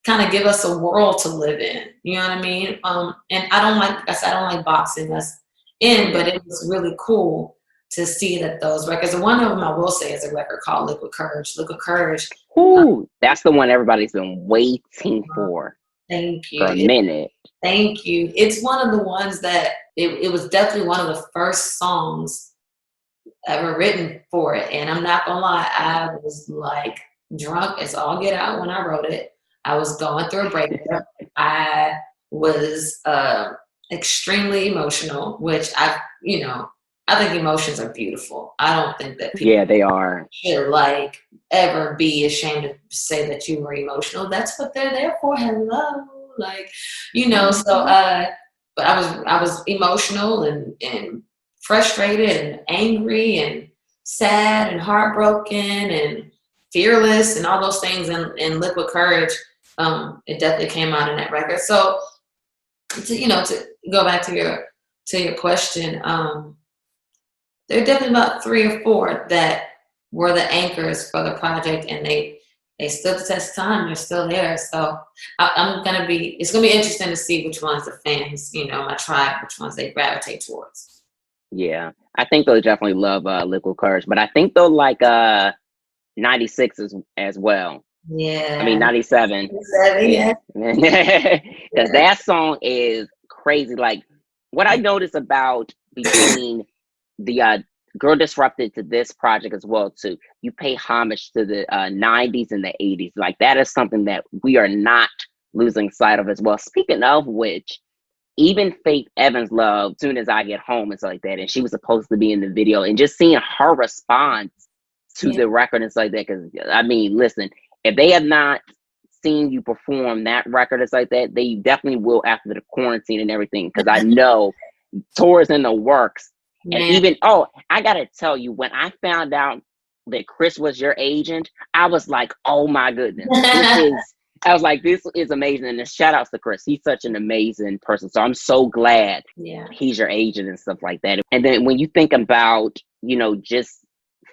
kind of give us a world to live in. You know what I mean? And I don't like boxing us in, but it was really cool to see that those records, and one of them I will say is a record called Liquid Courage. Liquid Courage. Ooh, that's the one everybody's been waiting for. Thank you. For a minute. Thank you. It's one of the ones that it was definitely one of the first songs ever written for it. And I'm not gonna lie, I was like drunk as all get out when I wrote it. I was going through a breakup. I was extremely emotional, which I think emotions are beautiful. I don't think that people they are should ever be ashamed to say that you were emotional. That's what they're there for. Hello. So but I was emotional and frustrated and angry and sad and heartbroken and fearless and all those things in Liquid Courage. It definitely came out in that record. So to go back to your question, there are definitely about 3 or 4 that were the anchors for the project, and they stood the test of time. They're still there. So it's gonna be interesting to see which ones the fans, my tribe, which ones they gravitate towards. Yeah, I think they'll definitely love Liquid Courage, but I think they'll like 96 as well. Yeah. I mean 97. 97, yeah. Because that song is crazy. Like, what I noticed about between the Girl Disrupted to this project as well too, you pay homage to the 90s and the 80s. Like, that is something that we are not losing sight of as well. Speaking of which, even Faith Evans loved Soon As I Get Home and stuff like that, and she was supposed to be in the video, and just seeing her response to the record and stuff like that, because I mean, listen, if they have not seen you perform that record and stuff like that, they definitely will after the quarantine and everything, because I know tours in the works. And even, I gotta tell you, when I found out that Chris was your agent, I was like, oh my goodness, this is amazing. And shout outs to Chris. He's such an amazing person. So I'm so glad he's your agent and stuff like that. And then when you think about, just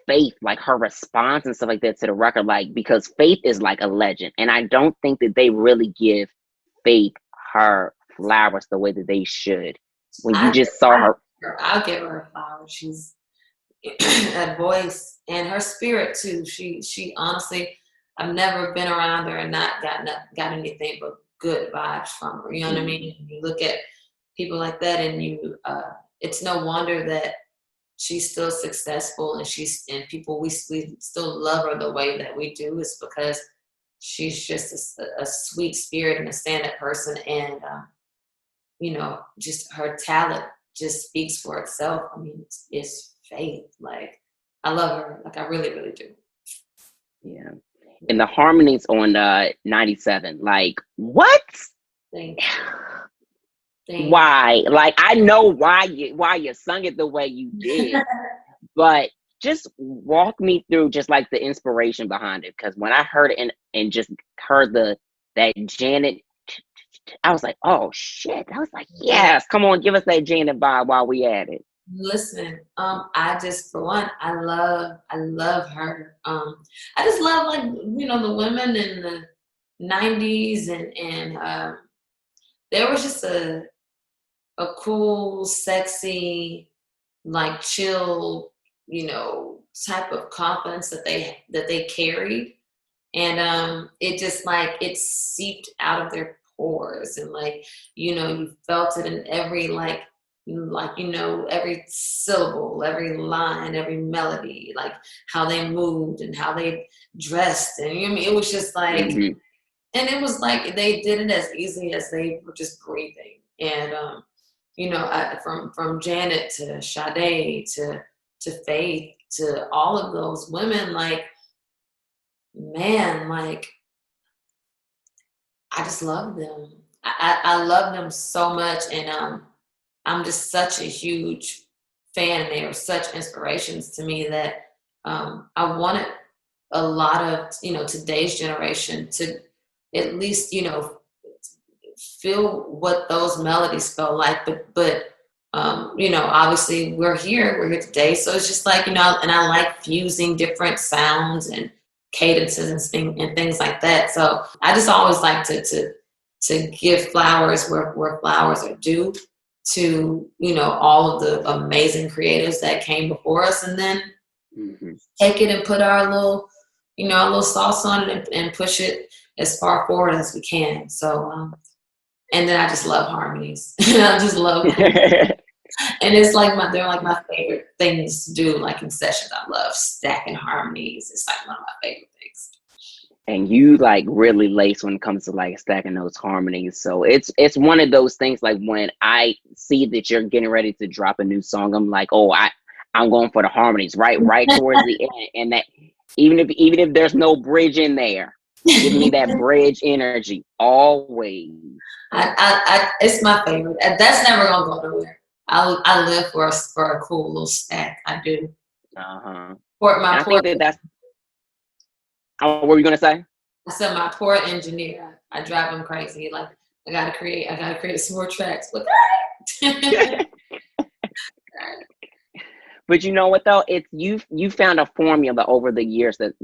Faith, like her response and stuff like that to the record, like, because Faith is like a legend. And I don't think that they really give Faith her flowers the way that they should. When you just saw her. I'll give her a flower. She's that voice and her spirit too. She honestly, I've never been around her and not got anything but good vibes from her. You know what I mean? You look at people like that, and it's no wonder that she's still successful, and people we still love her the way that we do, is because she's just a sweet spirit and a stand-up person, and just her talent just speaks for itself. I mean, it's Faith. Like, I love her. Like, I really, really do. Yeah. And the harmonies on 97, like, what? Thank you. Thank Why? Like, I know why you sung it the way you did, but just walk me through just like the inspiration behind it. Because when I heard it and just heard that Janet, I was like, oh shit. I was like, yes, come on, give us that Janet vibe while we at it. Listen, I just, for one, I love her. I just love, like, the women in the 90s, and there was just a cool, sexy, like, chill, type of confidence that they carried. And it just, like, it seeped out of their pores, and, like, you felt it in every, every syllable, every line, every melody, like how they moved and how they dressed. And it was just like, Mhm. and it was like they did it as easy as they were just breathing. And from Janet to Sade to Faith, to all of those women, like, man, like, I just love them. I love them so much, and I'm just such a huge fan, and they are such inspirations to me that I wanted a lot of today's generation to at least feel what those melodies felt like. But obviously we're here today, so it's just like, and I like fusing different sounds and cadences and things like that. So I just always like to give flowers where flowers are due, to all of the amazing creatives that came before us, and then take it and put our little sauce on it, and push it as far forward as we can. So and then I just love harmonies. I just love and it's like they're like my favorite things to do, like in sessions. I love stacking harmonies. It's like one of my favorite things. And you like really lace when it comes to like stacking those harmonies. So it's one of those things, like when I see that you're getting ready to drop a new song, I'm like, oh, I'm going for the harmonies right towards the end. And that even if there's no bridge in there, give me that bridge energy always. I it's my favorite. That's never gonna go nowhere. I live for a cool little stack. I do. I think that's. Oh, what were you gonna say? I said my poor engineer. I drive him crazy. Like, I gotta create some more tracks. But But you know what though? It's you found a formula over the years that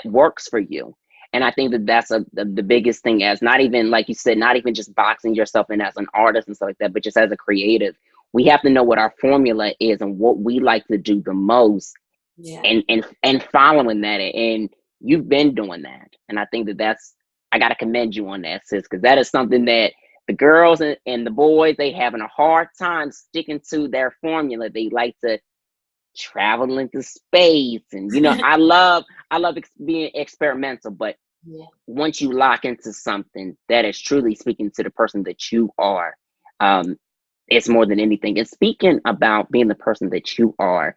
works for you. And I think that that's the biggest thing, as not even, like you said, not even just boxing yourself in as an artist and stuff like that, but just as a creative. We have to know what our formula is and what we like to do the most, and following that. And you've been doing that. And I think that's, I got to commend you on that, sis, because that is something that the girls and the boys, they having a hard time sticking to their formula. They like to travel into space, and I love being experimental, but once you lock into something that is truly speaking to the person that you are, it's more than anything. And speaking about being the person that you are,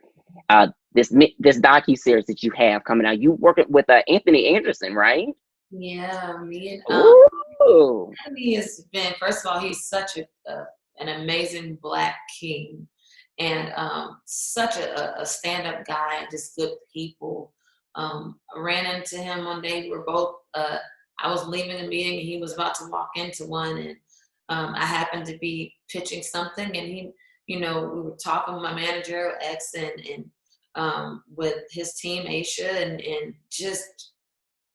this docu-series that you have coming out, you working with Anthony Anderson, right? Yeah, me and Ooh. Anthony has been, first of all, he's such an amazing Black king, and such a stand-up guy, and just good people. I ran into him one day. We were both, I was leaving a meeting, and he was about to walk into one, and I happened to be pitching something, and he, we were talking with my manager, X, and with his team, Aisha, and just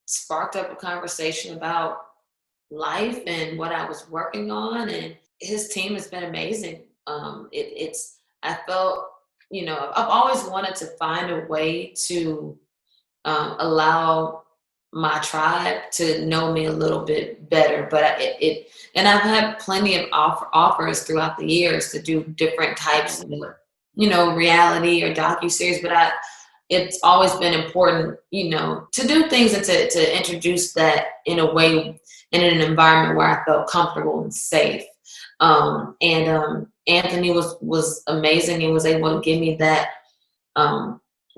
sparked up a conversation about life and what I was working on, and his team has been amazing. I felt, I've always wanted to find a way to allow my tribe to know me a little bit better, but and I've had plenty of offers throughout the years to do different types of, reality or docuseries, but it's always been important, to do things and to introduce that in a way, in an environment where I felt comfortable and safe. Anthony was amazing and was able to give me that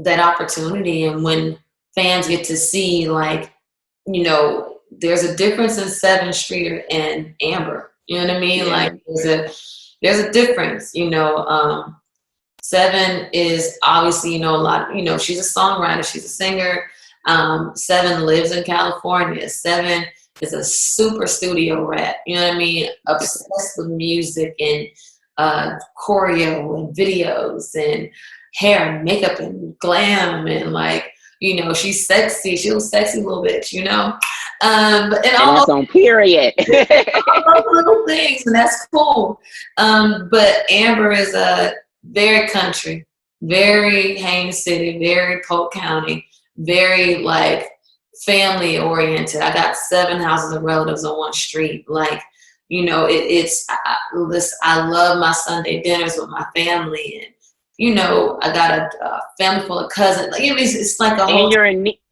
opportunity. And when fans get to see, like, there's a difference in Sevyn Streeter and Amber. You know what I mean? Yeah. Like there's a difference, Sevyn is obviously, a lot, she's a songwriter, she's a singer. Sevyn lives in California. Sevyn is a super studio rat, you know what I mean? Obsessed with music and choreo and videos and hair and makeup and glam and she's sexy. She's a sexy little bitch, and that's on period. all those little things, and that's cool. But Amber is a very country, very Haines City, very Polk County, very family oriented. I got 7 houses of relatives on one street. Listen, I love my Sunday dinners with my family, and I got a family full of cousins. It's like a whole.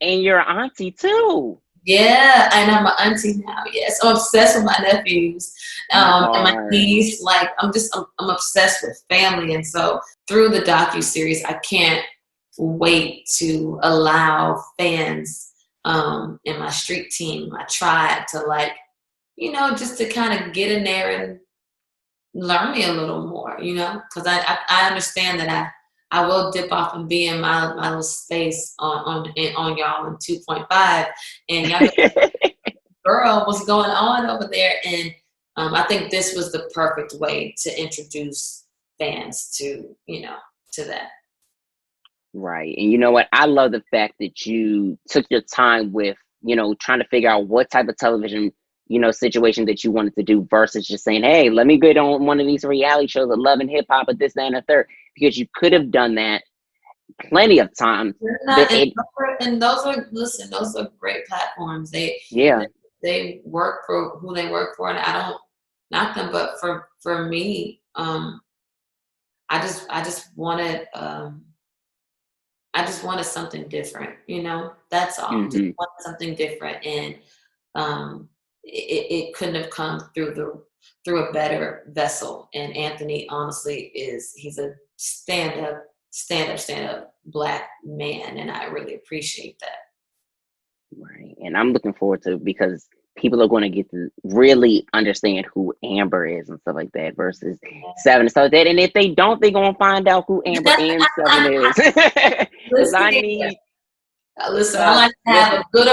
And your auntie too. Yeah, and I'm an auntie now. Yes, I'm obsessed with my nephews and my niece. I'm obsessed with family, and so through the docu-series, I can't wait to allow fans and my street team, my tribe, to just to kind of get in there and learn me a little more, because I understand that I will dip off and be in my little space on y'all in 2.5, and y'all girl, what's going on over there? And I think this was the perfect way to introduce fans to that. Right. And you know what? I love the fact that you took your time with, trying to figure out what type of television, situation that you wanted to do versus just saying, hey, let me get on one of these reality shows of love and hip hop or this, that, and the third. Because you could have done that plenty of times. And those are great platforms. They work for who they work for, and I don't knock them, but for me, I just wanted something different, that's all. Mm-hmm. Just wanted something different, and it couldn't have come through a better vessel. And Anthony, honestly, he's a stand-up Black man, and I really appreciate that. Right. And I'm looking forward to it because people are going to get to really understand who Amber is and stuff like that versus Sevyn and stuff like that. And if they don't, they're going to find out who Amber and Sevyn is. Listen, I like to have a good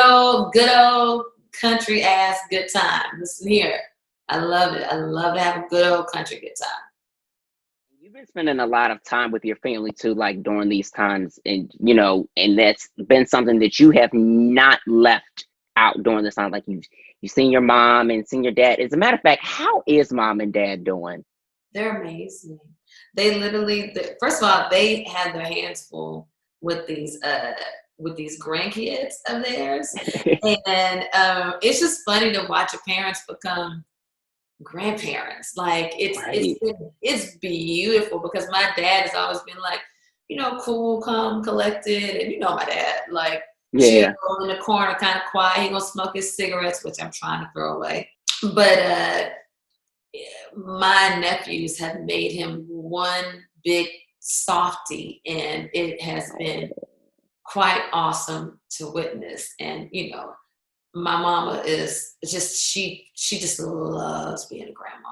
old country ass good time. Listen here. I love it. I love to have a good old country good time. You've been spending a lot of time with your family too, during these times, and and that's been something that you have not left out during this time. You've seen your mom and seen your dad. As a matter of fact, how is mom and dad doing? They're amazing. They literally, first of all, they had their hands full with these grandkids of theirs, and it's just funny to watch your parents become grandparents. It's beautiful because my dad has always been cool, calm, collected, and my dad chill in the corner, kind of quiet. He gonna smoke his cigarettes, which I'm trying to throw away. But my nephews have made him one big softie, and it has been quite awesome to witness. And my mama is just she just loves being a grandma.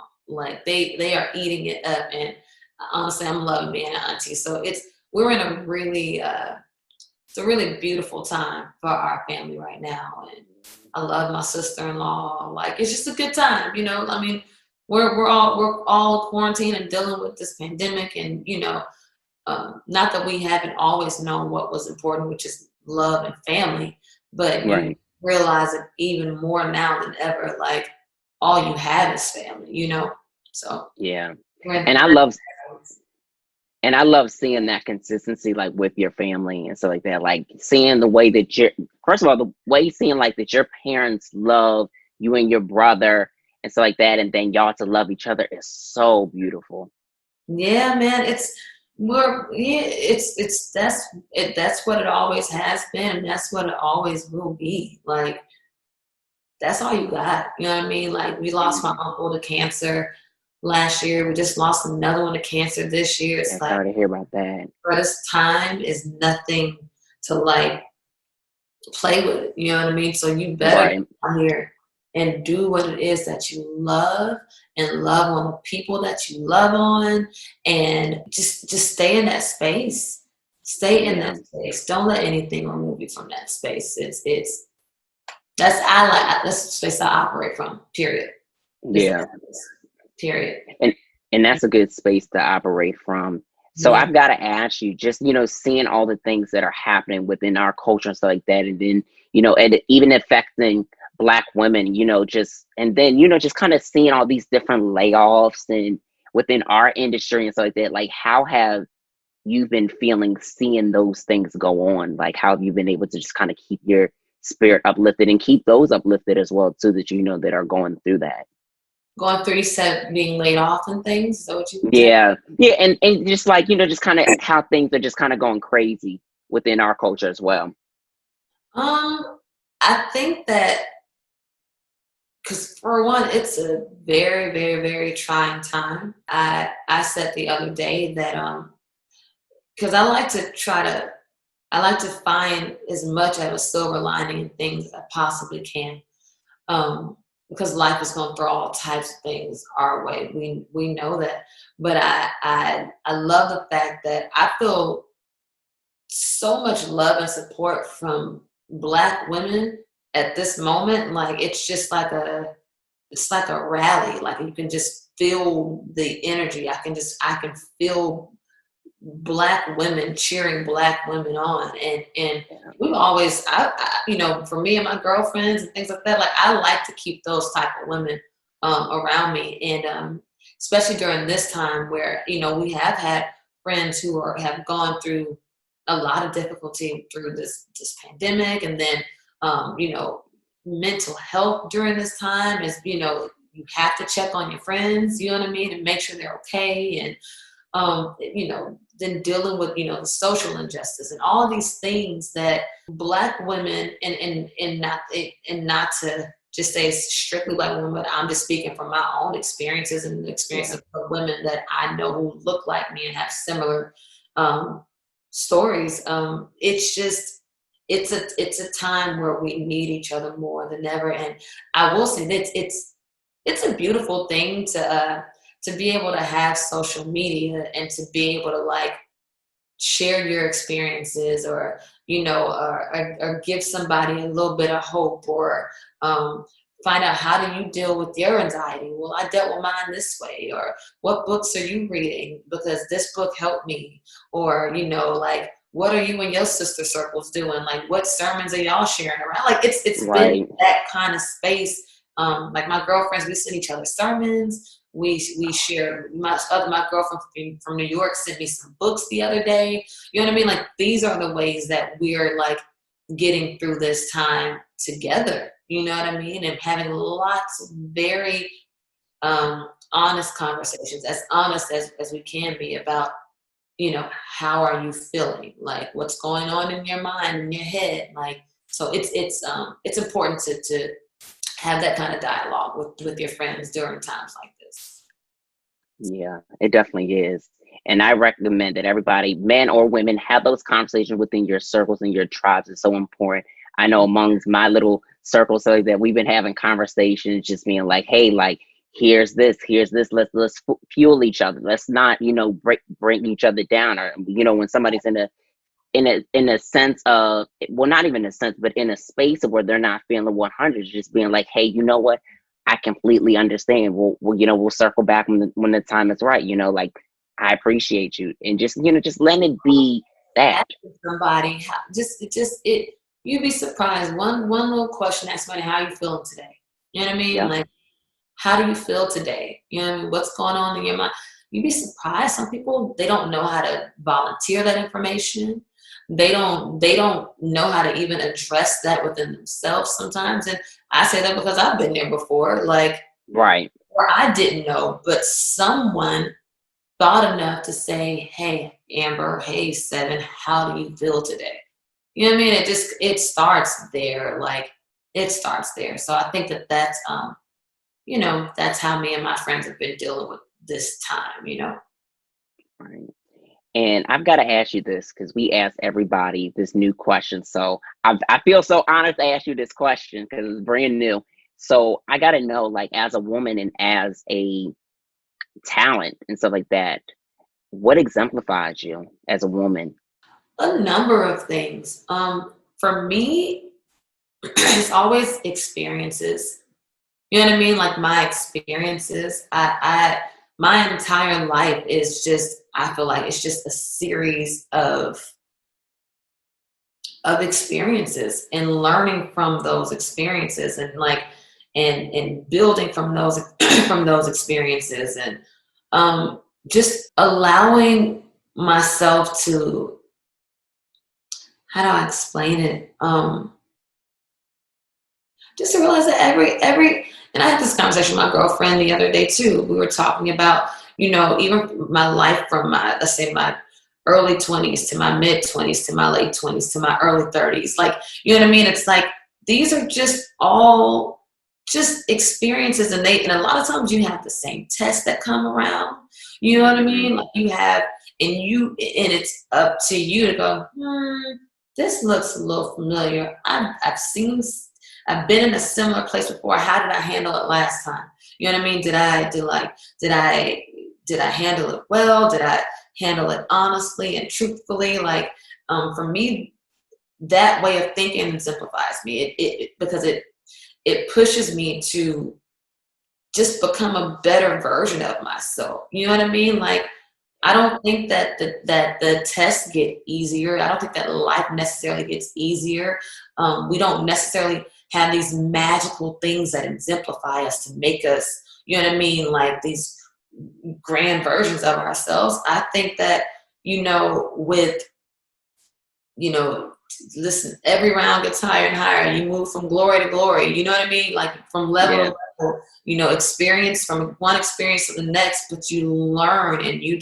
They are eating it up, and honestly, I'm loving being an auntie. So we're in a really it's a really beautiful time for our family right now, and I love my sister-in-law. It's just a good time, I mean, we're all quarantined and dealing with this pandemic, and not that we haven't always known what was important, which is love and family, but you realize it even more now than ever. All you have is family, So yeah, and I love seeing that consistency, with your family and stuff like that. Seeing the way that seeing that your parents love you and your brother and stuff like that, and then y'all to love each other is so beautiful. Yeah, man, that's what it always has been, and that's what it always will be. That's all you got. You know what I mean? We lost my uncle to cancer last year. We just lost another one to cancer this year. It's sorry to hear about that. But this time is nothing to play with it. You know what I mean? So you better Right. come here and do what it is that you love, and love on the people that you love on, and just stay in that space. Stay in Yeah. that space. Don't let anything remove you from that space. That's the space I operate from. Period. Is Yeah. that space. Period. And that's a good space to operate from. So Yeah. I've got to ask you, just seeing all the things that are happening within our culture and stuff like that, and then and even affecting Black women, just kind of seeing all these different layoffs and within our industry and stuff like that. Like, how have you been feeling seeing those things go on? Like, how have you been able to just kind of keep your spirit uplifted and keep those uplifted as well too, that that are going through that? Going through, you said being laid off and things. Is that what you said? Yeah, and just like just kind of how things are just kind of going crazy within our culture as well. I think that because for one, it's a very, very, very trying time. I said the other day that because I like to find as much of a silver lining in things as I possibly can. Because life is going to throw all types of things our way. We know that, but I love the fact that I feel so much love and support from Black women at this moment. Like it's like a rally. Like you can just feel the energy. I can feel Black women cheering Black women on, and we've always, for me and my girlfriends and things like that, like I like to keep those type of women around me, and especially during this time where we have had friends who have gone through a lot of difficulty through this pandemic, and then mental health during this time is you have to check on your friends, you know what I mean, and make sure they're okay, and then dealing with the social injustice and all these things that Black women and not to just say strictly Black women, but I'm just speaking from my own experiences and the experiences of women that I know who look like me and have similar stories. It's a time where we need each other more than ever, and I will say that it's a beautiful thing to be able to have social media and to be able to like share your experiences, or or give somebody a little bit of hope, or find out how do you deal with your anxiety. Well, I dealt with mine this way, or what books are you reading because this book helped me, or like what are you and your sister circles doing, like what sermons are y'all sharing around. Like it's Right. been that kind of space. Like my girlfriends, we send each other sermons. We share. My girlfriend from New York sent me some books the other day. You know what I mean? Like these are the ways that we're like getting through this time together. You know what I mean? And having lots of very honest conversations, as honest as we can be about how are you feeling, like what's going on in your mind, in your head. Like so it's important to have that kind of dialogue with your friends during times like this. Yeah, it definitely is. And I recommend that everybody, men or women, have those conversations within your circles and your tribes. It's so important. I know amongst my little circle, so that we've been having conversations, just being like, hey, like, here's this, let's fuel each other. Let's not, bring each other down. Or, when somebody's in a sense of, well, not even a sense, but in a space of where they're not feeling 100, just being like, hey, you know what? I completely understand. We'll circle back when the time is right. Like, I appreciate you, and just just letting it be that. Asking somebody, you'd be surprised. One little question, ask somebody, how you feeling today? You know what I mean? Yeah. Like, how do you feel today? You know what I mean? What's going on in your mind? You'd be surprised. Some people, they don't know how to volunteer that information. They don't know how to even address that within themselves sometimes. And I say that because I've been there before, like, Right. where I didn't know, but someone thought enough to say, hey, Amber, hey, Sevyn, how do you feel today? You know what I mean? It starts there. Like, it starts there. So I think that's that's how me and my friends have been dealing with this time, Right. And I've got to ask you this because we asked everybody this new question. So I feel so honored to ask you this question because it's brand new. So I got to know, like, as a woman and as a talent and stuff like that, what exemplifies you as a woman? A number of things. For me, it's always experiences. You know what I mean? Like my experiences. My entire life is just, I feel like it's just a series of experiences and learning from those experiences and like and building from those from those experiences and just allowing myself to, how do I explain it? Just to realize that every and I had this conversation with my girlfriend the other day too. We were talking about, you know, even my life from my, let's say, my early 20s to my mid 20s to my late 20s to my early 30s. Like, you know what I mean? It's like these are just all just experiences, and a lot of times you have the same tests that come around. You know what I mean? Like you have, and it's up to you to go, this looks a little familiar. I've been in a similar place before. How did I handle it last time? You know what I mean? Did I handle it well? Did I handle it honestly and truthfully? Like, for me, that way of thinking exemplifies me. Because it pushes me to just become a better version of myself. You know what I mean? Like, I don't think that the tests get easier. I don't think that life necessarily gets easier. We don't necessarily have these magical things that exemplify us to make us, you know what I mean, like these grand versions of ourselves. I think that, you know, listen, every round gets higher and higher. You move from glory to glory. You know what I mean? Like from level to level, you know, experience from one experience to the next, but you learn and you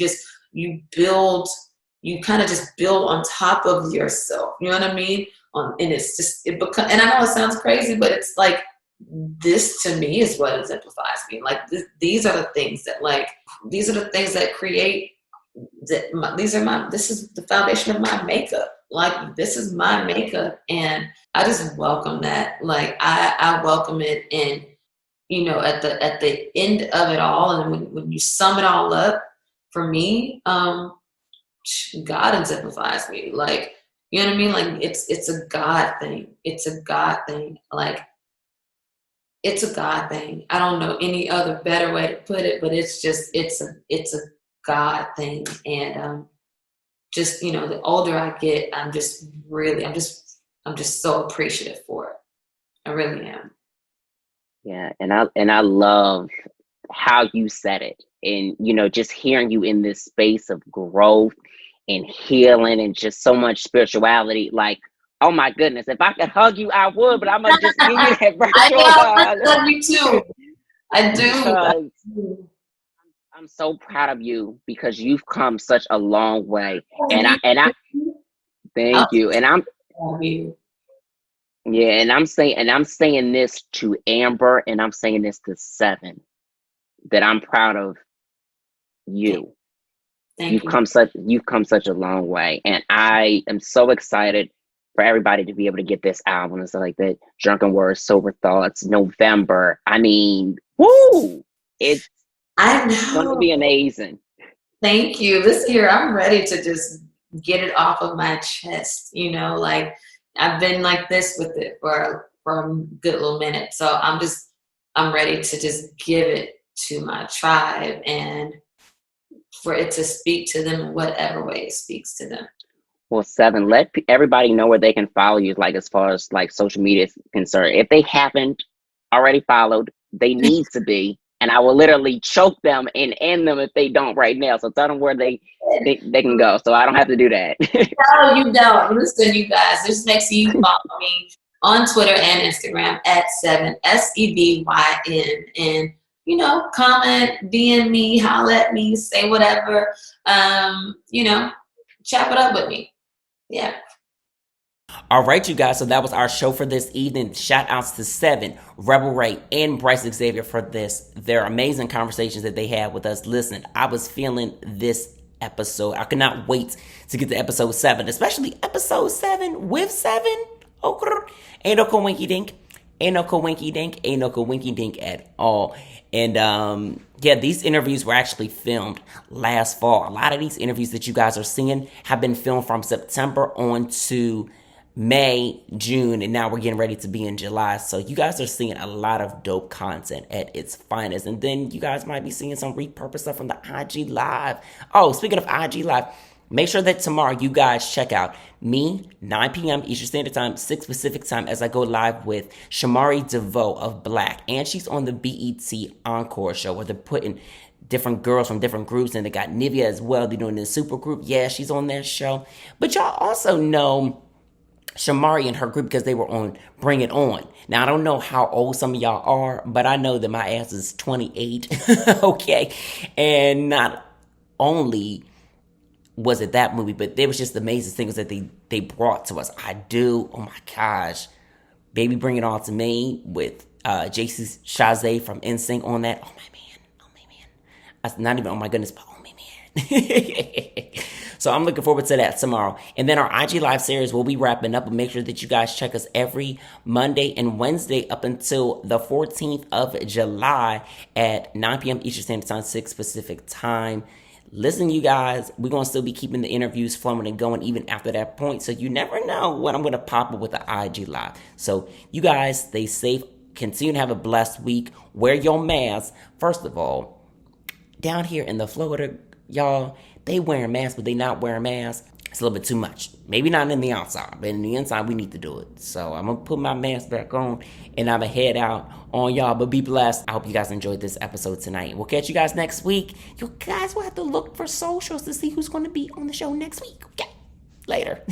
kind of just build on top of yourself. You know what I mean? And it's just, and I know it sounds crazy, but it's like, this to me is what exemplifies me. Like these are the things that create this is the foundation of my makeup. Like this is my makeup, and I just welcome that. Like I welcome it, and you know, at the end of it all, and when you sum it all up, for me, God exemplifies me. Like, you know what I mean? Like it's a God thing. It's a God thing. Like it's a God thing. I don't know any other better way to put it, but it's a God thing. And just, you know, the older I get, I'm just so appreciative for it. I really am. Yeah, and I love how you said it, and you know, just hearing you in this space of growth and healing and just so much spirituality. Like, oh my goodness, if I could hug you, I would, but I'm gonna just give you that virtual hug. I love you too. I do. I'm so proud of you because you've come such a long way, and I thank you, and I'm yeah, and I'm saying this to Amber, and I'm saying this to Sevyn, that I'm proud of you. You've come such a long way, and I am so excited for everybody to be able to get this album and stuff like that. Drunken Words, Sober Thoughts, November. I mean, woo! It's going to be amazing. Thank you. This year, I'm ready to just get it off of my chest. You know, like I've been like this with it for a good little minute, so I'm ready to just give it to my tribe and for it to speak to them in whatever way it speaks to them. Well, Sevyn, let everybody know where they can follow you, like as far as like social media is concerned. If they haven't already followed, they need to be, and I will literally choke them and end them if they don't right now. So tell them where they can go, so I don't have to do that. No, you don't. Listen, you guys, just make sure you follow me on Twitter and Instagram at Sevyn, Sevyn, and you know, comment, DM me, holler at me, say whatever, you know, chop it up with me. Yeah. All right, you guys. So that was our show for this evening. Shout outs to Sevyn, Rebel Ray, and Bryce Xavier for their amazing conversations that they had with us. Listen, I was feeling this episode. I cannot wait to get to episode 7, especially episode 7 with Sevyn. Okay. Ain't no coinky dink. Ain't no coinky dink. Ain't no coinky dink at all. And yeah, these interviews were actually filmed last fall. A lot of these interviews that you guys are seeing have been filmed from September on to May, June, and now we're getting ready to be in July. So you guys are seeing a lot of dope content at its finest. And then you guys might be seeing some repurposed stuff from the IG Live. Oh, speaking of IG Live, make sure that tomorrow you guys check out me, 9 p.m. Eastern Standard Time, 6 Pacific Time, as I go live with Shamari DeVoe of Black. And she's on the BET Encore show where they're putting different girls from different groups. And they got Nivea as well. They're doing the super group. Yeah, she's on that show. But y'all also know Shamari and her group because they were on Bring It On. Now, I don't know how old some of y'all are, but I know that my ass is 28. Okay. And not only was it that movie, but there was just amazing things that they brought to us. Oh my gosh. Baby Bring It On to Me with JC Chazé from NSYNC on that. Oh my man. That's not even, oh my goodness, but oh my man. So I'm looking forward to that tomorrow. And then our IG Live series will be wrapping up. But make sure that you guys check us every Monday and Wednesday up until the 14th of July at 9 p.m. Eastern Standard Time, 6 Pacific Time. Listen, you guys, we're going to still be keeping the interviews flowing and going even after that point. So you never know when I'm going to pop up with the IG Live. So you guys stay safe. Continue to have a blessed week. Wear your mask. First of all, down here in the Florida, y'all, they wearing masks, but they not wearing masks. It's a little bit too much. Maybe not in the outside, but in the inside, we need to do it. So I'm going to put my mask back on, and I'm going to head out on y'all. But be blessed. I hope you guys enjoyed this episode tonight. We'll catch you guys next week. You guys will have to look for socials to see who's going to be on the show next week. Okay, later.